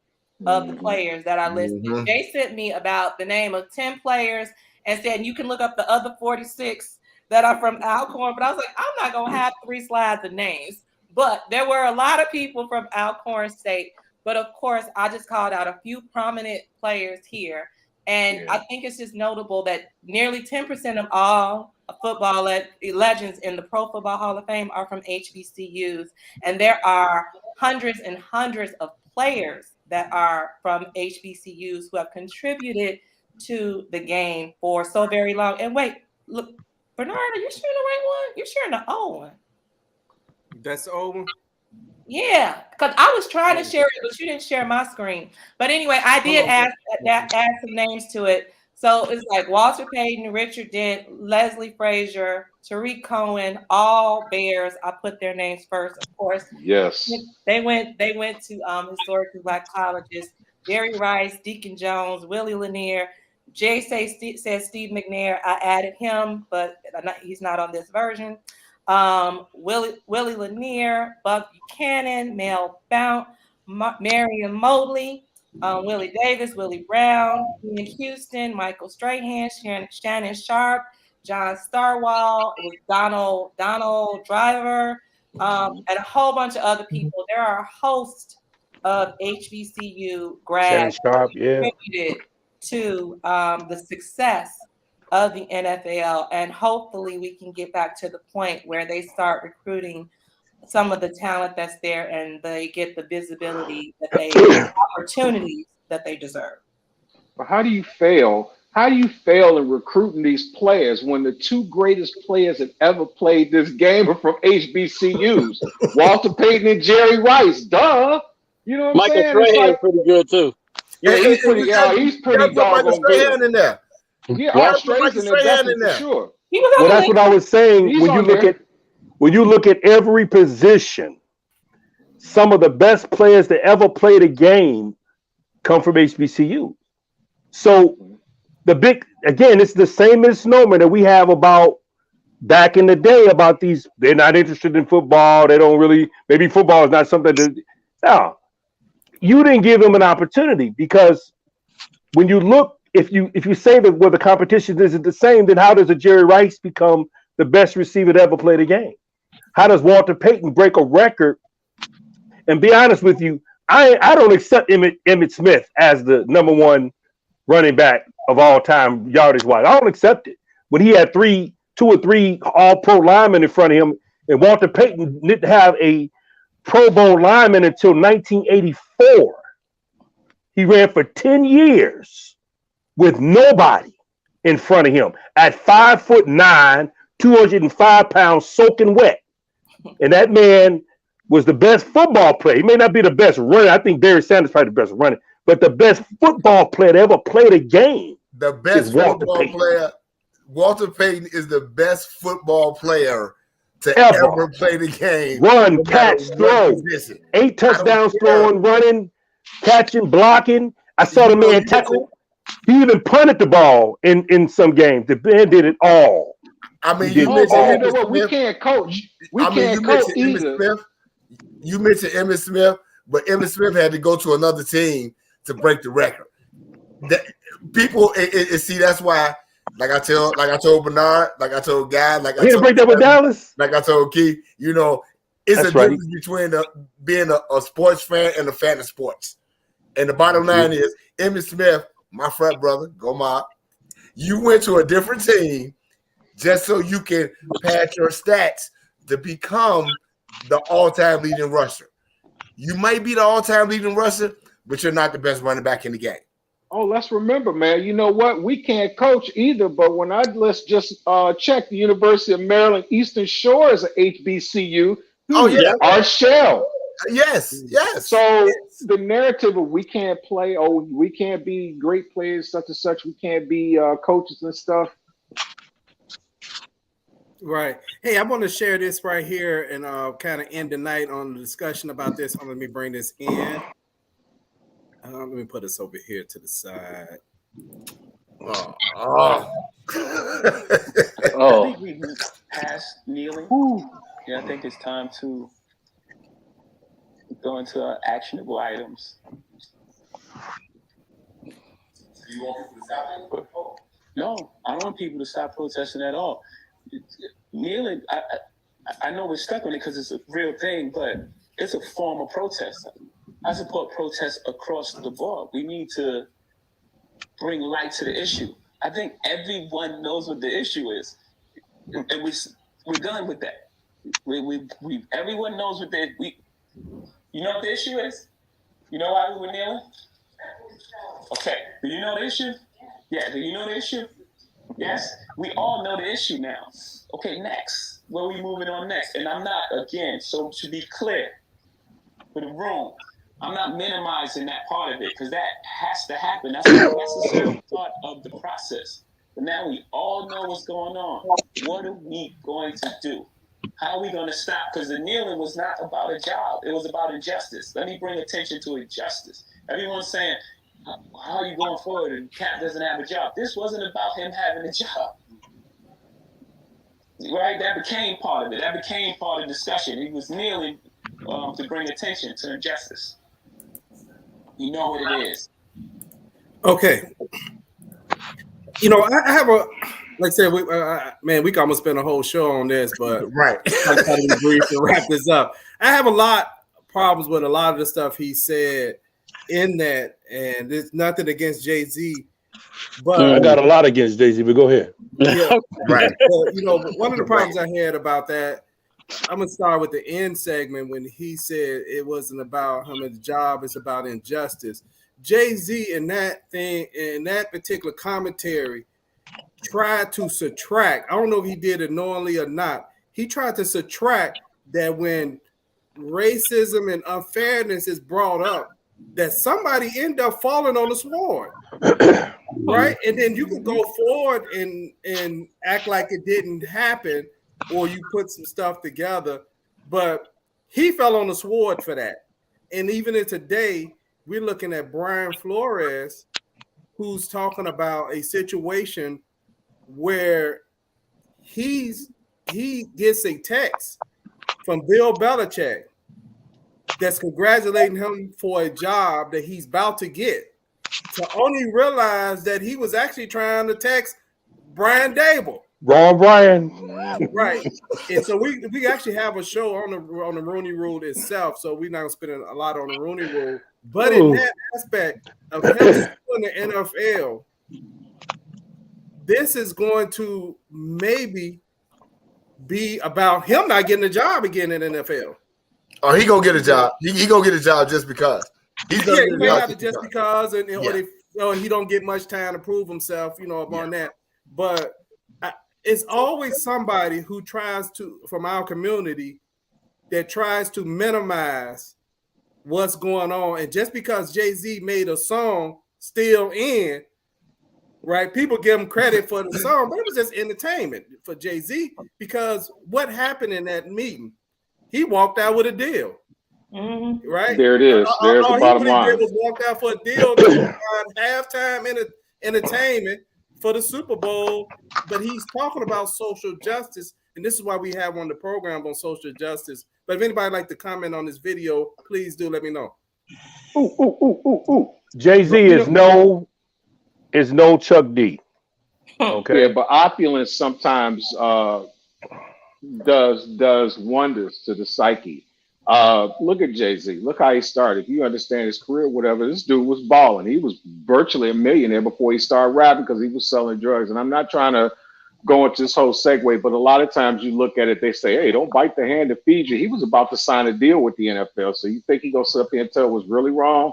of the players that are listed. Mm-hmm. They sent me about the name of 10 players and said, you can look up the other 46 that are from Alcorn. But I was like, I'm not going to have 3 slides of names. But there were a lot of people from Alcorn State. But of course, I just called out a few prominent players here. And I think it's just notable that nearly 10% of all football legends in the Pro Football Hall of Fame are from HBCUs. And there are hundreds and hundreds of players that are from HBCUs who have contributed to the game for so very long. And wait, look, Bernard, are you sharing the right one? You're sharing the old one. That's the old one? Yeah, because I was trying to share it, but you didn't share my screen. But anyway, I did add some names to it. So it's like Walter Payton, Richard Dent, Leslie Frazier, Tariq Cohen, all Bears. I put their names first, of course. Yes. They went to historically Black colleges. Jerry Rice, Deacon Jones, Willie Lanier. Jay says Steve McNair. I added him, but he's not on this version. Willie Lanier, Buck Buchanan, Mel Blount, Marion Mobley, Willie Davis, Willie Brown, Ian Houston, Michael Strahan, Shannon Sharp, John Starwall, Donald Driver, and a whole bunch of other people. There are a host of HBCU grads contributed to the success of the NFL, and hopefully we can get back to the point where they start recruiting some of the talent that's there and they get the visibility that they opportunities that they deserve. But how do you fail? How do you fail in recruiting these players when the 2 greatest players that ever played this game are from HBCUs? Walter Payton and Jerry Rice. Duh. You know what I'm saying? Michael Strahan is pretty good too. Yeah, he's pretty doggone good. In there. Yeah, all Strahan's in there for sure. Well, that's what I was saying. When you look at every position, some of the best players that ever played a game come from HBCU. So it's the same misnomer that we have about back in the day about these. They're not interested in football. They don't really. Maybe football is not something that. No, you didn't give them an opportunity, because when you look. If you say that the competition isn't the same, then how does a Jerry Rice become the best receiver to ever play the game? How does Walter Payton break a record? And be honest with you, I don't accept Emmitt Smith as the number 1 running back of all time yardage wise. I don't accept it. When he had 2 or 3 all-pro linemen in front of him, and Walter Payton didn't have a Pro Bowl lineman until 1984. He ran for 10 years. With nobody in front of him at 5'9", 205 pounds, soaking wet. And that man was the best football player. He may not be the best runner. I think Barry Sanders is probably the best runner, but the best football player to ever played a game. The best football player. Walter Payton is the best football player to ever play the game. Run, catch, throw. 8 touchdowns throwing, running, catching, blocking. I saw the man tackle. He even punted the ball in some games. The man did it all. I mean, we can't coach. We can't coach either. You mentioned Emmitt Smith, but Emmitt Smith had to go to another team to break the record. People see that's why. Like I told Bernard, like I told Guy, like I told break that with Dallas. Like I told Keith, it's a difference between being a sports fan and a fan of sports. And the bottom line is, Emmitt Smith, my frat brother, go Mob. You went to a different team. just so you can pad your stats to become the all-time leading rusher. You might be the all-time leading rusher, but you're not the best running back in the game. Oh, let's remember, man. You know what? We can't coach either. But when let's just check the University of Maryland Eastern Shore is an HBCU. Oh yeah, our shell. Yes. So the narrative of we can't play, we can't be great players, such and such, we can't be coaches and stuff. Right. Hey, I want to share this right here and kind of end the night on the discussion about this. Let me bring this in. Let me put this over here to the side. I think we moved past kneeling. Yeah, I think it's time to go into actionable items. Do you want people to stop? No, I don't want people to stop protesting at all. Kneeling, I know we're stuck on it because it's a real thing, but it's a form of protest. I support protests across the board. We need to bring light to the issue. I think everyone knows what the issue is, and we're done with that. Everyone knows what you know what the issue is? You know why we were kneeling? Okay. Do you know the issue? Yeah. Do you know the issue? Yes. We all know the issue now. Okay. Next. Where are we moving on next? And I'm not, again, so to be clear for the room, I'm not minimizing that part of it because that has to happen. That's a necessary part of the process. But now we all know what's going on. What are we going to do? How are we going to stop? Because the kneeling was not about a job. It was about injustice. Let me bring attention to injustice. Everyone's saying, how are you going forward? And Cap doesn't have a job. This wasn't about him having a job. Right? That became part of it. That became part of the discussion. He was kneeling to bring attention to injustice. You know what it is. Okay. You know, I have a, like I said, we can almost spend a whole show on this, but right. I'm trying to be brief to wrap this up. I have a lot of problems with a lot of the stuff he said in that, and there's nothing against Jay-Z. But I got a lot against Jay-Z, but go ahead. Yeah, right. But, you know, one of the problems I had about that, I'm gonna start with the end segment when he said it wasn't about him and the job, it's about injustice. Jay-Z in that particular commentary tried to subtract. I don't know if he did it knowingly or not. He tried to subtract that when racism and unfairness is brought up, that somebody end up falling on the sword. Right? And then you can go forward and act like it didn't happen, or you put some stuff together, but he fell on the sword for that. And even in today, we're looking at Brian Flores, who's talking about a situation where he gets a text from Bill Belichick that's congratulating him for a job that he's about to get, to only realize that he was actually trying to text Brian Dable. Wrong, Brian. Right. And so we actually have a show on the Rooney Rule itself, so we're not spending a lot on the Rooney Rule. But in that aspect of him in the NFL, this is going to maybe be about him not getting a job again in the NFL. Oh, he gonna get a job. He gonna get a job just because. He's gonna he may not just because, or he don't get much time to prove himself, upon that. But it's always somebody who tries to, from our community, that tries to minimize what's going on. And just because Jay-Z made a song still in, right? People give him credit for the song, but it was just entertainment for Jay-Z, because what happened in that meeting? He walked out with a deal. Mm-hmm. Right? There it is. There's the bottom line. He was walked out for a deal to provide halftime entertainment for the Super Bowl, but he's talking about social justice, and this is why we have on the program on social justice. But if anybody like to comment on this video, please do let me know. Jay-Z is no Chuck D. Okay. Yeah, but opulence sometimes does wonders to the psyche. Look at Jay-Z. Look how he started. If you understand his career, whatever, this dude was balling. He was virtually a millionaire before he started rapping because he was selling drugs. And I'm not trying to going to this whole segue, but a lot of times you look at it, they say, hey, don't bite the hand that feeds you. He was about to sign a deal with the NFL. So you think he gonna sit up here and tell it was really wrong?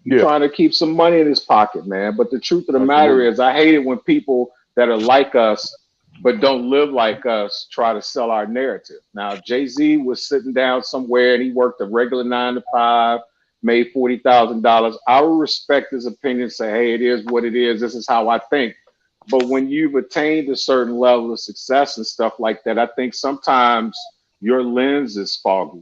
He's trying to keep some money in his pocket, man. But the truth of the matter is, I hate it when people that are like us but don't live like us try to sell our narrative. Now, Jay-Z was sitting down somewhere and he worked a regular 9 to 5, made $40,000. I would respect his opinion, say, hey, it is what it is. This is how I think. But when you've attained a certain level of success and stuff like that, I think sometimes your lens is foggy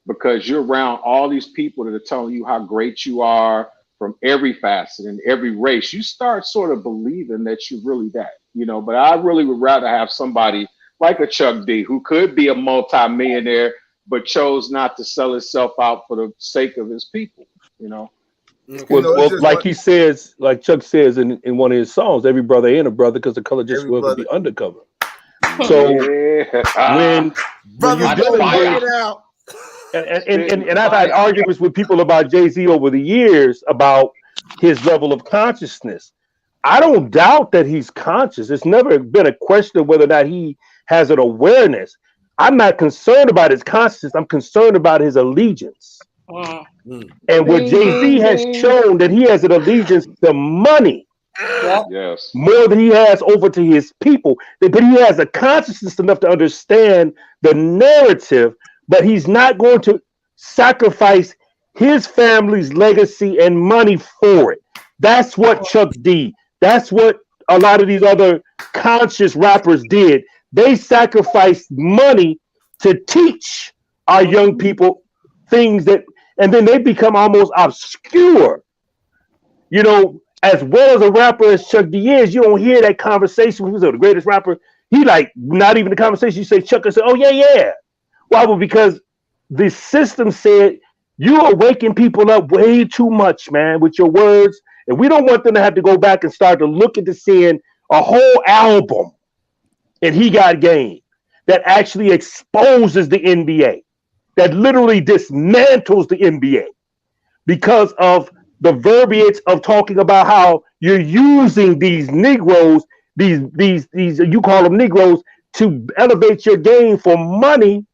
because you're around all these people that are telling you how great you are from every facet and every race. You start sort of believing that you're really that, you know, but I really would rather have somebody like a Chuck D who could be a multi-millionaire, but chose not to sell himself out for the sake of his people, you know? Well, like he says, like Chuck says in one of his songs, every brother ain't a brother because the color just will be undercover. So when you're dealing with, and I've had arguments with people about Jay-Z over the years about his level of consciousness. I don't doubt that he's conscious. It's never been a question of whether or not he has an awareness. I'm not concerned about his consciousness. I'm concerned about his allegiance. And what Jay-Z has shown that he has an allegiance to money more than he has over to his people. But he has a consciousness enough to understand the narrative, but he's not going to sacrifice his family's legacy and money for it. That's what Chuck D, that's what a lot of these other conscious rappers did. They sacrificed money to teach our young people things that, and then they become almost obscure. You know, as well as a rapper as Chuck D is, you don't hear that conversation. Who's the greatest rapper? He like not even the conversation. You say Chuck and say, "Oh yeah." Why? Well, because the system said you are waking people up way too much, man, with your words, and we don't want them to have to go back and start to look into seeing a whole album. And He Got Game that actually exposes the NBA, that literally dismantles the NBA because of the verbiage of talking about how you're using these Negroes, these you call them Negroes, to elevate your game for money,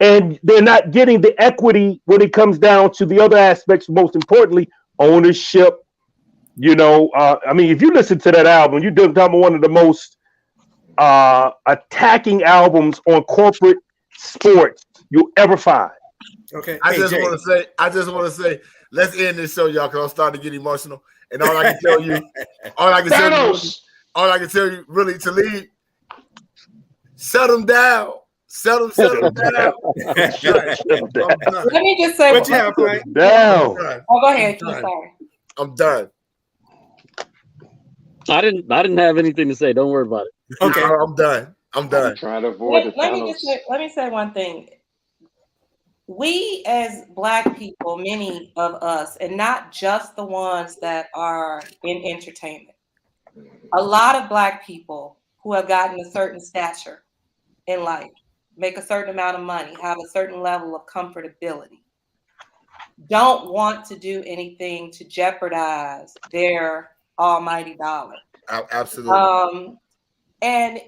and they're not getting the equity when it comes down to the other aspects. Most importantly, ownership. You know, I mean, if you listen to that album, you're talking about one of the most attacking albums on corporate sports you'll ever find. Okay. I just want to say, let's end this show, y'all, because I'm starting to get emotional. And all I can tell you, really, to lead, shut them down. Shut them down. Let me just say what you have, Frank. Oh, go ahead. Sorry. I'm done. I didn't have anything to say. Don't worry about it. Okay, I'm done. I'm trying to avoid let me say one thing. We as Black people, many of us, and not just the ones that are in entertainment, a lot of Black people who have gotten a certain stature in life, make a certain amount of money, have a certain level of comfortability, don't want to do anything to jeopardize their almighty dollar. Absolutely. And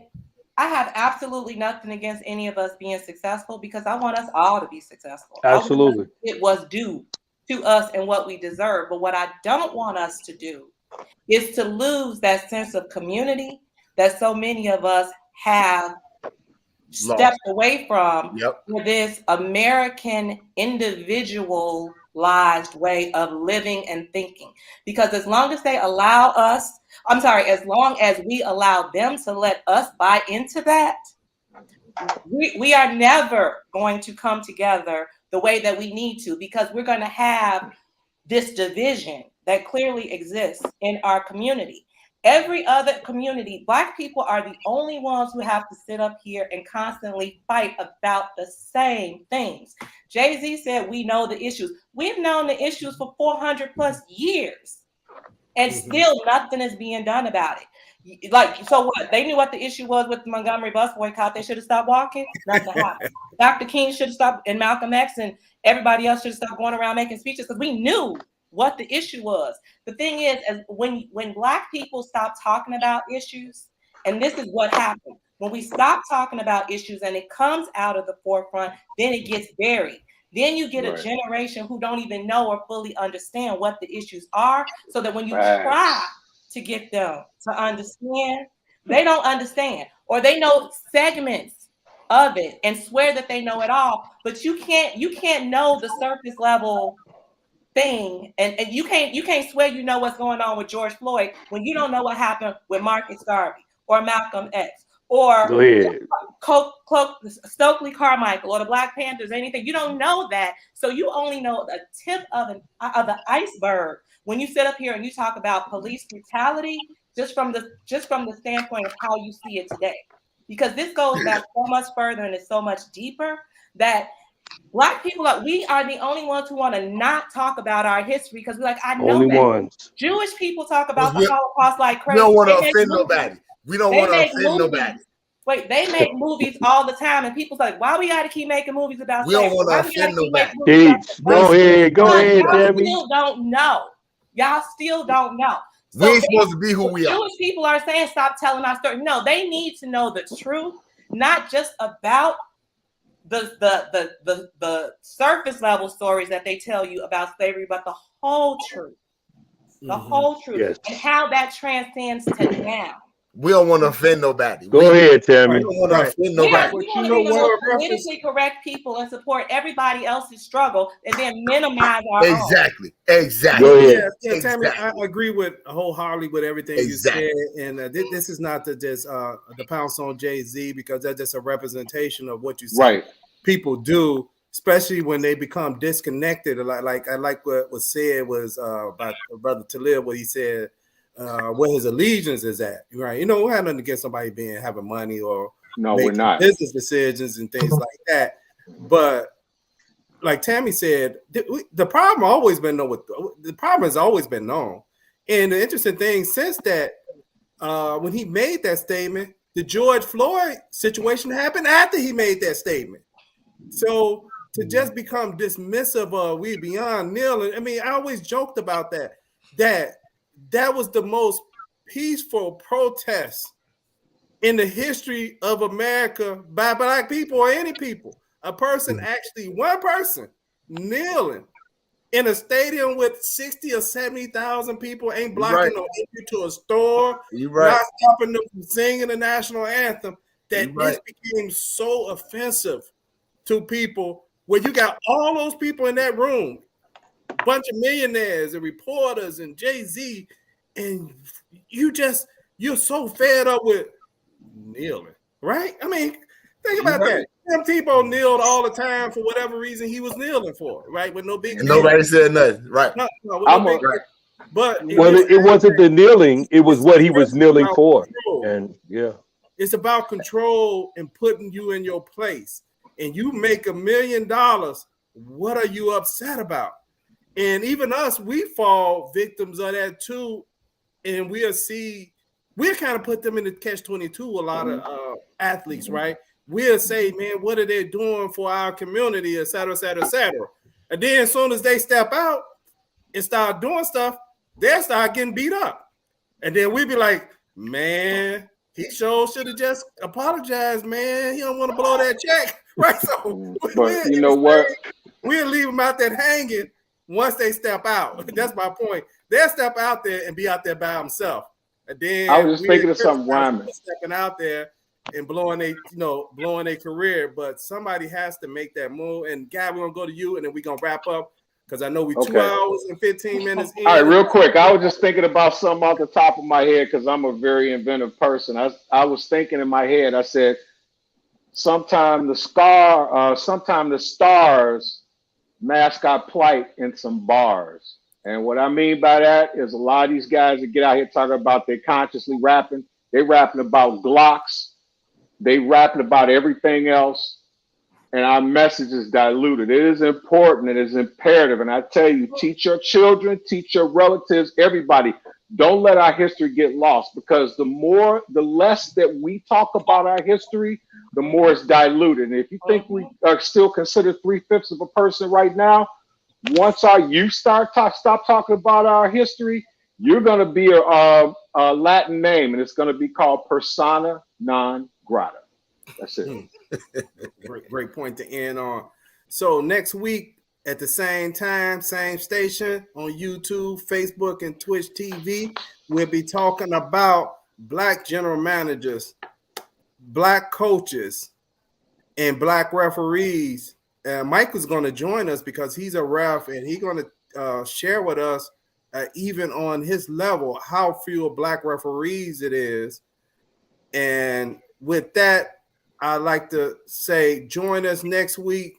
I have absolutely nothing against any of us being successful because I want us all to be successful. Absolutely. It was due to us and what we deserve. But what I don't want us to do is to lose that sense of community that so many of us have stepped away from with this American individualized way of living and thinking. Because as long as they allow us, as long as we allow them to let us buy into that, we are never going to come together the way that we need to, because we're going to have this division that clearly exists in our community. Every other community, Black people are the only ones who have to sit up here and constantly fight about the same things. Jay-Z said, we know the issues. We've known the issues for 400 plus years, and still nothing is being done about it. Like, so what? They knew what the issue was with the Montgomery bus boycott. They should have stopped walking. Nothing happened. Dr. King should have stopped, and Malcolm X and everybody else should have stopped going around making speeches, because we knew what the issue was. The thing is, as when Black people stop talking about issues And this is what happens. When we stop talking about issues and it comes out of the forefront, then it gets buried. Then you get a generation who don't even know or fully understand what the issues are, so that when you try to get them to understand, they don't understand, or they know segments of it and swear that they know it all, but you can't know the surface level thing, and you can't swear you know what's going on with George Floyd when you don't know what happened with Marcus Garvey or Malcolm X or Stokely Carmichael or the Black Panthers, anything. You don't know that, so you only know the tip of the iceberg when you sit up here and you talk about police brutality just from the standpoint of how you see it today. Because this goes back so much further and it's so much deeper that Black people we are the only ones who want to not talk about our history, because we're like, I know only that. Ones. Jewish people talk about the Holocaust like crazy. We don't want to offend nobody. We don't want to offend nobody. Wait, they make movies all the time, and people's like, why we got to keep making movies about we don't want to offend nobody. Go ahead, Debbie. Y'all still don't know. Y'all still don't know. So we ain't supposed to be who we are. Jewish people are saying, stop telling our story. No, they need to know the truth, not just about the surface level stories that they tell you about slavery, but the whole truth. The whole truth. And how that transcends to now. We don't want to offend nobody. Go ahead, Tammy. We don't want to offend nobody. We want to be the most politically correct people and support everybody else's struggle, and then minimize our own. Exactly. Yeah, Tammy, I agree wholeheartedly with everything you said, and this is not to just the pounce on Jay-Z, because that's just a representation of what you see people do, especially when they become disconnected. Like I like what was said was about Brother Talib, what he said. Where his allegiance is at, right? You know, we have nothing against somebody having money or we're not business decisions and things like that. But like Tammy said, the problem has always been known. And the interesting thing since that, when he made that statement, the George Floyd situation happened after he made that statement. So to just become dismissive of we beyond kneeling, I mean, I always joked about that was the most peaceful protest in the history of America by Black people or any people. One person kneeling in a stadium with 60 or 70,000 people ain't blocking no entry to a store, not stopping them from singing the national anthem. This became so offensive to people, where you got all those people in that room, a bunch of millionaires and reporters and Jay-Z, and you're so fed up with kneeling, right? I mean, think about that. Tim Tebow kneeled all the time for whatever reason he was kneeling for, right? With no big deal. Nobody said nothing, right? But it wasn't the kneeling; it was what he was kneeling for. Control. And it's about control and putting you in your place. And you make $1 million. What are you upset about? And even us, we fall victims of that too. And we'll kind of put them in the catch-22, a lot of athletes, right? We'll say, man, what are they doing for our community, et cetera, et cetera, et cetera. And then as soon as they step out and start doing stuff, they'll start getting beat up. And then we'll be like, man, he sure should have just apologized, man. He don't want to blow that check, right? So, but you know what? We'll leave them out there hanging once they step out. That's my point. They'll step out there and be out there by themselves. And then I was just thinking of something rhyming. Stepping out there and blowing their career, but somebody has to make that move. And Guy, we're gonna go to you, and then we're gonna wrap up because I know we 2 hours and 15 minutes in. All right, real quick. I was just thinking about something off the top of my head because I'm a very inventive person. I was thinking in my head. I said, sometime the Stars mascot plight in some bars. And what I mean by that is a lot of these guys that get out here talking about they consciously rapping, they rapping about Glocks, they rapping about everything else, and our message is diluted. It is important, it is imperative, and I tell you, teach your children, teach your relatives, everybody. Don't let our history get lost, because the less that we talk about our history, the more it's diluted. And if you think we are still considered 3/5 of a person right now, once our youth stop talking about our history, you're going to be a Latin name, and it's going to be called persona non grata. That's it. Great point to end on. So next week at the same time, same station on YouTube, Facebook, and Twitch TV, we'll be talking about Black general managers, Black coaches, and Black referees. Mike is going to join us because he's a ref, and he's going to share with us, even on his level, how few Black referees it is. And with that, I'd like to say join us next week.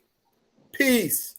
Peace.